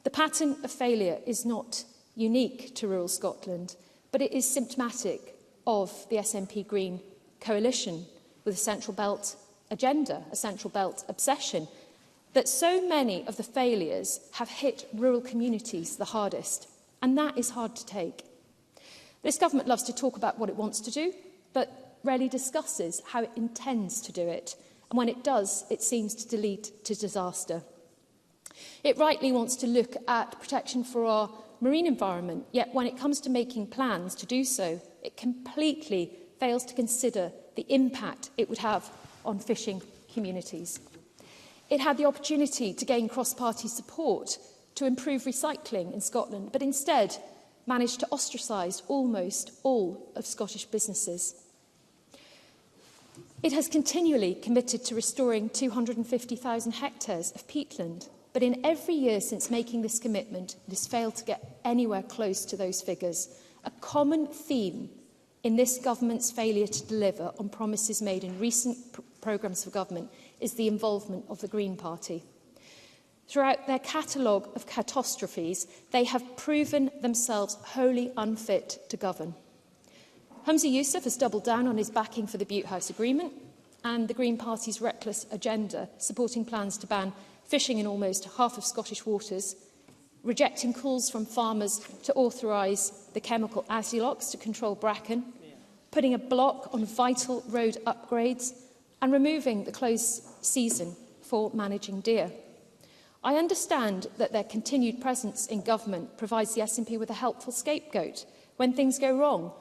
The pattern of failure is not unique to rural Scotland, but it is symptomatic of the SNP Green coalition with a Central Belt agenda, a Central Belt obsession, that so many of the failures have hit rural communities the hardest, and that is hard to take. This government loves to talk about what it wants to do, but rarely discusses how it intends to do it, and when it does, it seems to lead to disaster. It rightly wants to look at protection for our marine environment, yet when it comes to making plans to do so, it completely fails to consider the impact it would have on fishing communities. It had the opportunity to gain cross-party support to improve recycling in Scotland, but instead managed to ostracise almost all of Scottish businesses. It has continually committed to restoring 250,000 hectares of peatland, but in every year since making this commitment, it has failed to get anywhere close to those figures. A common theme in this government's failure to deliver on promises made in recent programmes for government is the involvement of the Green Party. Throughout their catalogue of catastrophes, they have proven themselves wholly unfit to govern. Humza Yousaf has doubled down on his backing for the Butte House Agreement and the Green Party's reckless agenda, supporting plans to ban fishing in almost half of Scottish waters, rejecting calls from farmers to authorise the chemical Asilox to control bracken, putting a block on vital road upgrades and removing the closed season for managing deer. I understand that their continued presence in government provides the SNP with a helpful scapegoat when things go wrong,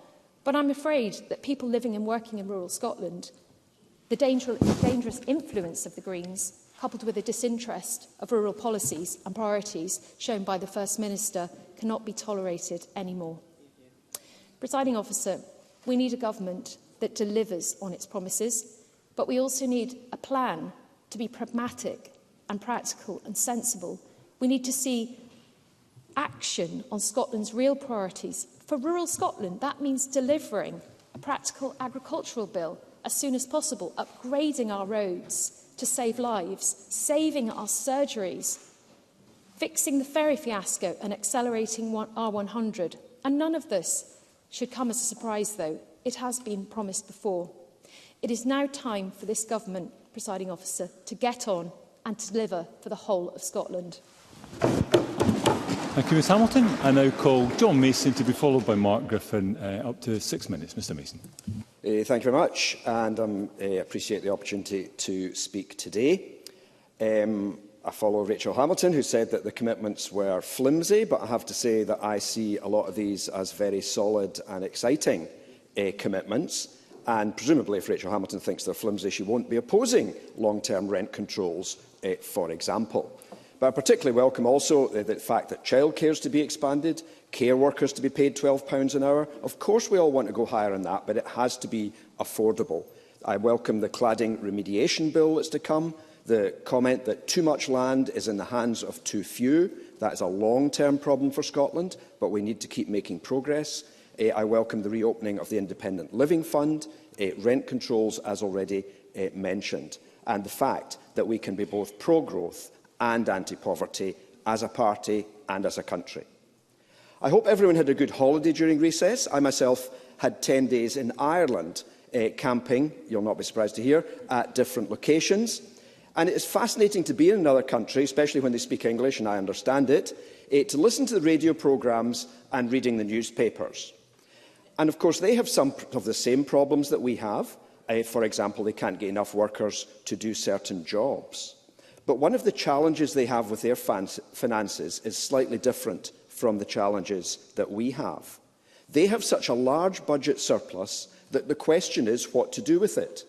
but I'm afraid that people living and working in rural Scotland, the dangerous influence of the Greens, coupled with the disinterest of rural policies and priorities shown by the First Minister, cannot be tolerated anymore. Presiding Officer, we need a government that delivers on its promises, but we also need a plan to be pragmatic and practical and sensible. We need to see action on Scotland's real priorities. For rural Scotland, that means delivering a practical agricultural bill as soon as possible, upgrading our roads to save lives, saving our surgeries, fixing the ferry fiasco and accelerating R100. And none of this should come as a surprise, though. It has been promised before. It is now time for this government, Presiding Officer, to get on and to deliver for the whole of Scotland. Thank you, Ms Hamilton. I now call John Mason to be followed by Mark Griffin. Up to 6 minutes. Mr Mason. Thank you very much, and I appreciate the opportunity to speak today. I follow Rachel Hamilton, who said that the commitments were flimsy, but I have to say that I see a lot of these as very solid and exciting commitments. And presumably, if Rachel Hamilton thinks they're flimsy, she won't be opposing long-term rent controls, for example. But I particularly welcome also the fact that childcare is to be expanded, care workers to be paid £12 an hour. Of course, we all want to go higher on that, but it has to be affordable. I welcome the cladding remediation bill that's to come, the comment that too much land is in the hands of too few. That is a long-term problem for Scotland, but we need to keep making progress. I welcome the reopening of the Independent Living Fund, rent controls, as already mentioned, and the fact that we can be both pro-growth and anti-poverty as a party and as a country. I hope everyone had a good holiday during recess. I myself had 10 days in Ireland camping, you'll not be surprised to hear, at different locations. And it is fascinating to be in another country, especially when they speak English and I understand it, to listen to the radio programmes and reading the newspapers. And of course, they have some of the same problems that we have. For example, they can't get enough workers to do certain jobs. But one of the challenges they have with their finances is slightly different from the challenges that we have. They have such a large budget surplus that the question is what to do with it.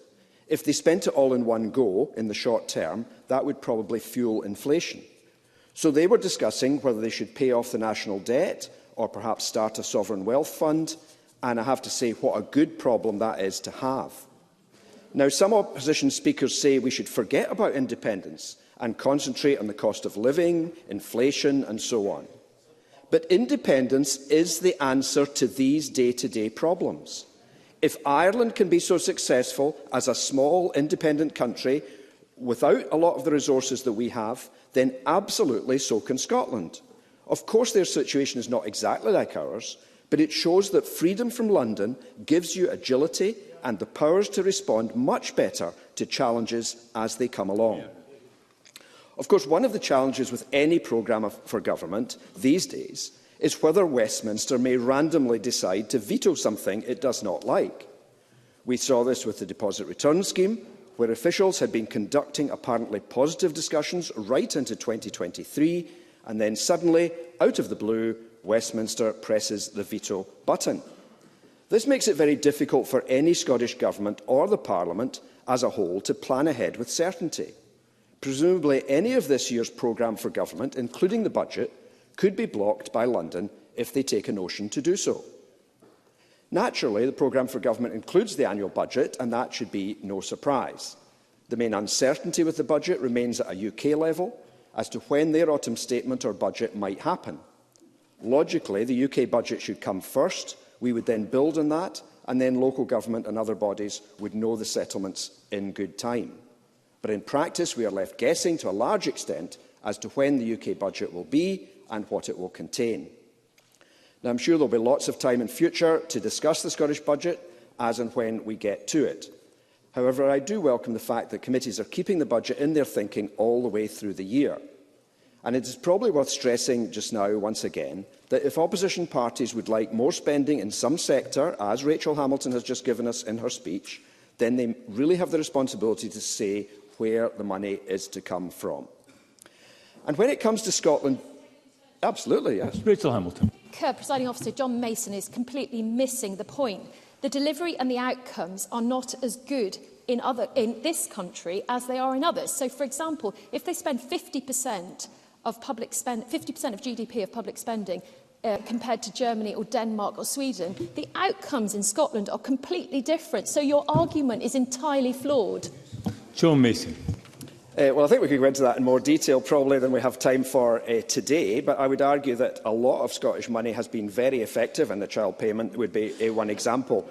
If they spent it all in one go in the short term, that would probably fuel inflation. So they were discussing whether they should pay off the national debt or perhaps start a sovereign wealth fund, and I have to say what a good problem that is to have. Now, some opposition speakers say we should forget about independence and concentrate on the cost of living, inflation and so on. But independence is the answer to these day-to-day problems. If Ireland can be so successful as a small independent country without a lot of the resources that we have, then absolutely so can Scotland. Of course, their situation is not exactly like ours, but it shows that freedom from London gives you agility and the powers to respond much better to challenges as they come along. Of course, one of the challenges with any programme for government these days is whether Westminster may randomly decide to veto something it does not like. We saw this with the deposit return scheme, where officials had been conducting apparently positive discussions right into 2023, and then suddenly, out of the blue, Westminster presses the veto button. This makes it very difficult for any Scottish Government or the Parliament as a whole to plan ahead with certainty. Presumably, any of this year's programme for government, including the budget, could be blocked by London if they take a notion to do so. Naturally, the programme for government includes the annual budget, and that should be no surprise. The main uncertainty with the budget remains at a UK level as to when their autumn statement or budget might happen. Logically, the UK budget should come first. We would then build on that, and then local government and other bodies would know the settlements in good time. But in practice, we are left guessing to a large extent as to when the UK budget will be and what it will contain. Now, I'm sure there will be lots of time in future to discuss the Scottish budget as and when we get to it. However, I do welcome the fact that committees are keeping the budget in their thinking all the way through the year. And it is probably worth stressing just now, once again, that if opposition parties would like more spending in some sector, as Rachel Hamilton has just given us in her speech, then they really have the responsibility to say where the money is to come from. And when it comes to Scotland, absolutely, yes. Rachel Hamilton. Presiding Officer, John Mason is completely missing the point. The delivery and the outcomes are not as good in this country as they are in others. So, for example, if they spend 50% of GDP of public spending compared to Germany or Denmark or Sweden, the outcomes in Scotland are completely different. So your argument is entirely flawed. John Mason. Well, I think we could go into that in more detail probably than we have time for today, but I would argue that a lot of Scottish money has been very effective, and the child payment would be one example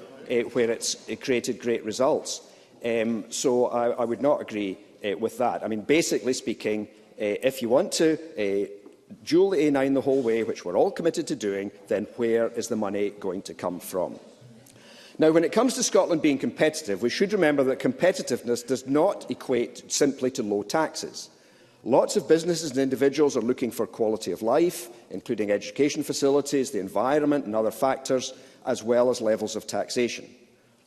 where it's created great results. So I would not agree with that. I mean, basically speaking, if you want to dual the A9 the whole way, which we're all committed to doing, then where is the money going to come from? Now, when it comes to Scotland being competitive, we should remember that competitiveness does not equate simply to low taxes. Lots of businesses and individuals are looking for quality of life, including education facilities, the environment and other factors, as well as levels of taxation.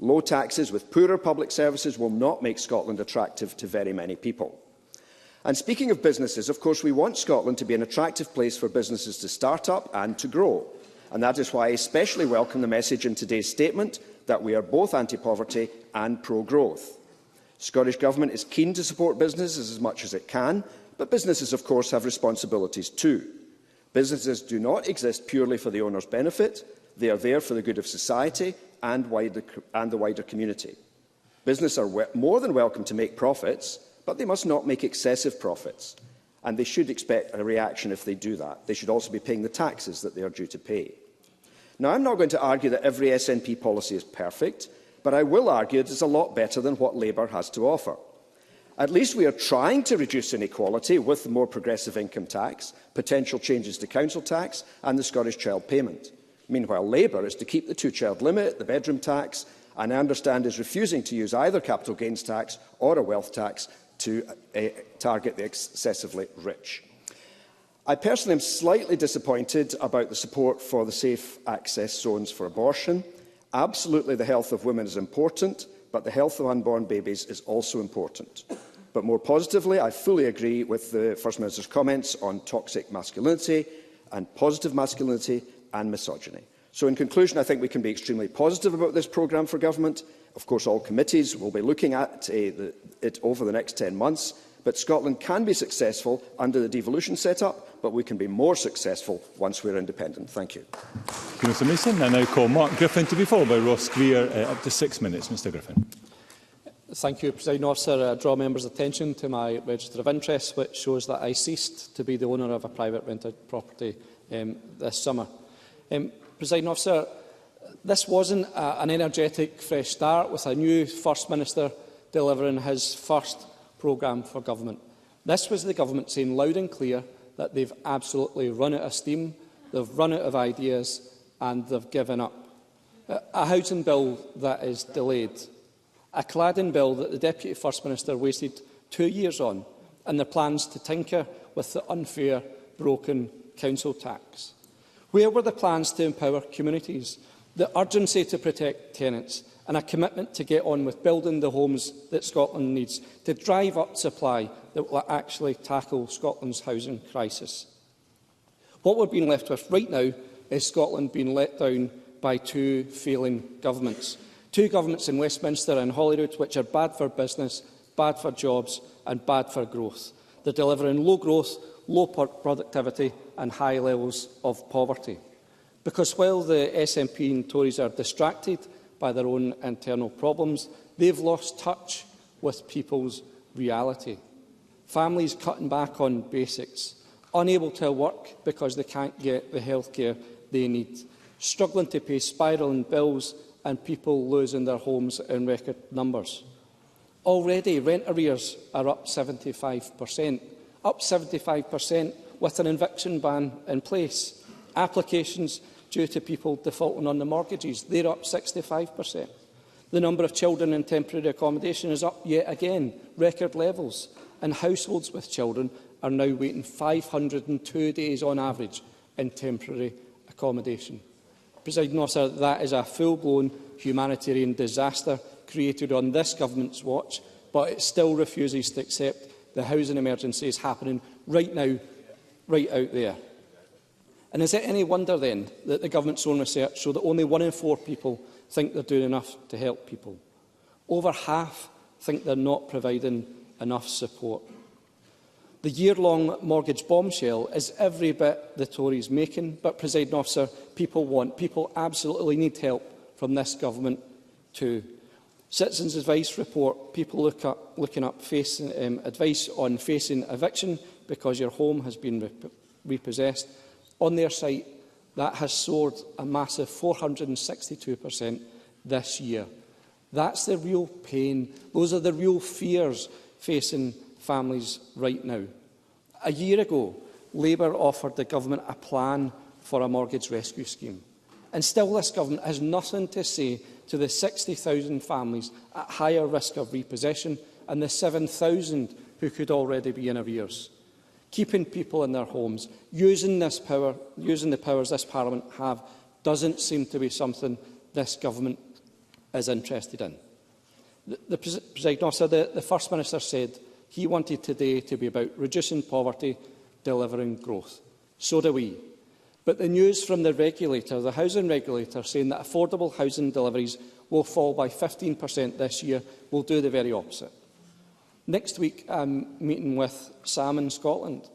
Low taxes with poorer public services will not make Scotland attractive to very many people. And speaking of businesses, of course, we want Scotland to be an attractive place for businesses to start up and to grow. And that is why I especially welcome the message in today's statement that we are both anti-poverty and pro-growth. Scottish Government is keen to support businesses as much as it can, but businesses, of course, have responsibilities too. Businesses do not exist purely for the owner's benefit. They are there for the good of society and the wider community. Businesses are more than welcome to make profits, but they must not make excessive profits. And they should expect a reaction if they do that. They should also be paying the taxes that they are due to pay. Now, I'm not going to argue that every SNP policy is perfect, but I will argue it is a lot better than what Labour has to offer. At least we are trying to reduce inequality with the more progressive income tax, potential changes to council tax and the Scottish child payment. Meanwhile, Labour is to keep the two-child limit, the bedroom tax, and I understand is refusing to use either capital gains tax or a wealth tax to target the excessively rich. I personally am slightly disappointed about the support for the safe access zones for abortion. Absolutely, the health of women is important, but the health of unborn babies is also important. But more positively, I fully agree with the First Minister's comments on toxic masculinity and positive masculinity and misogyny. So in conclusion, I think we can be extremely positive about this programme for government. Of course, all committees will be looking at it over the next 10 months. But Scotland can be successful under the devolution set-up, but we can be more successful once we're independent. Thank you. Thank you, Mr Mason. I now call Mark Griffin to be followed by Ross Greer. Up to 6 minutes. Mr Griffin. Thank you, Presiding Officer. I draw members' attention to my register of interests, which shows that I ceased to be the owner of a private rented property this summer. Presiding Officer, this wasn't an energetic fresh start with a new First Minister delivering his first programme for government. This was the government saying loud and clear that they've absolutely run out of steam, they've run out of ideas and they've given up. A housing bill that is delayed. A cladding bill that the Deputy First Minister wasted 2 years on, and the plans to tinker with the unfair, broken council tax. Where were the plans to empower communities, the urgency to protect tenants, and a commitment to get on with building the homes that Scotland needs, to drive up supply that will actually tackle Scotland's housing crisis? What we're being left with right now is Scotland being let down by two failing governments. Two governments in Westminster and Holyrood which are bad for business, bad for jobs and bad for growth. They're delivering low growth, low productivity and high levels of poverty. Because while the SNP and Tories are distracted by their own internal problems, they've lost touch with people's reality. Families cutting back on basics, unable to work because they can't get the healthcare they need, struggling to pay spiralling bills and people losing their homes in record numbers. Already, rent arrears are up 75% with an eviction ban in place. Applications due to people defaulting on the mortgages, they're up 65%. The number of children in temporary accommodation is up yet again, record levels, and households with children are now waiting 502 days on average in temporary accommodation. Presiding Officer, that is a full-blown humanitarian disaster created on this government's watch, but it still refuses to accept the housing emergency is happening right now, right out there. And is it any wonder then that the government's own research show that only 1 in 4 people think they're doing enough to help people? Over half think they're not providing enough support. The year-long mortgage bombshell is every bit the Tories making, but, Presiding Officer, people absolutely need help from this government too. Citizens' Advice report people looking up advice on facing eviction because your home has been repossessed. On their site, that has soared a massive 462% this year. That's the real pain. Those are the real fears facing families right now. A year ago, Labour offered the government a plan for a mortgage rescue scheme. And still this government has nothing to say to the 60,000 families at higher risk of repossession and the 7,000 who could already be in arrears. Keeping people in their homes, using the powers this Parliament have, doesn't seem to be something this government is interested in. The Presiding Officer, the First Minister said he wanted today to be about reducing poverty, delivering growth. So do we. But the news from the regulator, the housing regulator, saying that affordable housing deliveries will fall by 15% this year, will do the very opposite. Next week, I'm meeting with Salmon Scotland.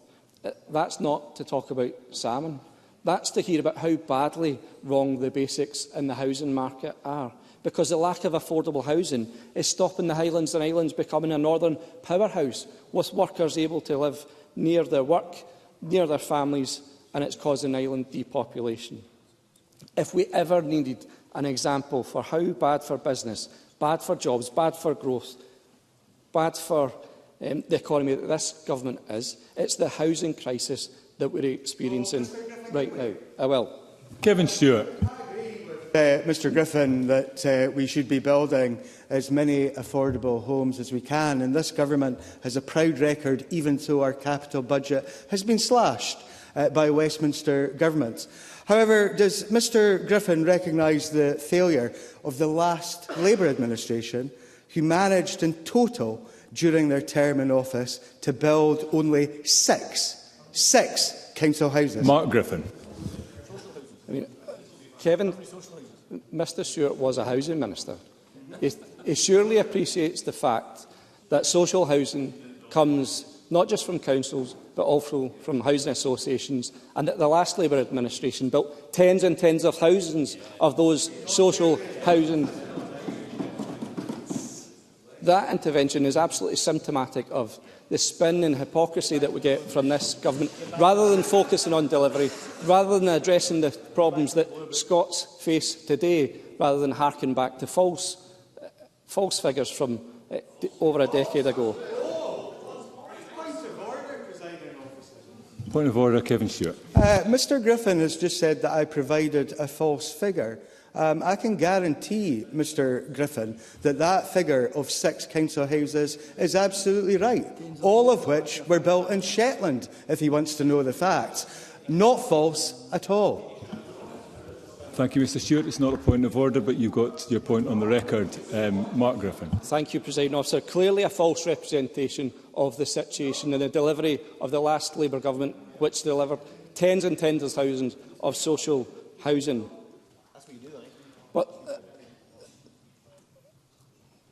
That's not to talk about salmon. That's to hear about how badly wrong the basics in the housing market are. Because the lack of affordable housing is stopping the Highlands and Islands becoming a northern powerhouse, with workers able to live near their work, near their families, and it's causing island depopulation. If we ever needed an example for how bad for business, bad for jobs, bad for growth, bad for the economy that this government is, it's the housing crisis that we're experiencing right now. I will. Kevin Stewart. Mr Griffin, that we should be building as many affordable homes as we can, and this government has a proud record, even though our capital budget has been slashed by Westminster governments. However, does Mr Griffin recognise the failure of the last Labour administration, who managed in total during their term in office to build only six council houses. Mark Griffin. I mean, Kevin, Mr Stewart was a housing minister. He surely appreciates the fact that social housing comes not just from councils but also from housing associations, and that the last Labour administration built tens and tens of thousands of those social housing. That intervention is absolutely symptomatic of the spin and hypocrisy that we get from this government. Rather than focusing on delivery, rather than addressing the problems that Scots face today, rather than harking back to false figures from over a decade ago. Point of order, Kevin Stewart. Mr Griffin has just said that I provided a false figure. I can guarantee, Mr Griffin, that that figure of 6 council houses is absolutely right, all of which were built in Shetland, if he wants to know the facts. Not false at all. Thank you, Mr Stewart. It's not a point of order, but you've got your point on the record. Mark Griffin. Thank you, Presiding Officer. Clearly a false representation of the situation and the delivery of the last Labour government, which delivered tens and tens of thousands of social housing. That's what you do, But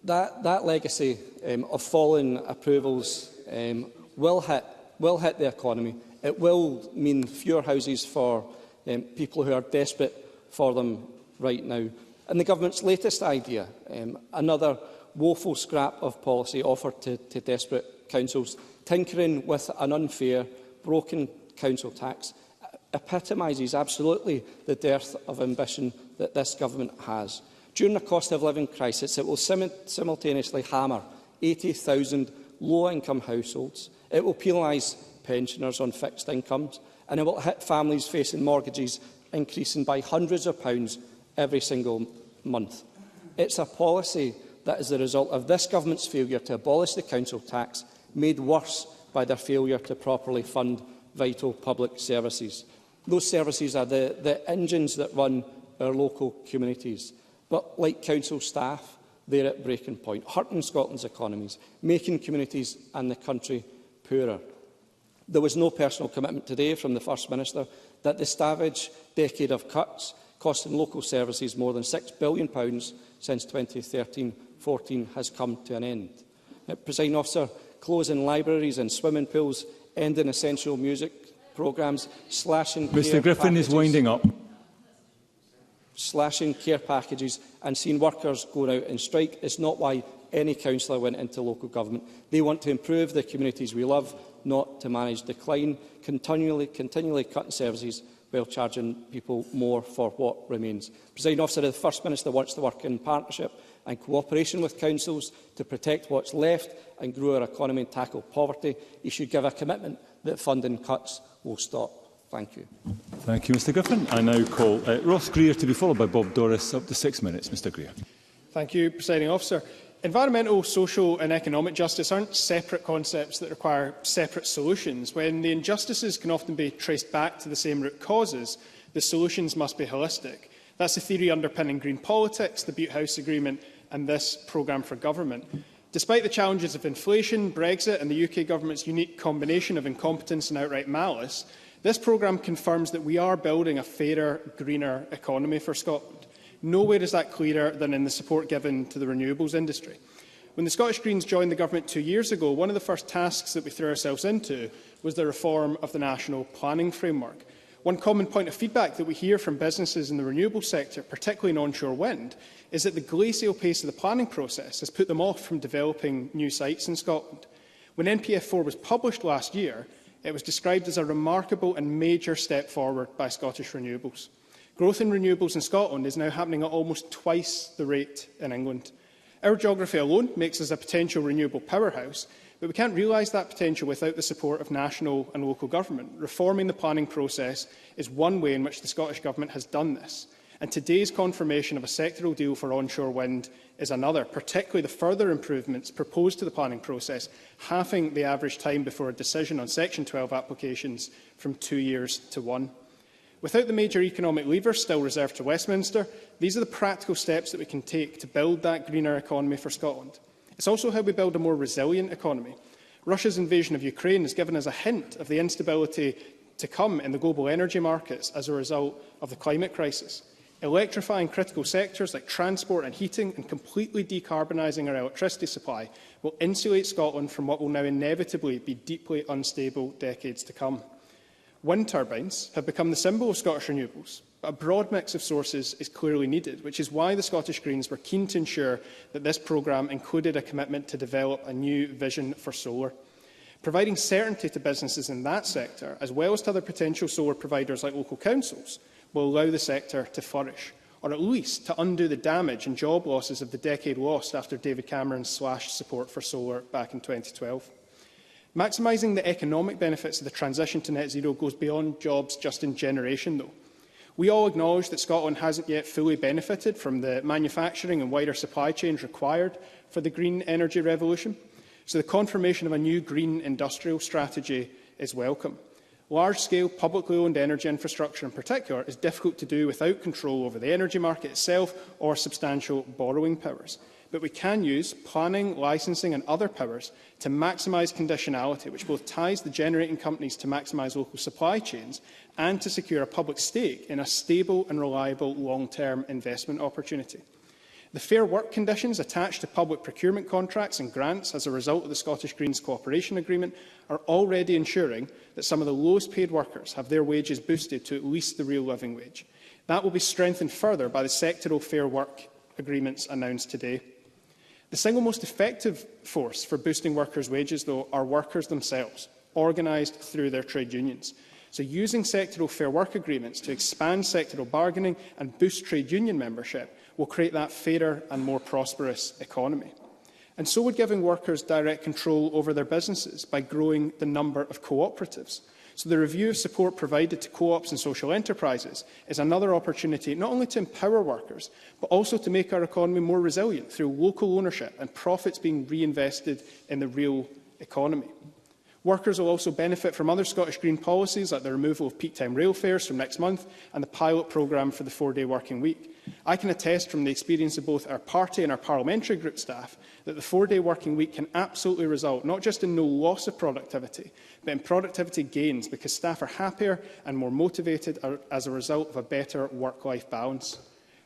that legacy of falling approvals will hit the economy. It will mean fewer houses for people who are desperate for them right now. And the government's latest idea, another woeful scrap of policy offered to desperate councils, tinkering with an unfair, broken council tax, epitomises absolutely the dearth of ambition that this government has. During the cost of living crisis, it will simultaneously hammer 80,000 low-income households. It will penalise pensioners on fixed incomes, and it will hit families facing mortgages increasing by hundreds of pounds every single month. It's a policy that is the result of this government's failure to abolish the council tax, made worse by their failure to properly fund vital public services. Those services are the engines that run our local communities. But like council staff, they're at breaking point, hurting Scotland's economies, making communities and the country poorer. There was no personal commitment today from the First Minister that the savage decade of cuts, costing local services more than £6 billion since 2013-14, has come to an end. Presiding Officer, closing libraries and swimming pools, ending essential music programmes, slashing Mr Griffin is winding up. Slashing care packages and seeing workers going out and strike is not why any councillor went into local government. They want to improve the communities we love, not to manage decline, continually cutting services while charging people more for what remains. Presiding Officer, the First Minister wants to work in partnership and cooperation with councils to protect what's left and grow our economy and tackle poverty. He should give a commitment that funding cuts will stop. Thank you. Thank you, Mr Griffin. I now call Ross Greer to be followed by Bob Doris. Up to 6 minutes. Mr Greer. Thank you, Presiding Officer. Environmental, social and economic justice aren't separate concepts that require separate solutions. When the injustices can often be traced back to the same root causes, the solutions must be holistic. That's the theory underpinning green politics, the Butte House Agreement and this programme for government. Despite the challenges of inflation, Brexit and the UK Government's unique combination of incompetence and outright malice, this programme confirms that we are building a fairer, greener economy for Scotland. Nowhere is that clearer than in the support given to the renewables industry. When the Scottish Greens joined the government 2 years ago, one of the first tasks that we threw ourselves into was the reform of the national planning framework. One common point of feedback that we hear from businesses in the renewable sector, particularly in onshore wind, is that the glacial pace of the planning process has put them off from developing new sites in Scotland. When NPF4 was published last year, it was described as a remarkable and major step forward by Scottish renewables. Growth in renewables in Scotland is now happening at almost twice the rate in England. Our geography alone makes us a potential renewable powerhouse, but we can't realise that potential without the support of national and local government. Reforming the planning process is one way in which the Scottish Government has done this, and today's confirmation of a sectoral deal for onshore wind is another, particularly the further improvements proposed to the planning process, halving the average time before a decision on Section 12 applications from 2 years to 1. Without the major economic levers still reserved to Westminster, these are the practical steps that we can take to build that greener economy for Scotland. It's also how we build a more resilient economy. Russia's invasion of Ukraine has given us a hint of the instability to come in the global energy markets as a result of the climate crisis. Electrifying critical sectors like transport and heating and completely decarbonising our electricity supply will insulate Scotland from what will now inevitably be deeply unstable decades to come. Wind turbines have become the symbol of Scottish renewables, but a broad mix of sources is clearly needed, which is why the Scottish Greens were keen to ensure that this programme included a commitment to develop a new vision for solar. Providing certainty to businesses in that sector, as well as to other potential solar providers like local councils, will allow the sector to flourish, or at least to undo the damage and job losses of the decade lost after David Cameron slashed support for solar back in 2012. Maximising the economic benefits of the transition to net zero goes beyond jobs just in generation, though. We all acknowledge that Scotland hasn't yet fully benefited from the manufacturing and wider supply chains required for the green energy revolution, so the confirmation of a new green industrial strategy is welcome. Large-scale, publicly owned energy infrastructure in particular is difficult to do without control over the energy market itself or substantial borrowing powers. But we can use planning, licensing and other powers to maximise conditionality, which both ties the generating companies to maximise local supply chains and to secure a public stake in a stable and reliable long-term investment opportunity. The fair work conditions attached to public procurement contracts and grants as a result of the Scottish Greens cooperation agreement are already ensuring that some of the lowest paid workers have their wages boosted to at least the real living wage. That will be strengthened further by the sectoral fair work agreements announced today. The single most effective force for boosting workers' wages, though, are workers themselves, organised through their trade unions. So using sectoral fair work agreements to expand sectoral bargaining and boost trade union membership will create that fairer and more prosperous economy. And so would giving workers direct control over their businesses by growing the number of cooperatives. So the review of support provided to co-ops and social enterprises is another opportunity not only to empower workers, but also to make our economy more resilient through local ownership and profits being reinvested in the real economy. Workers will also benefit from other Scottish Green policies like the removal of peak time rail fares from next month and the pilot programme for the 4-day working week. I can attest from the experience of both our party and our parliamentary group staff that the 4-day working week can absolutely result not just in no loss of productivity, but in productivity gains because staff are happier and more motivated as a result of a better work-life balance.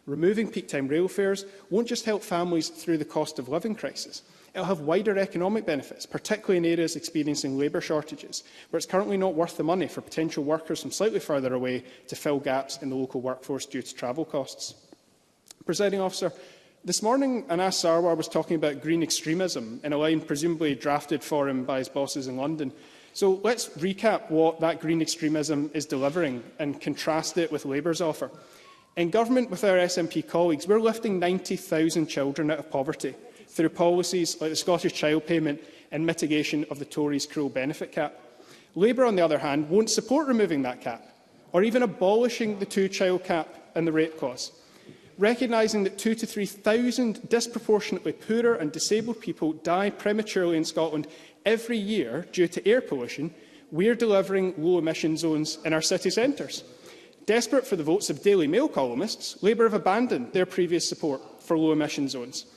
Removing peak time rail fares won't just help families through the cost of living crisis. It will have wider economic benefits, particularly in areas experiencing labour shortages, where it's currently not worth the money for potential workers from slightly further away to fill gaps in the local workforce due to travel costs. Presiding Officer, this morning Anas Sarwar was talking about green extremism in a line presumably drafted for him by his bosses in London. So let's recap what that green extremism is delivering and contrast it with Labour's offer. In government with our SNP colleagues, we're lifting 90,000 children out of poverty through policies like the Scottish Child Payment and mitigation of the Tories' cruel benefit cap. Labour, on the other hand, won't support removing that cap or even abolishing the two-child cap and the rate clause. Recognising that 2,000 to 3,000 disproportionately poorer and disabled people die prematurely in Scotland every year due to air pollution, we're delivering low-emission zones in our city centres. Desperate for the votes of Daily Mail columnists, Labour have abandoned their previous support for low-emission zones.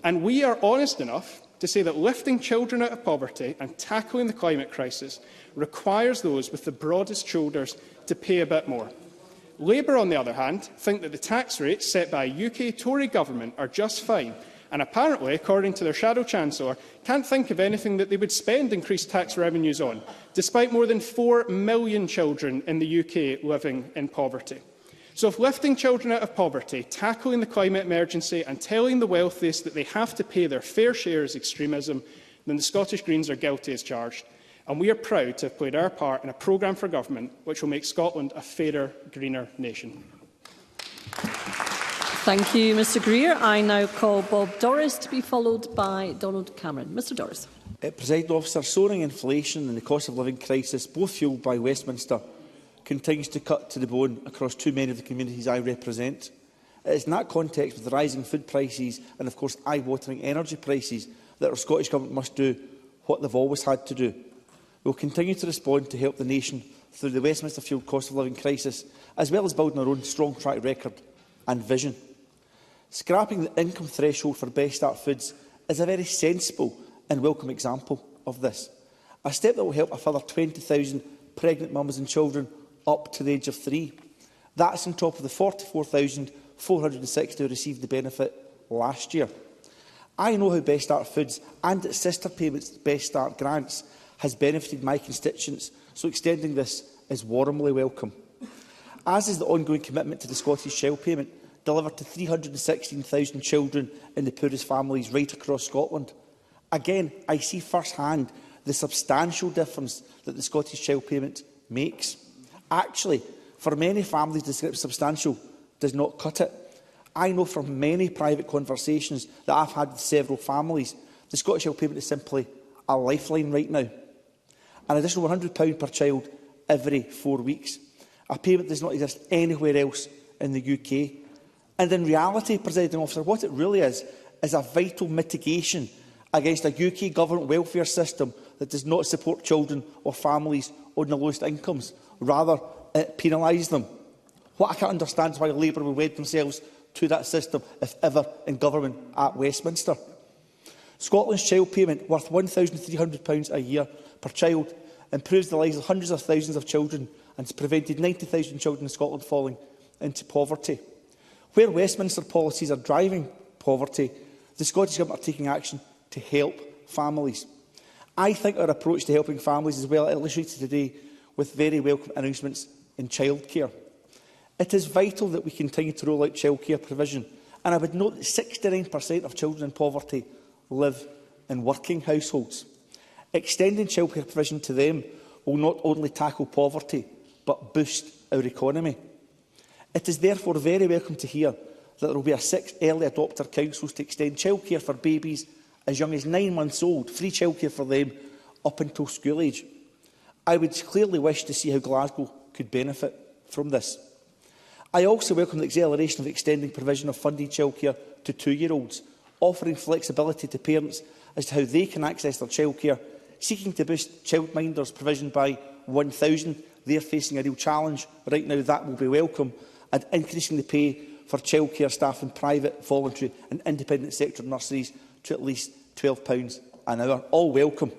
And we are honest enough to say that lifting children out of poverty and tackling the climate crisis requires those with the broadest shoulders to pay a bit more. Labour, on the other hand, think that the tax rates set by a UK Tory government are just fine, and apparently, according to their Shadow Chancellor, can't think of anything that they would spend increased tax revenues on, despite more than 4 million children in the UK living in poverty. So if lifting children out of poverty, tackling the climate emergency and telling the wealthiest that they have to pay their fair share is extremism, then the Scottish Greens are guilty as charged. And we are proud to have played our part in a programme for government which will make Scotland a fairer, greener nation. Thank you, Mr Greer. I now call Bob Doris to be followed by Donald Cameron. Mr Doris. Presiding Officer, soaring inflation and the cost of living crisis, both fuelled by Westminster, continues to cut to the bone across too many of the communities I represent. It is in that context, with rising food prices and, of course, eye-watering energy prices, that our Scottish Government must do what they've always had to do. We will continue to respond to help the nation through the Westminster-fuelled cost of living crisis, as well as building our own strong track record and vision. Scrapping the income threshold for Best Start Foods is a very sensible and welcome example of this. A step that will help a further 20,000 pregnant mums and children up to the age of 3. That's on top of the 44,460 who received the benefit last year. I know how Best Start Foods and its sister payments, Best Start Grants, has benefited my constituents, so extending this is warmly welcome. As is the ongoing commitment to the Scottish Child Payment, delivered to 316,000 children in the poorest families right across Scotland. Again, I see first-hand the substantial difference that the Scottish Child Payment makes. Actually, for many families, the description substantial does not cut it. I know from many private conversations that I've had with several families, the Scottish Child Payment is simply a lifeline right now. An additional £100 per child every 4 weeks. A payment that does not exist anywhere else in the UK. And in reality, Presiding Officer, what it really is a vital mitigation against a UK government welfare system that does not support children or families on the lowest incomes. Rather, it penalises them. What I can't understand is why Labour will wed themselves to that system, if ever in government at Westminster. Scotland's child payment, worth £1,300 a year per child, improves the lives of hundreds of thousands of children and has prevented 90,000 children in Scotland falling into poverty. Where Westminster policies are driving poverty, the Scottish Government are taking action to help families. I think our approach to helping families is well illustrated today with very welcome announcements in childcare. It is vital that we continue to roll out childcare provision, and I would note that 69% of children in poverty live in working households. Extending childcare provision to them will not only tackle poverty, but boost our economy. It is therefore very welcome to hear that there will be 6 early adopter councils to extend childcare for babies as young as 9 months old, free childcare for them up until school age. I would clearly wish to see how Glasgow could benefit from this. I also welcome the acceleration of extending provision of funded childcare to 2-year-olds, offering flexibility to parents as to how they can access their childcare, seeking to boost childminders provision by 1,000. They're facing a real challenge. Right now, that will be welcome, and increasing the pay for childcare staff in private, voluntary and independent sector nurseries to at least £12 an hour. All welcome.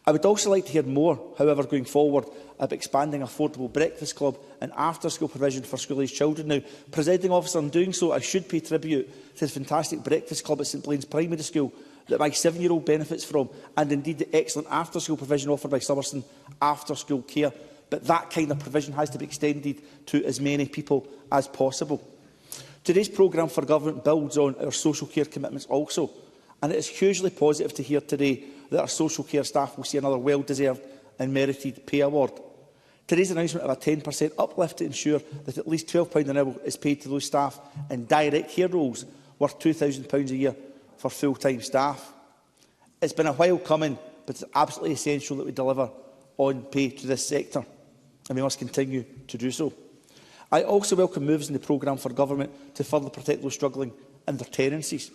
I would also like to hear more, however, going forward, about expanding affordable breakfast club and after-school provision for school-aged children. Now, Presiding Officer, in doing so, I should pay tribute to the fantastic breakfast club at St Blaine's Primary School that my 7-year-old benefits from, and indeed the excellent after-school provision offered by Summerson After-School Care. But that kind of provision has to be extended to as many people as possible. Today's programme for government builds on our social care commitments also, and it is hugely positive to hear today that our social care staff will see another well-deserved and merited pay award. Today's announcement of a 10% uplift to ensure that at least £12 an hour is paid to those staff in direct care roles worth £2,000 a year for full-time staff. It's been a while coming, but it's absolutely essential that we deliver on pay to this sector, and we must continue to do so. I also welcome moves in the programme for government to further protect those struggling in their tenancies.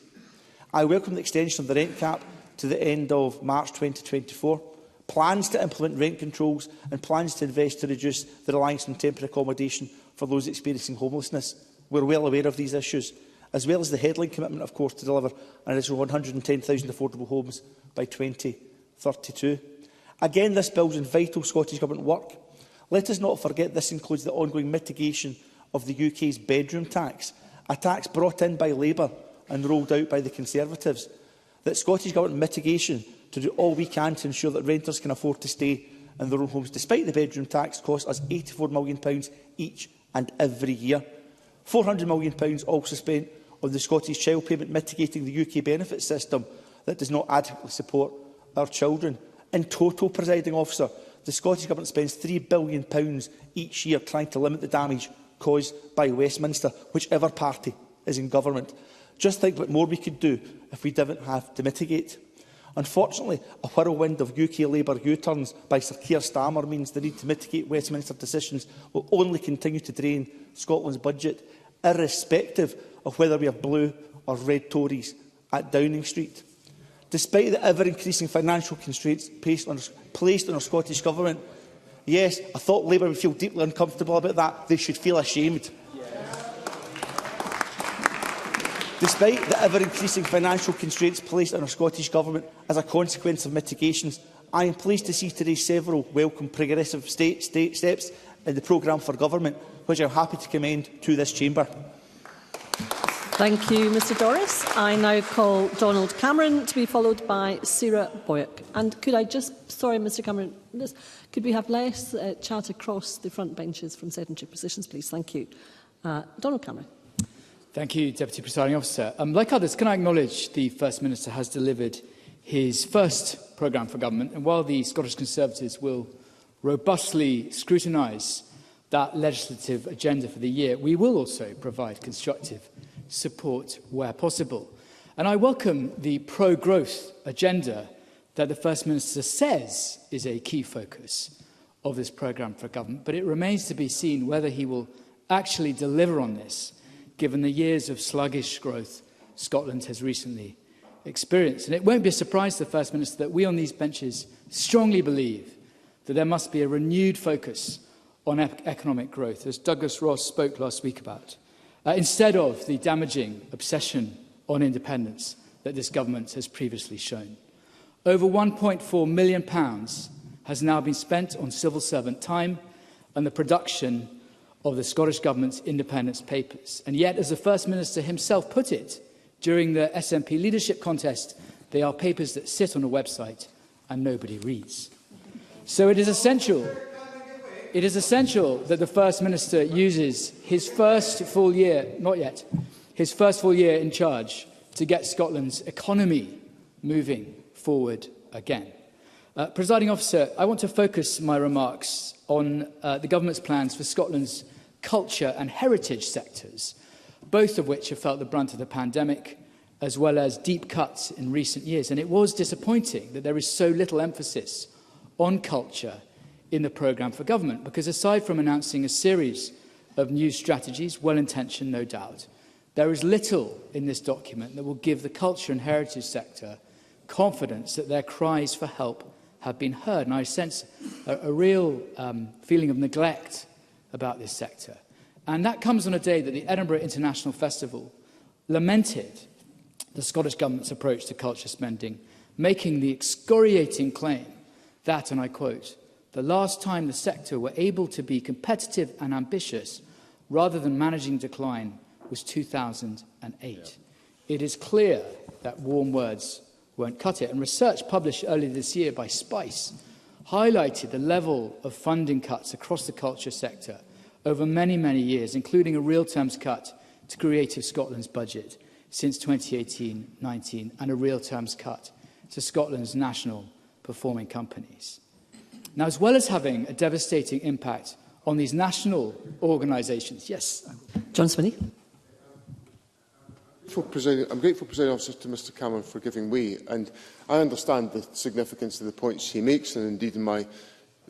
I welcome the extension of the rent cap to the end of March 2024, plans to implement rent controls and plans to invest to reduce the reliance on temporary accommodation for those experiencing homelessness. We're well aware of these issues, as well as the headline commitment, of course, to deliver an additional 110,000 affordable homes by 2032. Again, this builds on vital Scottish Government work. Let us not forget this includes the ongoing mitigation of the UK's bedroom tax, a tax brought in by Labour and rolled out by the Conservatives. That Scottish Government mitigation to do all we can to ensure that renters can afford to stay in their own homes, despite the bedroom tax, costs us £84 million each and every year. £400 million also spent on the Scottish Child Payment mitigating the UK benefit system that does not adequately support our children. In total, Presiding Officer, the Scottish Government spends £3 billion each year trying to limit the damage caused by Westminster, whichever party is in government. Just think what more we could do if we didn't have to mitigate. Unfortunately, a whirlwind of UK Labour U-turns by Sir Keir Starmer means the need to mitigate Westminster decisions will only continue to drain Scotland's budget, irrespective of whether we have blue or red Tories at Downing Street. Despite the ever-increasing financial constraints placed on our Scottish Government, yes, I thought Labour would feel deeply uncomfortable about that. They should feel ashamed. Despite the ever-increasing financial constraints placed on our Scottish Government as a consequence of mitigations, I am pleased to see today several welcome progressive steps in the programme for government, which I am happy to commend to this chamber. Thank you, Mr Doris. I now call Donald Cameron to be followed by Sarah Boyack. And could I just, sorry, Mr Cameron, could we have less chat across the front benches from sedentary positions, please? Thank you. Donald Cameron. Thank you, Deputy Presiding Officer. Like others, can I acknowledge the First Minister has delivered his first programme for government, and while the Scottish Conservatives will robustly scrutinise that legislative agenda for the year, we will also provide constructive support where possible. And I welcome the pro-growth agenda that the First Minister says is a key focus of this programme for government, but it remains to be seen whether he will actually deliver on this, given the years of sluggish growth Scotland has recently experienced. And it won't be a surprise to the First Minister that we on these benches strongly believe that there must be a renewed focus on economic growth, as Douglas Ross spoke last week about, instead of the damaging obsession on independence that this government has previously shown. Over £1.4 million has now been spent on civil servant time and the production of the Scottish Government's independence papers. And yet, as the First Minister himself put it during the SNP leadership contest, they are papers that sit on a website and nobody reads. So it is essential that the First Minister uses his first full year, his first full year in charge to get Scotland's economy moving forward again. Presiding Officer, I want to focus my remarks on the Government's plans for Scotland's culture and heritage sectors, both of which have felt the brunt of the pandemic, as well as deep cuts in recent years. And it was disappointing that there is so little emphasis on culture in the programme for government, because aside from announcing a series of new strategies, well-intentioned no doubt, there is little in this document that will give the culture and heritage sector confidence that their cries for help have been heard. And I sense a real feeling of neglect about this sector. And that comes on a day that the Edinburgh International Festival lamented the Scottish Government's approach to culture spending, making the excoriating claim that, and I quote, "The last time the sector were able to be competitive and ambitious rather than managing decline was 2008. It is clear that warm words won't cut it. And research published earlier this year by Spice highlighted the level of funding cuts across the culture sector over many, many years, including a real terms cut to Creative Scotland's budget since 2018-19 and a real terms cut to Scotland's national performing companies. Now, as well as having a devastating impact on these national organisations, yes. John Swinney. I'm grateful, Presiding Officer, to Mr Cameron for giving way, and I understand the significance of the points he makes, and indeed in my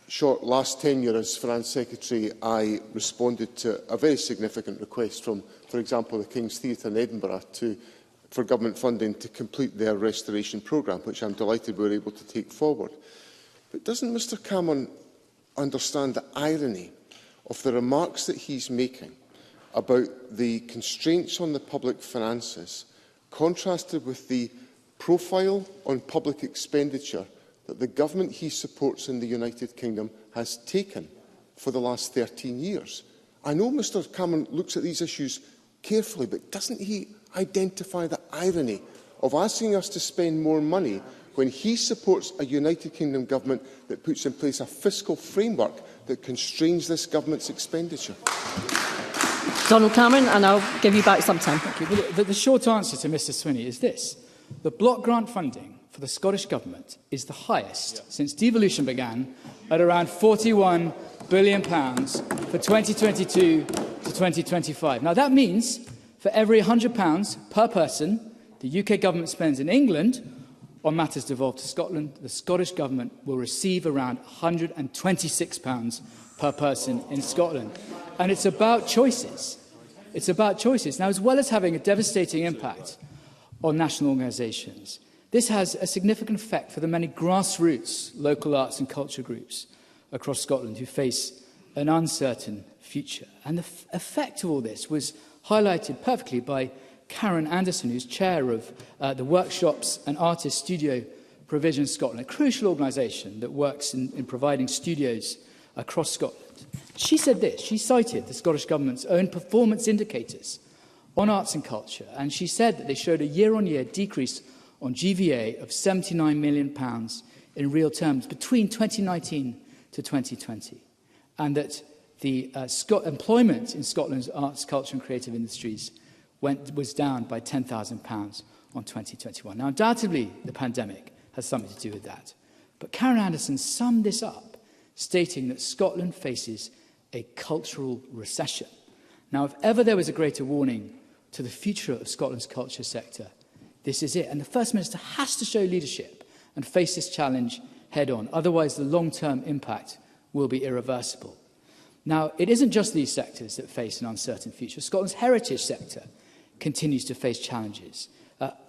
short last tenure as Finance Secretary I responded to a very significant request from, for example, the King's Theatre in Edinburgh for government funding to complete their restoration programme, which I am delighted we were able to take forward. But doesn't Mr Cameron understand the irony of the remarks that he is making about the constraints on the public finances, contrasted with the profile on public expenditure that the government he supports in the United Kingdom has taken for the last 13 years? I know Mr Cameron looks at these issues carefully, but doesn't he identify the irony of asking us to spend more money when he supports a United Kingdom government that puts in place a fiscal framework that constrains this government's expenditure? Donald Cameron, and I'll give you back some time. Thank you. Well, the short answer to Mr Swinney is this. The block grant funding for the Scottish Government is the highest since devolution began, at around £41 billion for 2022 to 2025. Now, that means for every £100 per person the UK Government spends in England on matters devolved to Scotland, the Scottish Government will receive around £126 per person in Scotland. And it's about choices. It's about choices. Now, as well as having a devastating impact on national organisations, this has a significant effect for the many grassroots local arts and culture groups across Scotland who face an uncertain future. And the effect of all this was highlighted perfectly by Karen Anderson, who's chair of the Workshops and Artist Studio Provision Scotland, a crucial organisation that works in providing studios across Scotland. She said this. She cited the Scottish Government's own performance indicators on arts and culture, and she said that they showed a year-on-year decrease on GVA of £79 million in real terms between 2019 to 2020, and that the employment in Scotland's arts, culture and creative industries was down by £10,000 on 2021. Now, undoubtedly, the pandemic has something to do with that. But Karen Anderson summed this up, stating that Scotland faces a cultural recession. Now, if ever there was a greater warning to the future of Scotland's culture sector, this is it. And the First Minister has to show leadership and face this challenge head-on. Otherwise, the long-term impact will be irreversible. Now, it isn't just these sectors that face an uncertain future. Scotland's heritage sector continues to face challenges.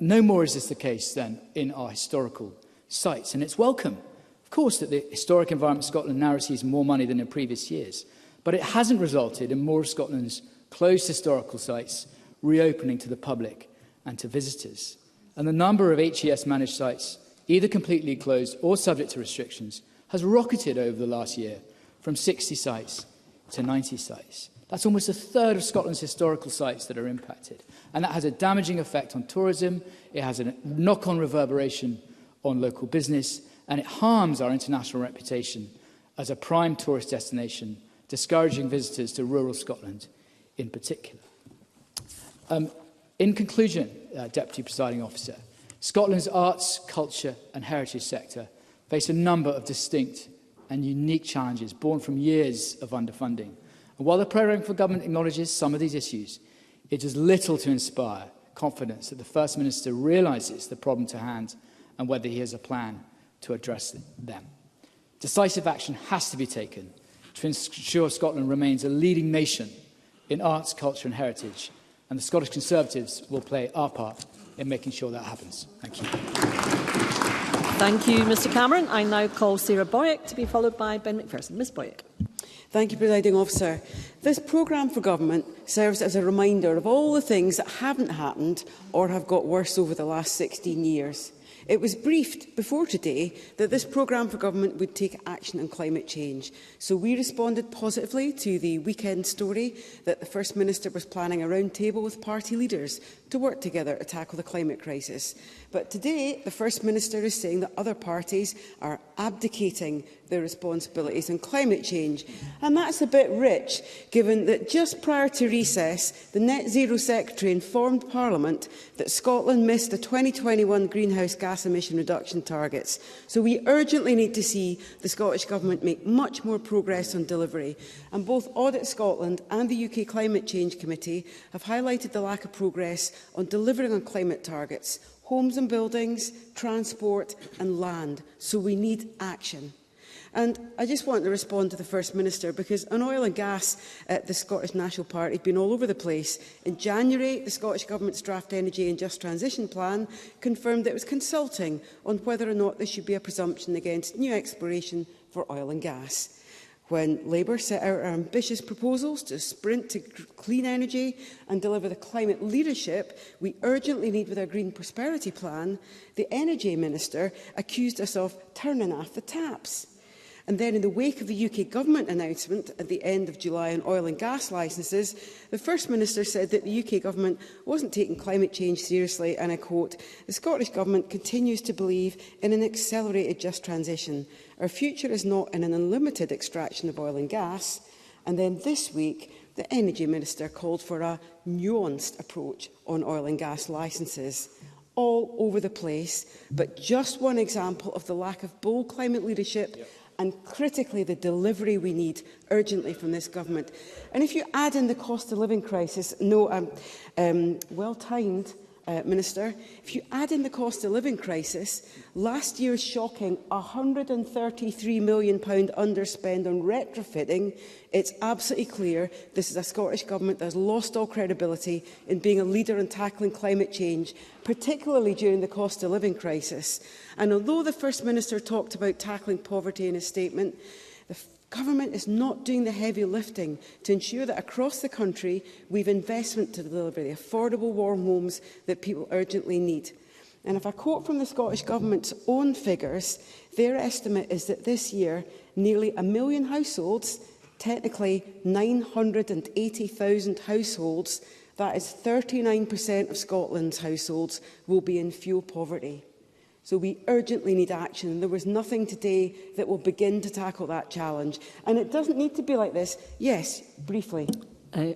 No more is this the case than in our historical sites. And it's welcome, of course, that the Historic Environment Scotland now receives more money than in previous years. But it hasn't resulted in more of Scotland's closed historical sites reopening to the public and to visitors. And the number of HES-managed sites, either completely closed or subject to restrictions, has rocketed over the last year from 60 sites to 90 sites. That's almost a third of Scotland's historical sites that are impacted. And that has a damaging effect on tourism, it has a knock-on reverberation on local business, and it harms our international reputation as a prime tourist destination, discouraging visitors to rural Scotland in particular. In conclusion, Deputy Presiding Officer, Scotland's arts, culture and heritage sector face a number of distinct and unique challenges born from years of underfunding. And while the programme for government acknowledges some of these issues, it does little to inspire confidence that the First Minister realises the problem to hand and whether he has a plan to address them. Decisive action has to be taken to ensure Scotland remains a leading nation in arts, culture and heritage, and the Scottish Conservatives will play our part in making sure that happens. Thank you. Thank you, Mr Cameron. I now call Sarah Boyack to be followed by Ben McPherson. Ms Boyack. Thank you, Presiding Officer. This programme for government serves as a reminder of all the things that haven't happened or have got worse over the last 16 years. It was briefed before today that this programme for government would take action on climate change. So we responded positively to the weekend story that the First Minister was planning a roundtable with party leaders to work together to tackle the climate crisis. But today, the First Minister is saying that other parties are abdicating their responsibilities on climate change. And that's a bit rich, given that just prior to recess, the Net Zero Secretary informed Parliament that Scotland missed the 2021 greenhouse gas emission reduction targets. So we urgently need to see the Scottish Government make much more progress on delivery. And both Audit Scotland and the UK Climate Change Committee have highlighted the lack of progress on delivering on climate targets, homes and buildings, transport and land. So we need action. And I just want to respond to the First Minister, because on oil and gas, the Scottish National Party have been all over the place. In January, the Scottish Government's draft Energy and Just Transition Plan confirmed that it was consulting on whether or not there should be a presumption against new exploration for oil and gas. When Labour set out our ambitious proposals to sprint to clean energy and deliver the climate leadership we urgently need with our Green Prosperity Plan, the Energy Minister accused us of turning off the taps. And then, in the wake of the UK Government announcement at the end of July on oil and gas licences, the First Minister said that the UK Government wasn't taking climate change seriously, and I quote, "The Scottish Government continues to believe in an accelerated just transition. Our future is not in an unlimited extraction of oil and gas." And then this week, the Energy Minister called for a nuanced approach on oil and gas licences. All over the place, but just one example of the lack of bold climate leadership and critically the delivery we need urgently from this government. And if you add in the cost of living crisis, well-timed, Minister, if you add in the cost of living crisis, last year's shocking £133 million underspend on retrofitting, it's absolutely clear this is a Scottish Government that has lost all credibility in being a leader in tackling climate change, particularly during the cost of living crisis. And although the First Minister talked about tackling poverty in his statement, the Government is not doing the heavy lifting to ensure that across the country we've investment to deliver the affordable warm homes that people urgently need. And if I quote from the Scottish Government's own figures, their estimate is that this year nearly 1 million households, technically 980,000 households, that is 39% of Scotland's households, will be in fuel poverty. So we urgently need action. There was nothing today that will begin to tackle that challenge. And it doesn't need to be like this. Yes, briefly.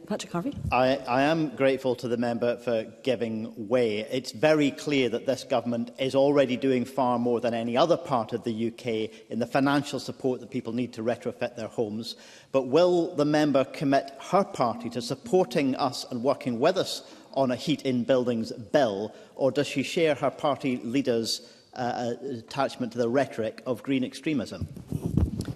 Patrick Harvey. I am grateful to the member for giving way. It's very clear that this government is already doing far more than any other part of the UK in the financial support that people need to retrofit their homes. But will the member commit her party to supporting us and working with us on a heat in buildings bill, or does she share her party leader's attachment to the rhetoric of green extremism?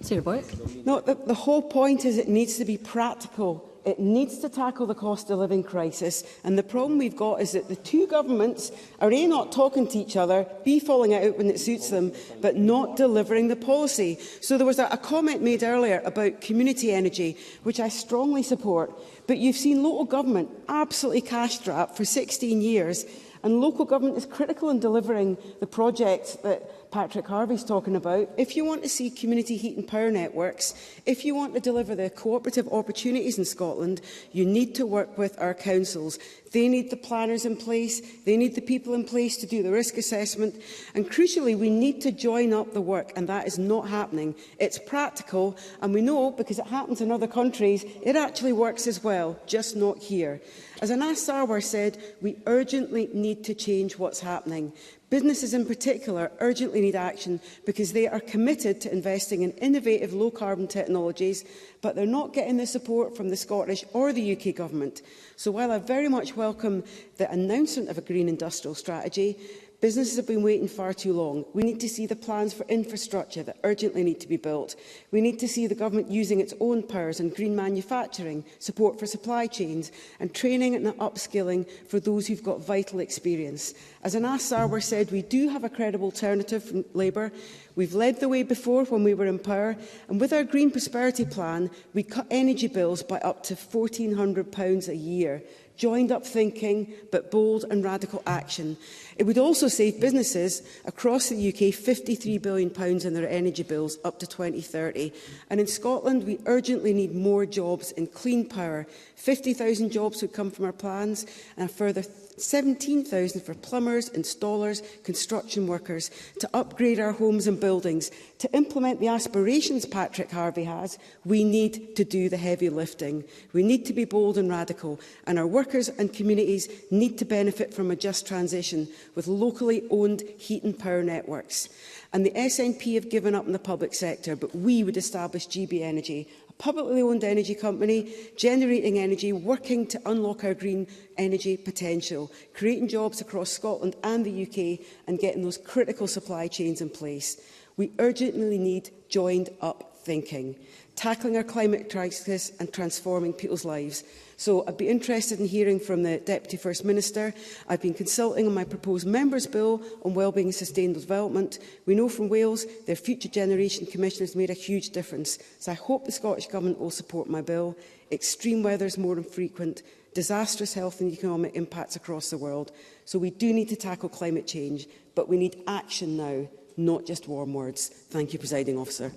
Sarah Boyack. No, the whole point is it needs to be practical. It needs to tackle the cost of living crisis. And the problem we've got is that the two governments are A, not talking to each other, B, falling out when it suits them, but not delivering the policy. So there was a comment made earlier about community energy, which I strongly support. But you've seen local government absolutely cash-strapped for 16 years. And local government is critical in delivering the projects that Patrick Harvey's talking about. If you want to see community heat and power networks, if you want to deliver the cooperative opportunities in Scotland, you need to work with our councils. They need the planners in place, they need the people in place to do the risk assessment, and crucially, we need to join up the work, and that is not happening. It's practical, and we know, because it happens in other countries, it actually works as well, just not here. As Anas Sarwar said, we urgently need to change what's happening. Businesses in particular urgently need action because they are committed to investing in innovative low-carbon technologies, but they're not getting the support from the Scottish or the UK Government. So while I very much welcome the announcement of a green industrial strategy, businesses have been waiting far too long. We need to see the plans for infrastructure that urgently need to be built. We need to see the government using its own powers in green manufacturing, support for supply chains, and training and upskilling for those who've got vital experience. As Anas Sarwar said, we do have a credible alternative from Labour. We've led the way before when we were in power, and with our Green Prosperity Plan, we cut energy bills by up to £1,400 a year. Joined up thinking, but bold and radical action. It would also save businesses across the UK £53 billion in their energy bills up to 2030. And in Scotland, we urgently need more jobs in clean power. 50,000 jobs would come from our plans, and a further 17,000 for plumbers, installers, construction workers, to upgrade our homes and buildings. To implement the aspirations Patrick Harvey has, we need to do the heavy lifting. We need to be bold and radical, and our workers and communities need to benefit from a just transition with locally owned heat and power networks. And the SNP have given up in the public sector, but we would establish GB Energy, a publicly owned energy company, generating energy, working to unlock our green energy potential, creating jobs across Scotland and the UK, and getting those critical supply chains in place. We urgently need joined-up thinking, tackling our climate crisis and transforming people's lives. So I'd be interested in hearing from the Deputy First Minister. I've been consulting on my proposed Members' Bill on Wellbeing and Sustainable Development. We know from Wales their Future Generation Commission has made a huge difference. So I hope the Scottish Government will support my bill. Extreme weather is more infrequent, disastrous health and economic impacts across the world. So we do need to tackle climate change, but we need action now, not just warm words. Thank you, Presiding Officer.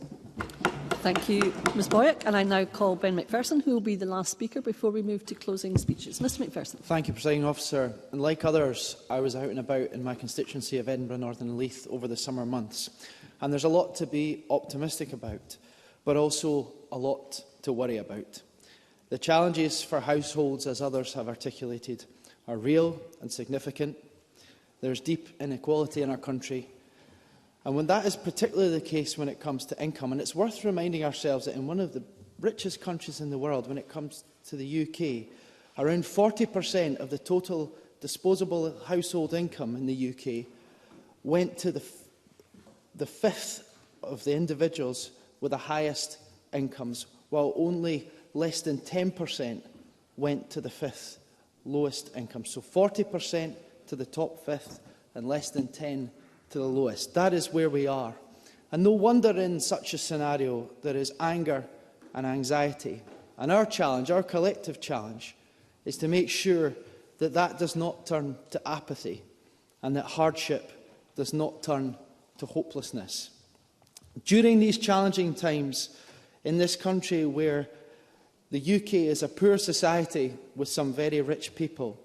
Thank you, Ms Boyack. And I now call Ben Macpherson, who will be the last speaker before we move to closing speeches. Mr Macpherson. Thank you, Presiding Officer. And like others, I was out and about in my constituency of Edinburgh North and Leith over the summer months. And there's a lot to be optimistic about, but also a lot to worry about. The challenges for households, as others have articulated, are real and significant. There's deep inequality in our country. And when that is particularly the case when it comes to income, and it's worth reminding ourselves that in one of the richest countries in the world, when it comes to the UK, around 40% of the total disposable household income in the UK went to the fifth of the individuals with the highest incomes, while only less than 10% went to the fifth lowest income. So 40% to the top fifth and less than 10% to the lowest. That is where we are. And no wonder in such a scenario there is anger and anxiety. And our challenge, our collective challenge, is to make sure that that does not turn to apathy and that hardship does not turn to hopelessness. During these challenging times in this country where the UK is a poor society with some very rich people,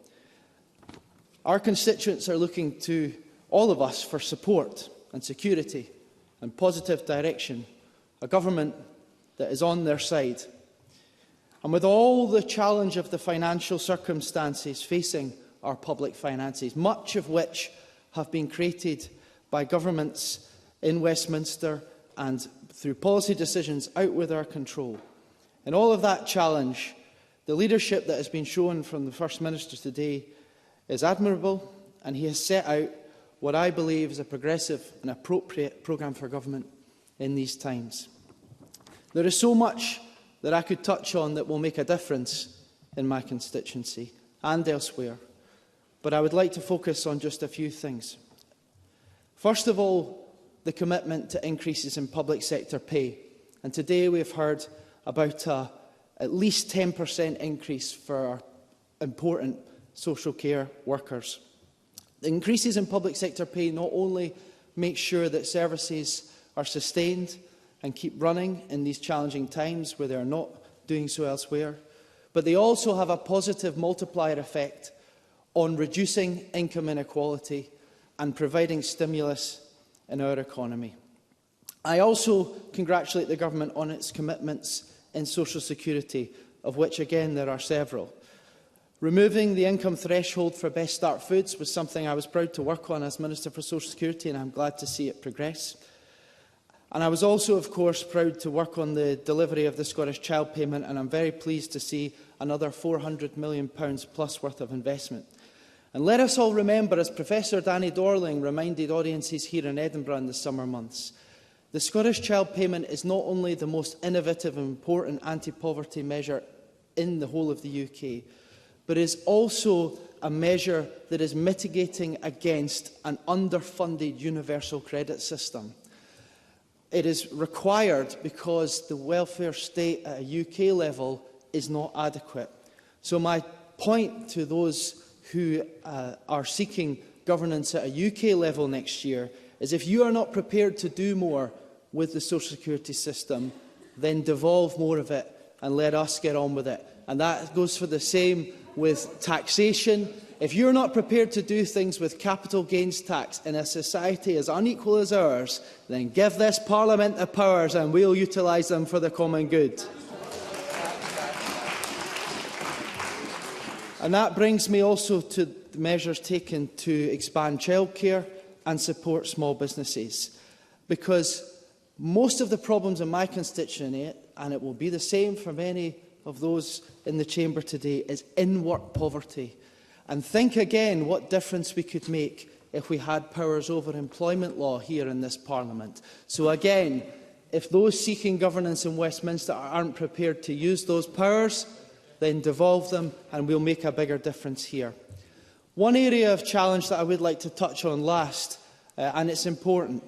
our constituents are looking to all of us for support and security and positive direction, a government that is on their side. And with all the challenge of the financial circumstances facing our public finances, much of which have been created by governments in Westminster and through policy decisions out with our control, in all of that challenge, the leadership that has been shown from the First Minister today is admirable, and he has set out what I believe is a progressive and appropriate programme for government in these times. There is so much that I could touch on that will make a difference in my constituency and elsewhere, but I would like to focus on just a few things. First of all, the commitment to increases in public sector pay. And today we have heard about at least 10% increase for our important social care workers. The increases in public sector pay not only make sure that services are sustained and keep running in these challenging times where they are not doing so elsewhere, but they also have a positive multiplier effect on reducing income inequality and providing stimulus in our economy. I also congratulate the Government on its commitments in social security, of which again there are several. Removing the income threshold for Best Start Foods was something I was proud to work on as Minister for Social Security, and I'm glad to see it progress. And I was also, of course, proud to work on the delivery of the Scottish Child Payment, and I'm very pleased to see another £400 million plus worth of investment. And let us all remember, as Professor Danny Dorling reminded audiences here in Edinburgh in the summer months, the Scottish Child Payment is not only the most innovative and important anti-poverty measure in the whole of the UK, but is also a measure that is mitigating against an underfunded universal credit system. It is required because the welfare state at a UK level is not adequate. So my point to those who are seeking governance at a UK level next year is, if you are not prepared to do more with the social security system, then devolve more of it and let us get on with it. And that goes for the same with taxation. If you're not prepared to do things with capital gains tax in a society as unequal as ours, then give this Parliament the powers and we'll utilise them for the common good. And that brings me also to the measures taken to expand childcare and support small businesses. Because most of the problems in my constituency, and it will be the same for many of those in the chamber today, is in-work poverty. And think again what difference we could make if we had powers over employment law here in this Parliament. So again, if those seeking governance in Westminster aren't prepared to use those powers, then devolve them and we'll make a bigger difference here. One area of challenge that I would like to touch on last, and it's important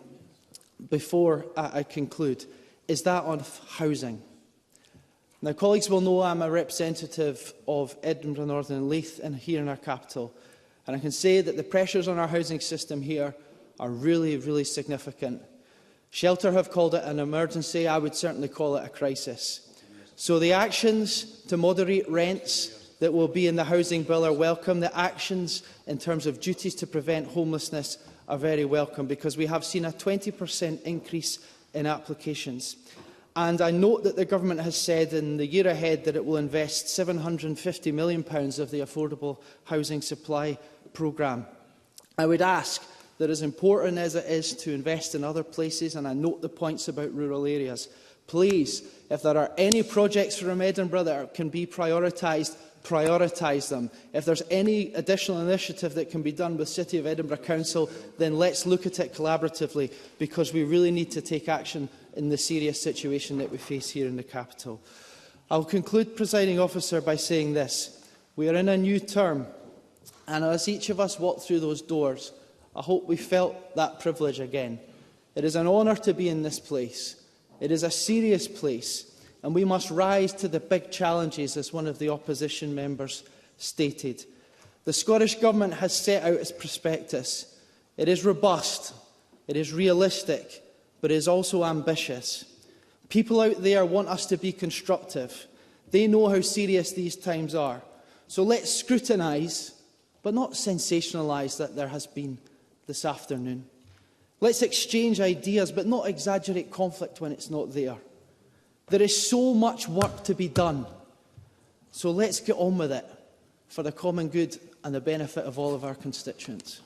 before I conclude, is that of housing. Now, colleagues will know I'm a representative of Edinburgh, Northern and Leith, and here in our capital. And I can say that the pressures on our housing system here are really, really significant. Shelter have called it an emergency. I would certainly call it a crisis. So the actions to moderate rents that will be in the housing bill are welcome. The actions in terms of duties to prevent homelessness are very welcome, because we have seen a 20% increase in applications. And I note that the Government has said in the year ahead that it will invest £750 million of the Affordable Housing Supply Programme. I would ask that, as important as it is to invest in other places, and I note the points about rural areas, please, if there are any projects from Edinburgh that can be prioritised, prioritise them. If there's any additional initiative that can be done with City of Edinburgh Council, then let's look at it collaboratively, because we really need to take action in the serious situation that we face here in the capital. I'll conclude, Presiding Officer, by saying this. We are in a new term, and as each of us walk through those doors, I hope we felt that privilege again. It is an honour to be in this place. It is a serious place, and we must rise to the big challenges, as one of the opposition members stated. The Scottish Government has set out its prospectus. It is robust, it is realistic, but it is also ambitious. People out there want us to be constructive. They know how serious these times are. So let's scrutinise, but not sensationalise that there has been this afternoon. Let's exchange ideas, but not exaggerate conflict when it's not there. There is so much work to be done. So let's get on with it for the common good and the benefit of all of our constituents.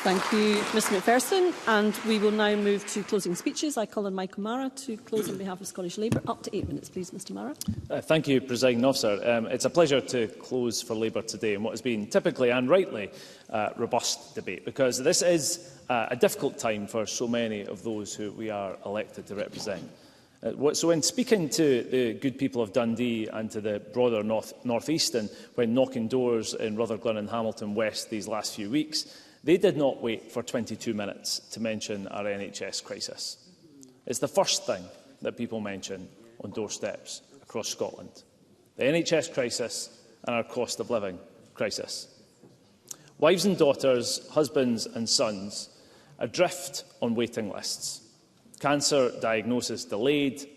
Thank you, Mr McPherson. And we will now move to closing speeches. I call on Michael Mara to close on behalf of Scottish Labour. Up to 8 minutes, please, Mr Mara. Thank you, Presiding Officer. It's a pleasure to close for Labour today in what has been typically and rightly robust debate, because this is a difficult time for so many of those who we are elected to represent. So in speaking to the good people of Dundee and to the broader North East, and when knocking doors in Rutherglen and Hamilton West these last few weeks, they did not wait for 22 minutes to mention our NHS crisis. It's the first thing that people mention on doorsteps across Scotland. The NHS crisis and our cost of living crisis. Wives and daughters, husbands and sons adrift on waiting lists. Cancer diagnosis delayed,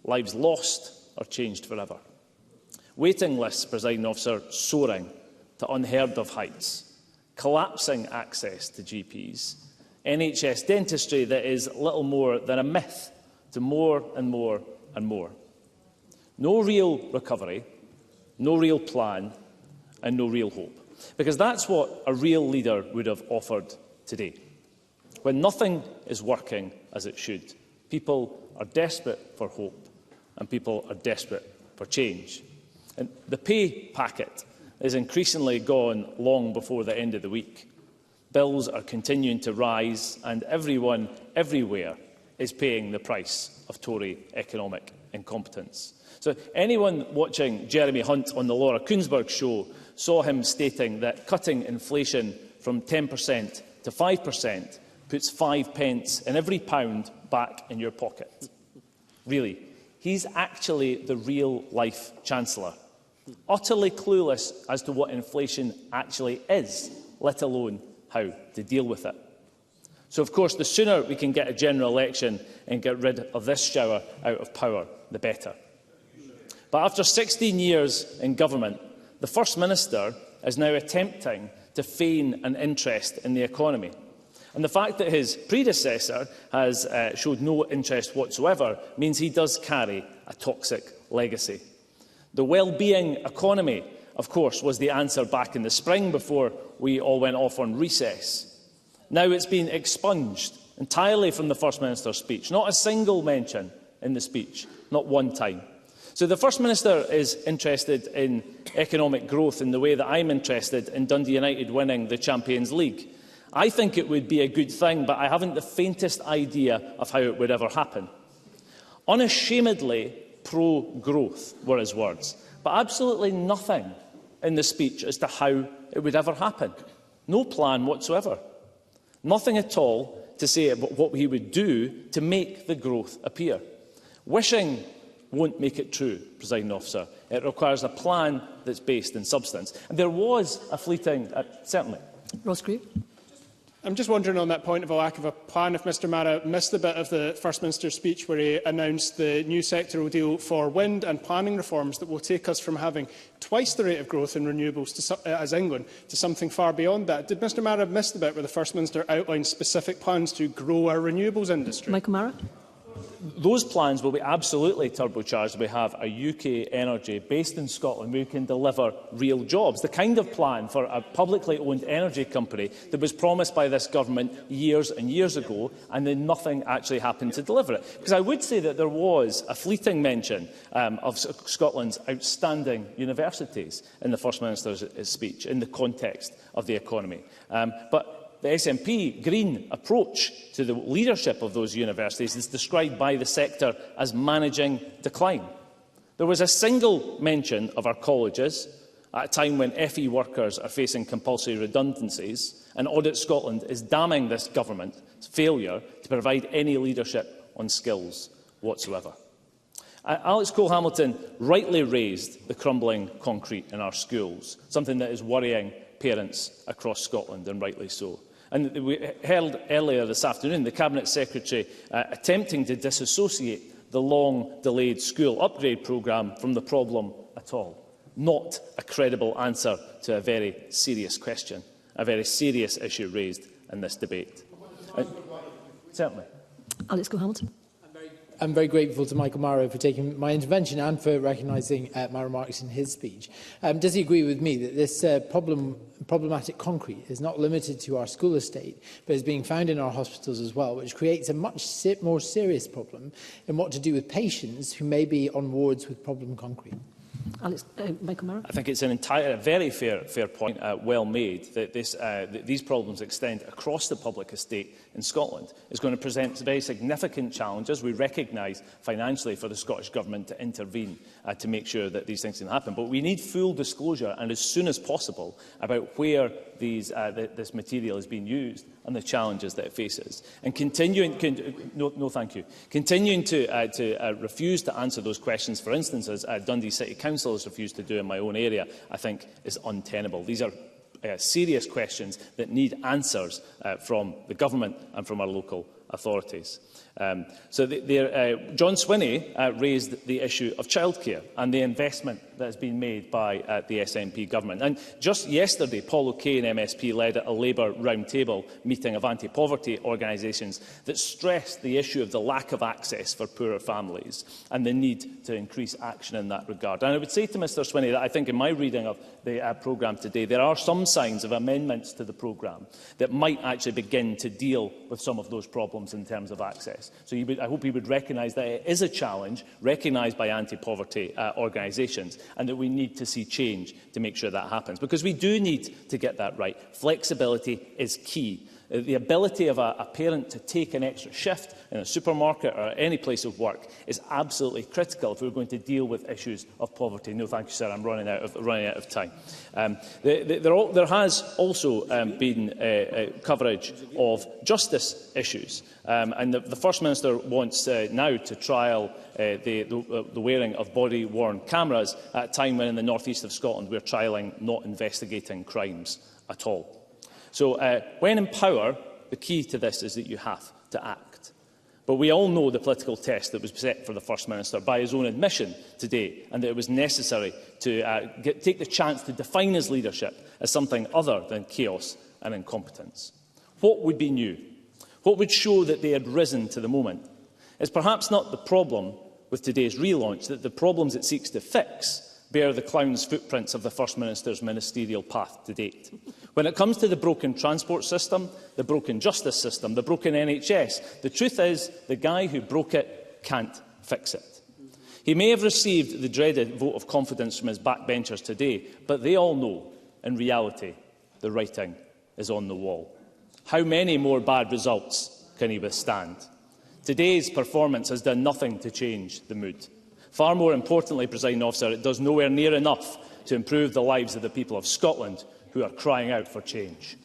lives lost or changed forever. Waiting lists, Presiding Officer, soaring to unheard of heights. Collapsing access to GPs, NHS dentistry that is little more than a myth to more and more and more. No real recovery, no real plan and no real hope. Because that's what a real leader would have offered today. When nothing is working as it should, people are desperate for hope and people are desperate for change. And the pay packet is increasingly gone long before the end of the week. Bills are continuing to rise and everyone, everywhere, is paying the price of Tory economic incompetence. So anyone watching Jeremy Hunt on the Laura Kuenssberg show saw him stating that cutting inflation from 10% to 5% puts 5 pence in every pound back in your pocket. Really, he's actually the real-life Chancellor, utterly clueless as to what inflation actually is, let alone how to deal with it. So, of course, the sooner we can get a general election and get rid of this shower out of power, the better. But after 16 years in government, the First Minister is now attempting to feign an interest in the economy. And the fact that his predecessor has showed no interest whatsoever means he does carry a toxic legacy. The well-being economy, of course, was the answer back in the spring before we all went off on recess. Now it's been expunged entirely from the First Minister's speech. Not a single mention in the speech, not one time. So the First Minister is interested in economic growth in the way that I'm interested in Dundee United winning the Champions League. I think it would be a good thing, but I haven't the faintest idea of how it would ever happen. Unashamedly pro-growth were his words, but absolutely nothing in the speech as to how it would ever happen. No plan whatsoever. Nothing at all to say about what he would do to make the growth appear. Wishing won't make it true, Presiding Officer. It requires a plan that's based in substance. And there was a fleeting... certainly. Ross Greer. I'm just wondering on that point of a lack of a plan, if Mr Mara missed the bit of the First Minister's speech where he announced the new sectoral deal for wind and planning reforms that will take us from having twice the rate of growth in renewables as England to something far beyond that. Did Mr Mara miss the bit where the First Minister outlined specific plans to grow our renewables industry? Michael Mara. Those plans will be absolutely turbocharged. We have a UK energy based in Scotland where we can deliver real jobs. The kind of plan for a publicly owned energy company that was promised by this government years and years ago, and then nothing actually happened to deliver it. Because I would say that there was a fleeting mention of Scotland's outstanding universities in the First Minister's speech in the context of the economy. But the SNP Green approach to the leadership of those universities is described by the sector as managing decline. There was a single mention of our colleges at a time when FE workers are facing compulsory redundancies, and Audit Scotland is damning this government's failure to provide any leadership on skills whatsoever. Alex Cole-Hamilton rightly raised the crumbling concrete in our schools, something that is worrying parents across Scotland, and rightly so. And we heard earlier this afternoon the Cabinet Secretary attempting to disassociate the long-delayed school upgrade programme from the problem at all. Not a credible answer to a very serious question, a very serious issue raised in this debate. Certainly. Alex Cole-Hamilton. I'm very grateful to Michael Morrow for taking my intervention and for recognising my remarks in his speech. Does he agree with me that this problematic concrete is not limited to our school estate, but is being found in our hospitals as well, which creates a much more serious problem in what to do with patients who may be on wards with problem concrete? Michael Morrow. I think it's a very fair point, well made, that these problems extend across the public estate in Scotland. It's going to present very significant challenges. We recognise financially for the Scottish Government to intervene to make sure that these things can happen. But we need full disclosure, and as soon as possible, about where this material is being used and the challenges that it faces. And continuing to refuse to answer those questions, for instance, as Dundee City Council has refused to do in my own area, I think is untenable. These are serious questions that need answers from the government and from our local authorities. John Swinney raised the issue of childcare and the investment that has been made by the SNP government. And just yesterday, Paul O'Kane, MSP, led a Labour roundtable meeting of anti-poverty organisations that stressed the issue of the lack of access for poorer families and the need to increase action in that regard. And I would say to Mr Swinney that I think in my reading of the programme today, there are some signs of amendments to the programme that might actually begin to deal with some of those problems in terms of access. So I hope he would recognise that it is a challenge recognised by anti-poverty organisations, and that we need to see change to make sure that happens. Because we do need to get that right. Flexibility is key. The ability of a parent to take an extra shift in a supermarket or any place of work is absolutely critical if we're going to deal with issues of poverty. No, thank you, sir. I'm running out of time. There has also been coverage of justice issues. And the First Minister wants now to trial the wearing of body-worn cameras at a time when in the north east of Scotland we're trialling not investigating crimes at all. So when in power, the key to this is that you have to act. But we all know the political test that was set for the First Minister by his own admission today, and that it was necessary to take the chance to define his leadership as something other than chaos and incompetence. What would be new? What would show that they had risen to the moment? It's perhaps not the problem with today's relaunch that the problems it seeks to fix bear the clown's footprints of the First Minister's ministerial path to date. When it comes to the broken transport system, the broken justice system, the broken NHS, the truth is the guy who broke it can't fix it. He may have received the dreaded vote of confidence from his backbenchers today, but they all know, in reality, the writing is on the wall. How many more bad results can he withstand? Today's performance has done nothing to change the mood. Far more importantly, Presiding Officer, it does nowhere near enough to improve the lives of the people of Scotland who are crying out for change.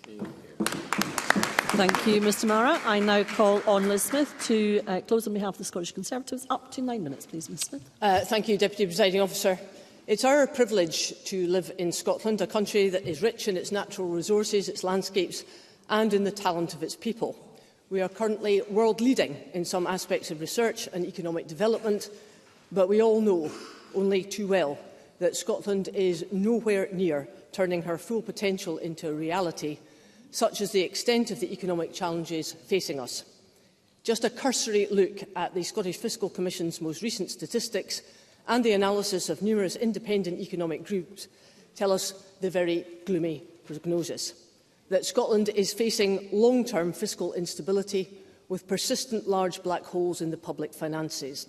Thank you, Mr Mara. I now call on Liz Smith to close on behalf of the Scottish Conservatives. Up to 9 minutes, please, Ms Smith. Thank you, Deputy Presiding Officer. It's our privilege to live in Scotland, a country that is rich in its natural resources, its landscapes and in the talent of its people. We are currently world-leading in some aspects of research and economic development, but we all know only too well that Scotland is nowhere near turning her full potential into a reality, such as the extent of the economic challenges facing us. Just a cursory look at the Scottish Fiscal Commission's most recent statistics and the analysis of numerous independent economic groups tell us the very gloomy prognosis that Scotland is facing long-term fiscal instability with persistent large black holes in the public finances.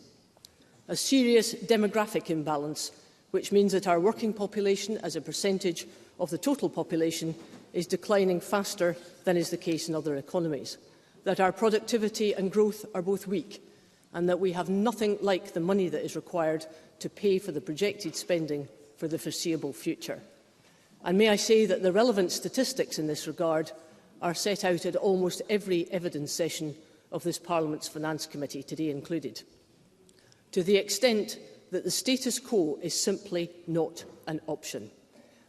A serious demographic imbalance, which means that our working population as a percentage of the total population is declining faster than is the case in other economies, that our productivity and growth are both weak, and that we have nothing like the money that is required to pay for the projected spending for the foreseeable future. And may I say that the relevant statistics in this regard are set out at almost every evidence session of this Parliament's Finance Committee, today included, to the extent that the status quo is simply not an option.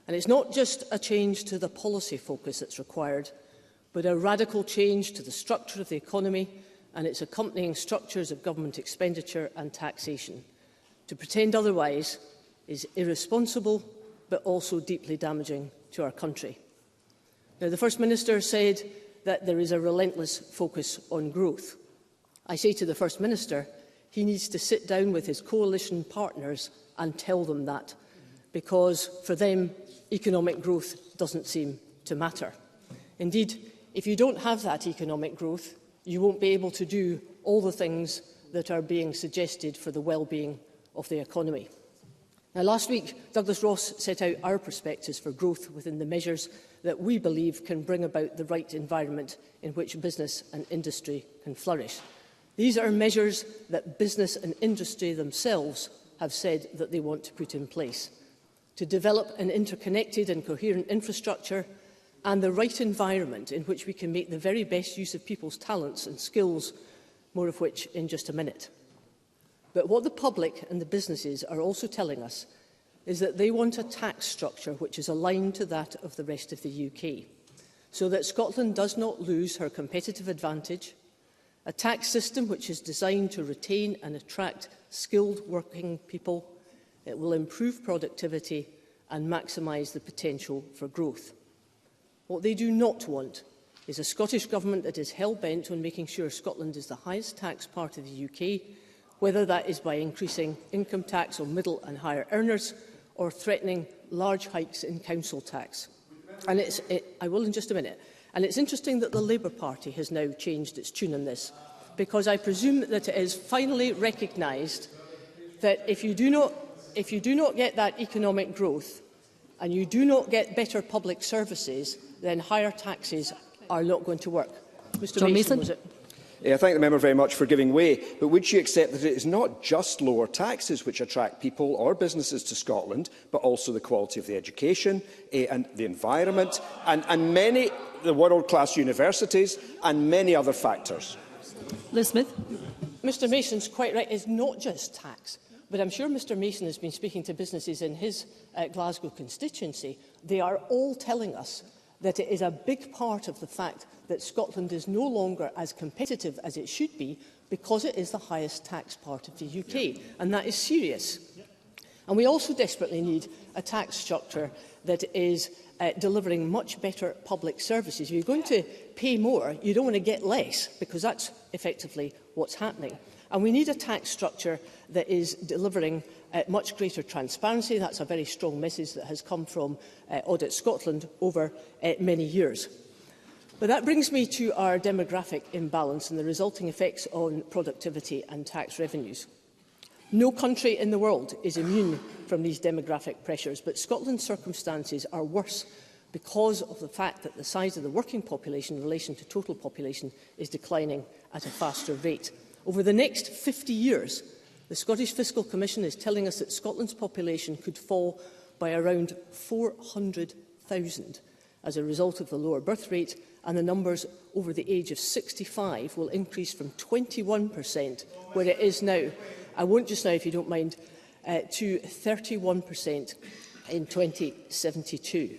And it's not just a change to the policy focus that's required, but a radical change to the structure of the economy and its accompanying structures of government expenditure and taxation. To pretend otherwise is irresponsible, but also deeply damaging to our country. Now, the First Minister said that there is a relentless focus on growth. I say to the First Minister, he needs to sit down with his coalition partners and tell them that, because for them, economic growth doesn't seem to matter. Indeed, if you don't have that economic growth, you won't be able to do all the things that are being suggested for the well-being of the economy. Now, last week, Douglas Ross set out our perspectives for growth within the measures that we believe can bring about the right environment in which business and industry can flourish. These are measures that business and industry themselves have said that they want to put in place, to develop an interconnected and coherent infrastructure and the right environment in which we can make the very best use of people's talents and skills, more of which in just a minute. But what the public and the businesses are also telling us is that they want a tax structure which is aligned to that of the rest of the UK, so that Scotland does not lose her competitive advantage, a tax system which is designed to retain and attract skilled working people. It will improve productivity and maximise the potential for growth. What they do not want is a Scottish Government that is hell-bent on making sure Scotland is the highest tax part of the UK, whether that is by increasing income tax on middle and higher earners or threatening large hikes in council tax. And I will in just a minute. And it's interesting that the Labour Party has now changed its tune on this, because I presume that it is finally recognised that if you do not get that economic growth and you do not get better public services, then higher taxes are not going to work. Mr Mason, was it? I thank the member very much for giving way, but would she accept that it is not just lower taxes which attract people or businesses to Scotland, but also the quality of the education and the environment and many the world-class universities and many other factors? Liz Smith. Mr Mason's quite right. It's not just tax. But I'm sure Mr Mason has been speaking to businesses in his Glasgow constituency. They are all telling us that it is a big part of the fact that Scotland is no longer as competitive as it should be because it is the highest tax part of the UK. And that is serious. And we also desperately need a tax structure that is delivering much better public services. If you're going to pay more, you don't want to get less, because that's effectively what's happening. And we need a tax structure that is delivering much greater transparency. That's a very strong message that has come from Audit Scotland over many years. But that brings me to our demographic imbalance and the resulting effects on productivity and tax revenues. No country in the world is immune from these demographic pressures, but Scotland's circumstances are worse because of the fact that the size of the working population in relation to total population is declining at a faster rate. Over the next 50 years, the Scottish Fiscal Commission is telling us that Scotland's population could fall by around 400,000 as a result of the lower birth rate, and the numbers over the age of 65 will increase from 21%, where it is now, I won't just now if you don't mind, to 31% in 2072.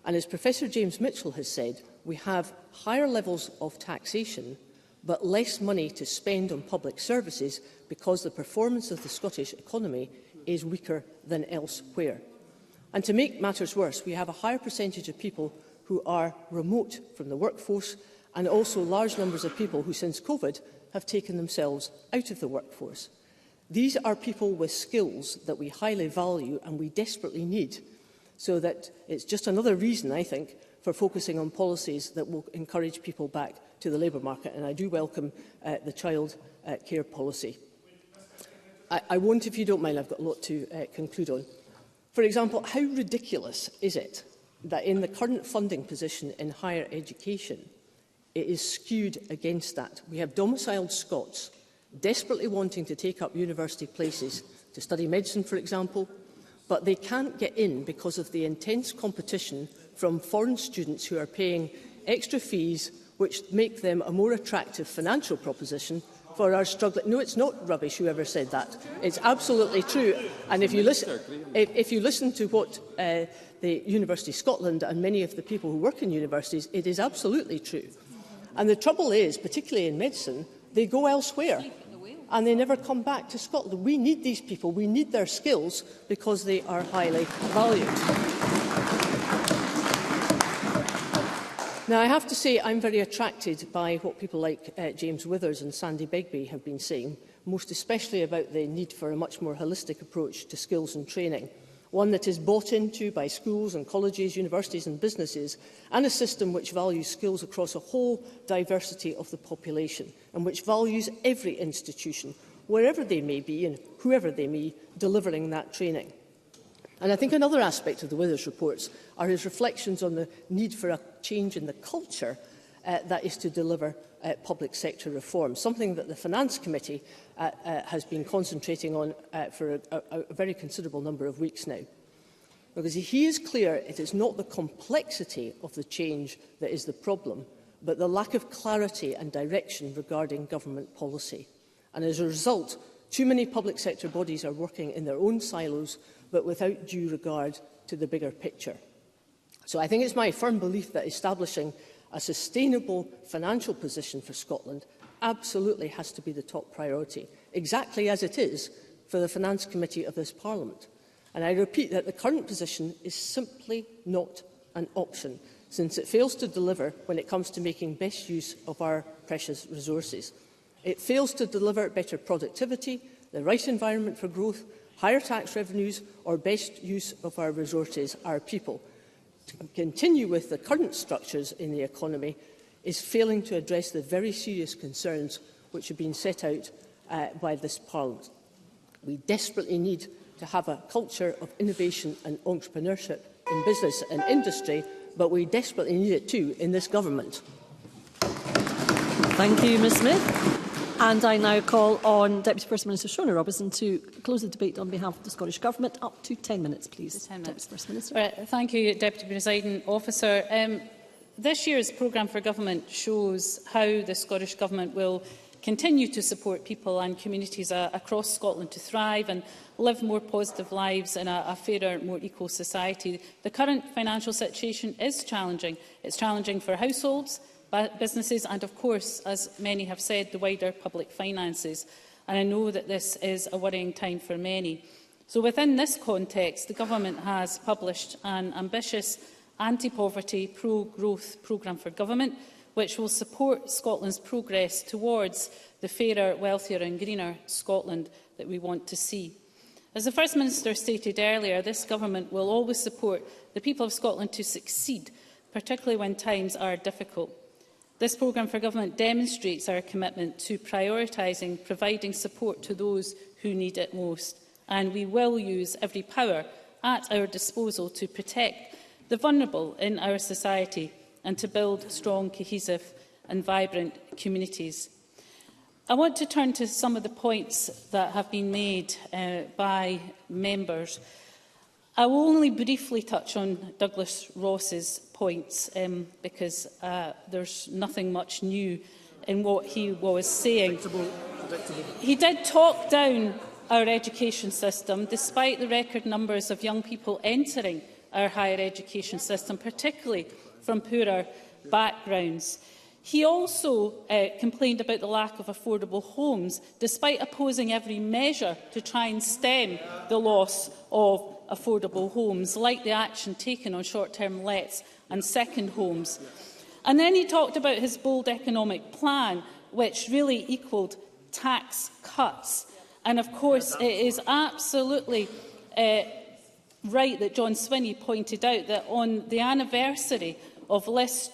And as Professor James Mitchell has said, we have higher levels of taxation but less money to spend on public services because the performance of the Scottish economy is weaker than elsewhere. And to make matters worse, we have a higher percentage of people who are remote from the workforce, and also large numbers of people who, since COVID, have taken themselves out of the workforce. These are people with skills that we highly value and we desperately need, so that it's just another reason, I think, for focusing on policies that will encourage people back to the labour market. And I do welcome the child care policy. I won't, if you don't mind, I've got a lot to conclude on. For example, how ridiculous is it that in the current funding position in higher education, it is skewed against that? We have domiciled Scots desperately wanting to take up university places to study medicine, for example, but they can't get in because of the intense competition from foreign students who are paying extra fees which make them a more attractive financial proposition for our struggling... No, it's not rubbish, whoever said that. It's absolutely true. And if you listen to what the University of Scotland and many of the people who work in universities, it is absolutely true. And the trouble is, particularly in medicine, they go elsewhere and they never come back to Scotland. We need these people, we need their skills because they are highly valued. Now, I have to say I'm very attracted by what people like James Withers and Sandy Begbie have been saying, most especially about the need for a much more holistic approach to skills and training, one that is bought into by schools and colleges, universities and businesses, and a system which values skills across a whole diversity of the population and which values every institution, wherever they may be and whoever they may, delivering that training. And I think another aspect of the Withers reports are his reflections on the need for a change in the culture that is to deliver public sector reform, something that the Finance Committee has been concentrating on for a very considerable number of weeks now. Because he is clear it is not the complexity of the change that is the problem, but the lack of clarity and direction regarding government policy. And as a result, too many public sector bodies are working in their own silos, but without due regard to the bigger picture. So I think it's my firm belief that establishing a sustainable financial position for Scotland absolutely has to be the top priority, exactly as it is for the Finance Committee of this Parliament. And I repeat that the current position is simply not an option, since it fails to deliver when it comes to making best use of our precious resources. It fails to deliver better productivity, the right environment for growth, higher tax revenues or best use of our resources, our people. To continue with the current structures in the economy is failing to address the very serious concerns which have been set out by this Parliament. We desperately need to have a culture of innovation and entrepreneurship in business and industry, but we desperately need it too in this government. Thank you, Ms Smith. And I now call on Deputy First Minister Shona Robertson to close the debate on behalf of the Scottish Government. Up to 10 minutes, please. 10 minutes. Deputy First Minister. Thank you, Deputy Presiding Officer. This year's programme for government shows how the Scottish Government will continue to support people and communities across Scotland to thrive and live more positive lives in a fairer, more equal society. The current financial situation is challenging. It's challenging for households, businesses and, of course, as many have said, the wider public finances. And I know that this is a worrying time for many. So within this context, the Government has published an ambitious anti-poverty, pro-growth programme for government, which will support Scotland's progress towards the fairer, wealthier and greener Scotland that we want to see. As the First Minister stated earlier, this Government will always support the people of Scotland to succeed, particularly when times are difficult. This programme for government demonstrates our commitment to prioritising providing support to those who need it most, and we will use every power at our disposal to protect the vulnerable in our society and to build strong, cohesive and vibrant communities. I want to turn to some of the points that have been made by members. I will only briefly touch on Douglas Ross's points because there's nothing much new in what he was saying. He did talk down our education system, despite the record numbers of young people entering our higher education system, particularly from poorer backgrounds. He also complained about the lack of affordable homes, despite opposing every measure to try and stem the loss of affordable homes, like the action taken on short-term lets and second homes. And then he talked about his bold economic plan, which really equalled tax cuts. And of course, it is absolutely right that John Swinney pointed out that on the anniversary of Liz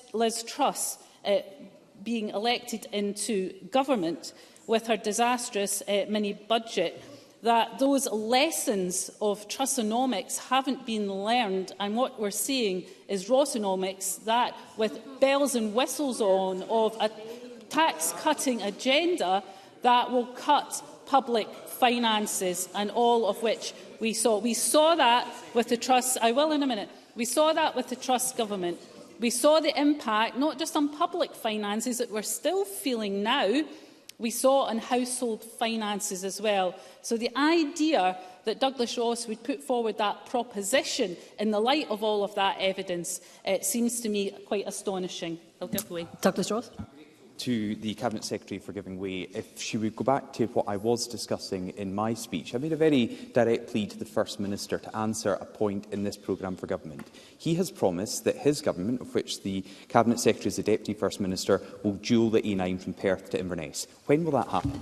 Truss being elected into government with her disastrous mini-budget, that those lessons of Trussonomics haven't been learned, and what we're seeing is Rossonomics, that with bells and whistles on of a tax-cutting agenda that will cut public finances, and all of which we saw. We saw that with the Truss. I will in a minute. We saw that with the Truss government. We saw the impact not just on public finances that we're still feeling now, we saw on household finances as well. So the idea that Douglas Ross would put forward that proposition in the light of all of that evidence seems to me quite astonishing. I'll give way. Douglas Ross. To the Cabinet Secretary for giving way. If she would go back to what I was discussing in my speech, I made a very direct plea to the First Minister to answer a point in this programme for government. He has promised that his government, of which the Cabinet Secretary is the Deputy First Minister, will dual the E9 from Perth to Inverness. When will that happen?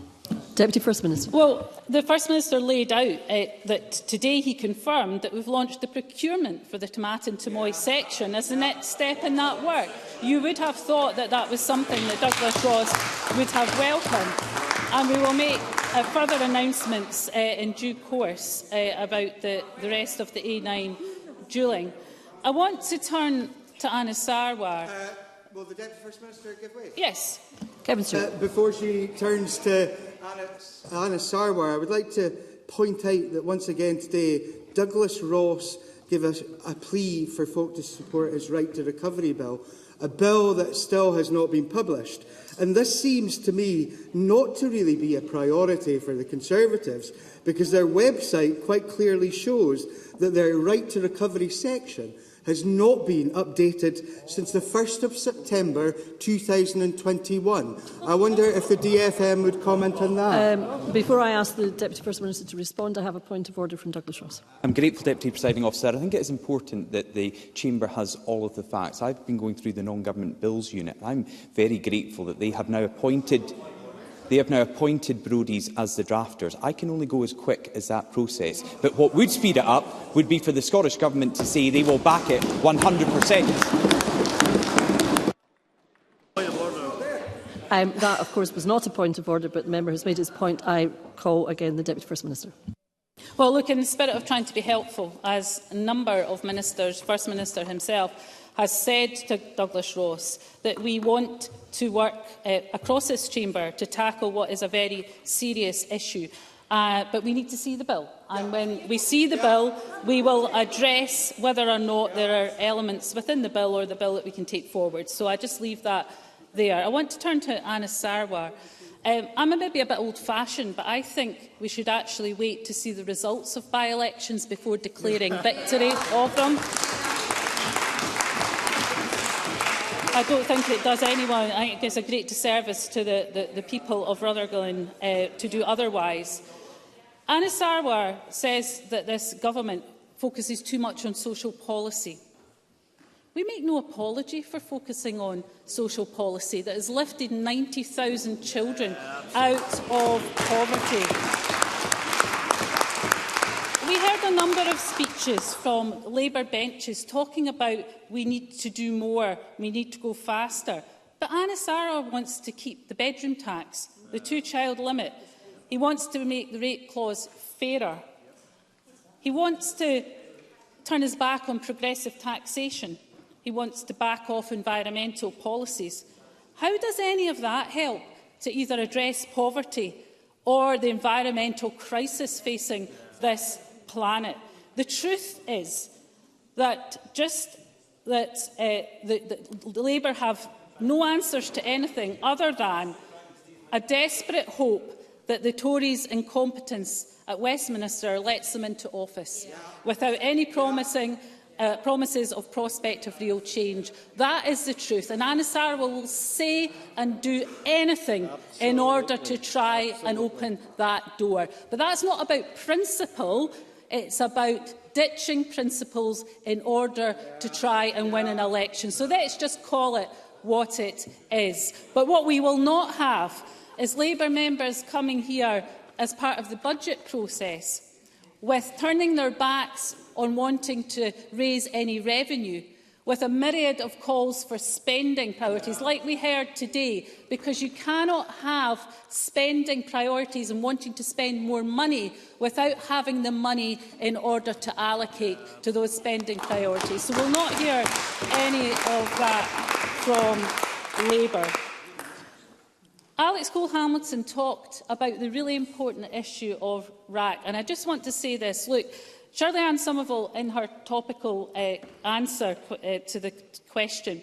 Deputy First Minister. Well, the First Minister laid out that today he confirmed that we've launched the procurement for the Tomatin Tamoy section as the next step in that work. You would have thought that that was something that Douglas Ross would have welcomed. And we will make further announcements in due course about the rest of the A9 dualling. I want to turn to Anna Sarwar. Will the Deputy First Minister give way? Yes. Before she turns to Anna Sarwar, I would like to point out that once again today, Douglas Ross gave us a plea for folk to support his right to recovery bill, a bill that still has not been published. And this seems to me not to really be a priority for the Conservatives, because their website quite clearly shows that their right to recovery section has not been updated since the 1st of September 2021. I wonder if the DFM would comment on that. Before I ask the Deputy First Minister to respond, I have a point of order from Douglas Ross. I'm grateful, Deputy Presiding Officer. I think it is important that the Chamber has all of the facts. I've been going through the Non-Government Bills Unit. I'm very grateful that they have now appointed Brodies as the drafters. I can only go as quick as that process. But what would speed it up would be for the Scottish Government to say they will back it 100%. That, of course, was not a point of order, but the member has made his point. I call again the Deputy First Minister. Well, look, in the spirit of trying to be helpful, as a number of ministers, First Minister himself, has said to Douglas Ross that we want to work across this chamber to tackle what is a very serious issue. But we need to see the bill. And when we see the bill, we will address whether or not there are elements within the bill or the bill that we can take forward. So I just leave that there. I want to turn to Anna Sarwar. I'm maybe a bit old-fashioned, but I think we should actually wait to see the results of by-elections before declaring victory of them. I don't think it does anyone. I think it's a great disservice to the people of Rutherglen to do otherwise. Anna Sarwar says that this government focuses too much on social policy. We make no apology for focusing on social policy that has lifted 90,000 children out of poverty. We heard a number of speeches from Labour benches talking about we need to do more, we need to go faster. But Anna Sarwar wants to keep the bedroom tax, the two-child limit. He wants to make the rate clause fairer. He wants to turn his back on progressive taxation. He wants to back off environmental policies. How does any of that help to either address poverty or the environmental crisis facing this planet? The truth is that Labour have no answers to anything other than a desperate hope that the Tories' incompetence at Westminster lets them into office without any promises of prospective real change. That is the truth. And Anna Sarwar will say and do anything in order to try and open that door. But that's not about principle. It's about ditching principles in order to try and win an election. So let's just call it what it is. But what we will not have is Labour members coming here as part of the budget process with turning their backs on wanting to raise any revenue, with a myriad of calls for spending priorities, like we heard today, because you cannot have spending priorities and wanting to spend more money without having the money in order to allocate to those spending priorities. So we'll not hear any of that from Labour. Alex Cole-Hamilton talked about the really important issue of RAC, and I just want to say this. Look, Shirley-Anne Somerville, in her topical answer to the question,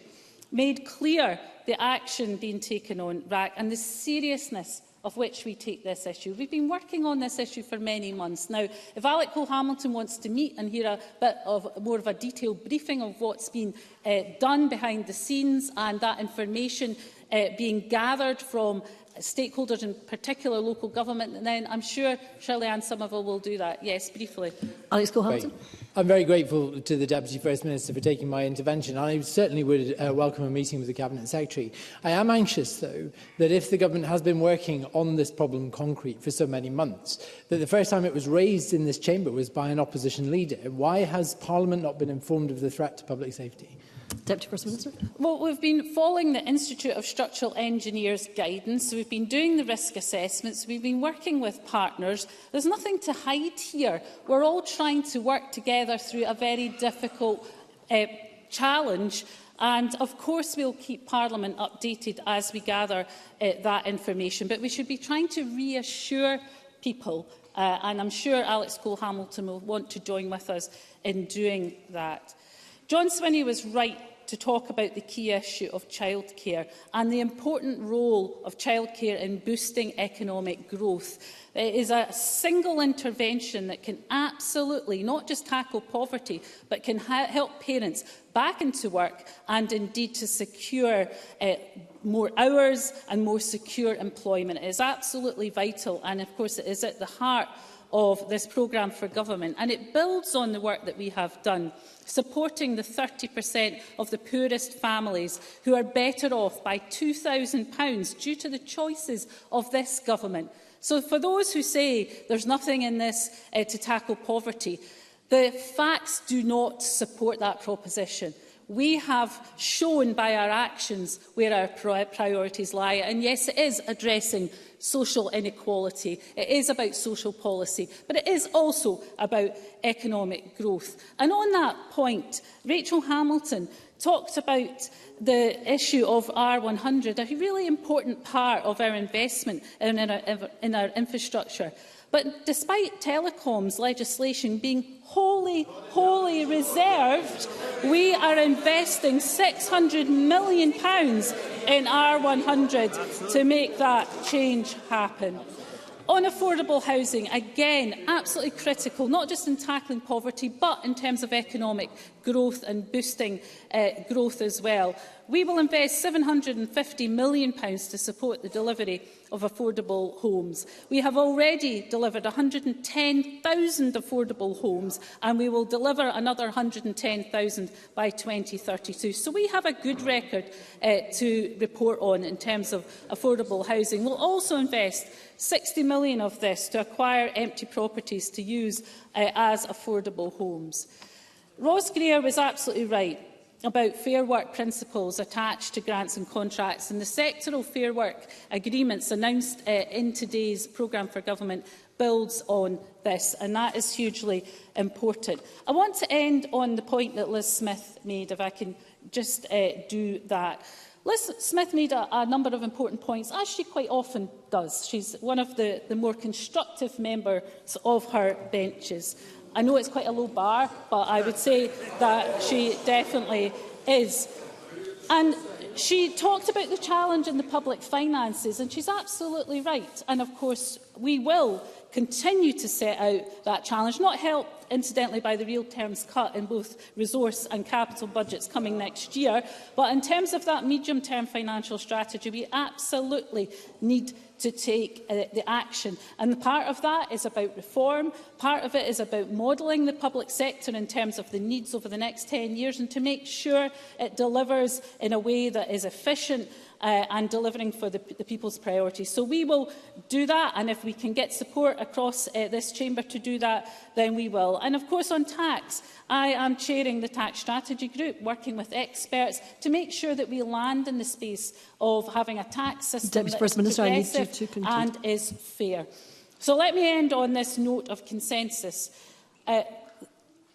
made clear the action being taken on RAC and the seriousness of which we take this issue. We've been working on this issue for many months now. If Alec Cole-Hamilton wants to meet and hear a bit more of a detailed briefing of what's been done behind the scenes and that information being gathered from stakeholders, in particular local government, and then I'm sure Shirley-Anne Somerville will do that. Yes, briefly. Alex Cole-Hamilton. I'm very grateful to the Deputy First Minister for taking my intervention. I certainly would welcome a meeting with the Cabinet Secretary. I am anxious, though, that if the Government has been working on this problem concrete for so many months, that the first time it was raised in this chamber was by an opposition leader. Why has Parliament not been informed of the threat to public safety? Deputy First Minister. Well, we've been following the Institute of Structural Engineers guidance. We've been doing the risk assessments. We've been working with partners. There's nothing to hide here. We're all trying to work together through a very difficult challenge. And, of course, we'll keep Parliament updated as we gather that information. But we should be trying to reassure people, and I'm sure Alex Cole-Hamilton will want to join with us in doing that. John Swinney was right to talk about the key issue of childcare and the important role of childcare in boosting economic growth. It is a single intervention that can absolutely not just tackle poverty, but can help parents back into work and indeed to secure more hours and more secure employment. It is absolutely vital, and of course it is at the heart of this programme for government, and it builds on the work that we have done, supporting the 30% of the poorest families who are better off by £2,000 due to the choices of this government. So for those who say there's nothing in this to tackle poverty, the facts do not support that proposition. We have shown by our actions where our priorities lie, and yes, it is addressing social inequality, it is about social policy, but it is also about economic growth. And on that point, Rachel Hamilton talked about the issue of R100, a really important part of our investment in our infrastructure. But despite telecoms legislation being wholly reserved, we are investing £600 million in R100 to make that change happen. On affordable housing, again, absolutely critical, not just in tackling poverty, but in terms of economic growth and boosting growth as well. We will invest £750 million to support the delivery of affordable homes. We have already delivered 110,000 affordable homes, and we will deliver another 110,000 by 2032. So we have a good record to report on in terms of affordable housing. We'll also invest £60 million of this to acquire empty properties to use as affordable homes. Ross Greer was absolutely right about Fair Work principles attached to grants and contracts, and the sectoral Fair Work agreements announced in today's programme for government builds on this, and that is hugely important. I want to end on the point that Liz Smith made, if I can just do that. Liz Smith made a number of important points, as she quite often does. She's one of the more constructive members of her benches. I know it's quite a low bar, but I would say that she definitely is. And she talked about the challenge in the public finances, and she's absolutely right. And of course, we will continue to set out that challenge, not helped, incidentally, by the real terms cut in both resource and capital budgets coming next year. But in terms of that medium-term financial strategy, we absolutely need to take the action. And part of that is about reform. Part of it is about modelling the public sector in terms of the needs over the next 10 years and to make sure it delivers in a way that is efficient and delivering for the people's priorities. So we will do that, and if we can get support across this chamber to do that, then we will. And of course on tax, I am chairing the tax strategy group, working with experts to make sure that we land in the space of having a tax system that is progressive and is fair. So let me end on this note of consensus. I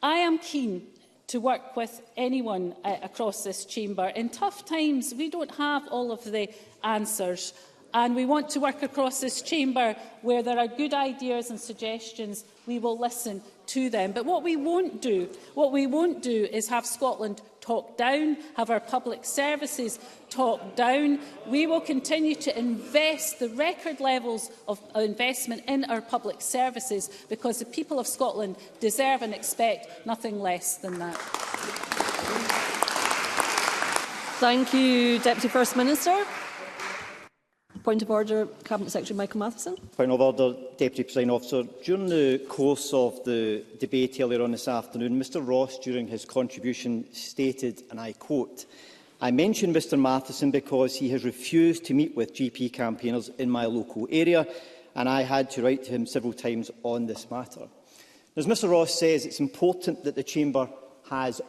am keen to work with anyone across this chamber. In tough times, we don't have all of the answers, and we want to work across this chamber where there are good ideas and suggestions. We will listen to them. But what we won't do is have Scotland talked down, have our public services talked down. We will continue to invest the record levels of investment in our public services because the people of Scotland deserve and expect nothing less than that. Thank you, Deputy First Minister. Point of order, Cabinet Secretary Michael Matheson. Point of order, Deputy Presiding Officer. During the course of the debate earlier on this afternoon, Mr Ross, during his contribution, stated, and I quote, "I mention Mr Matheson because he has refused to meet with GP campaigners in my local area, and I had to write to him several times on this matter." As Mr Ross says, it's important that the Chamber has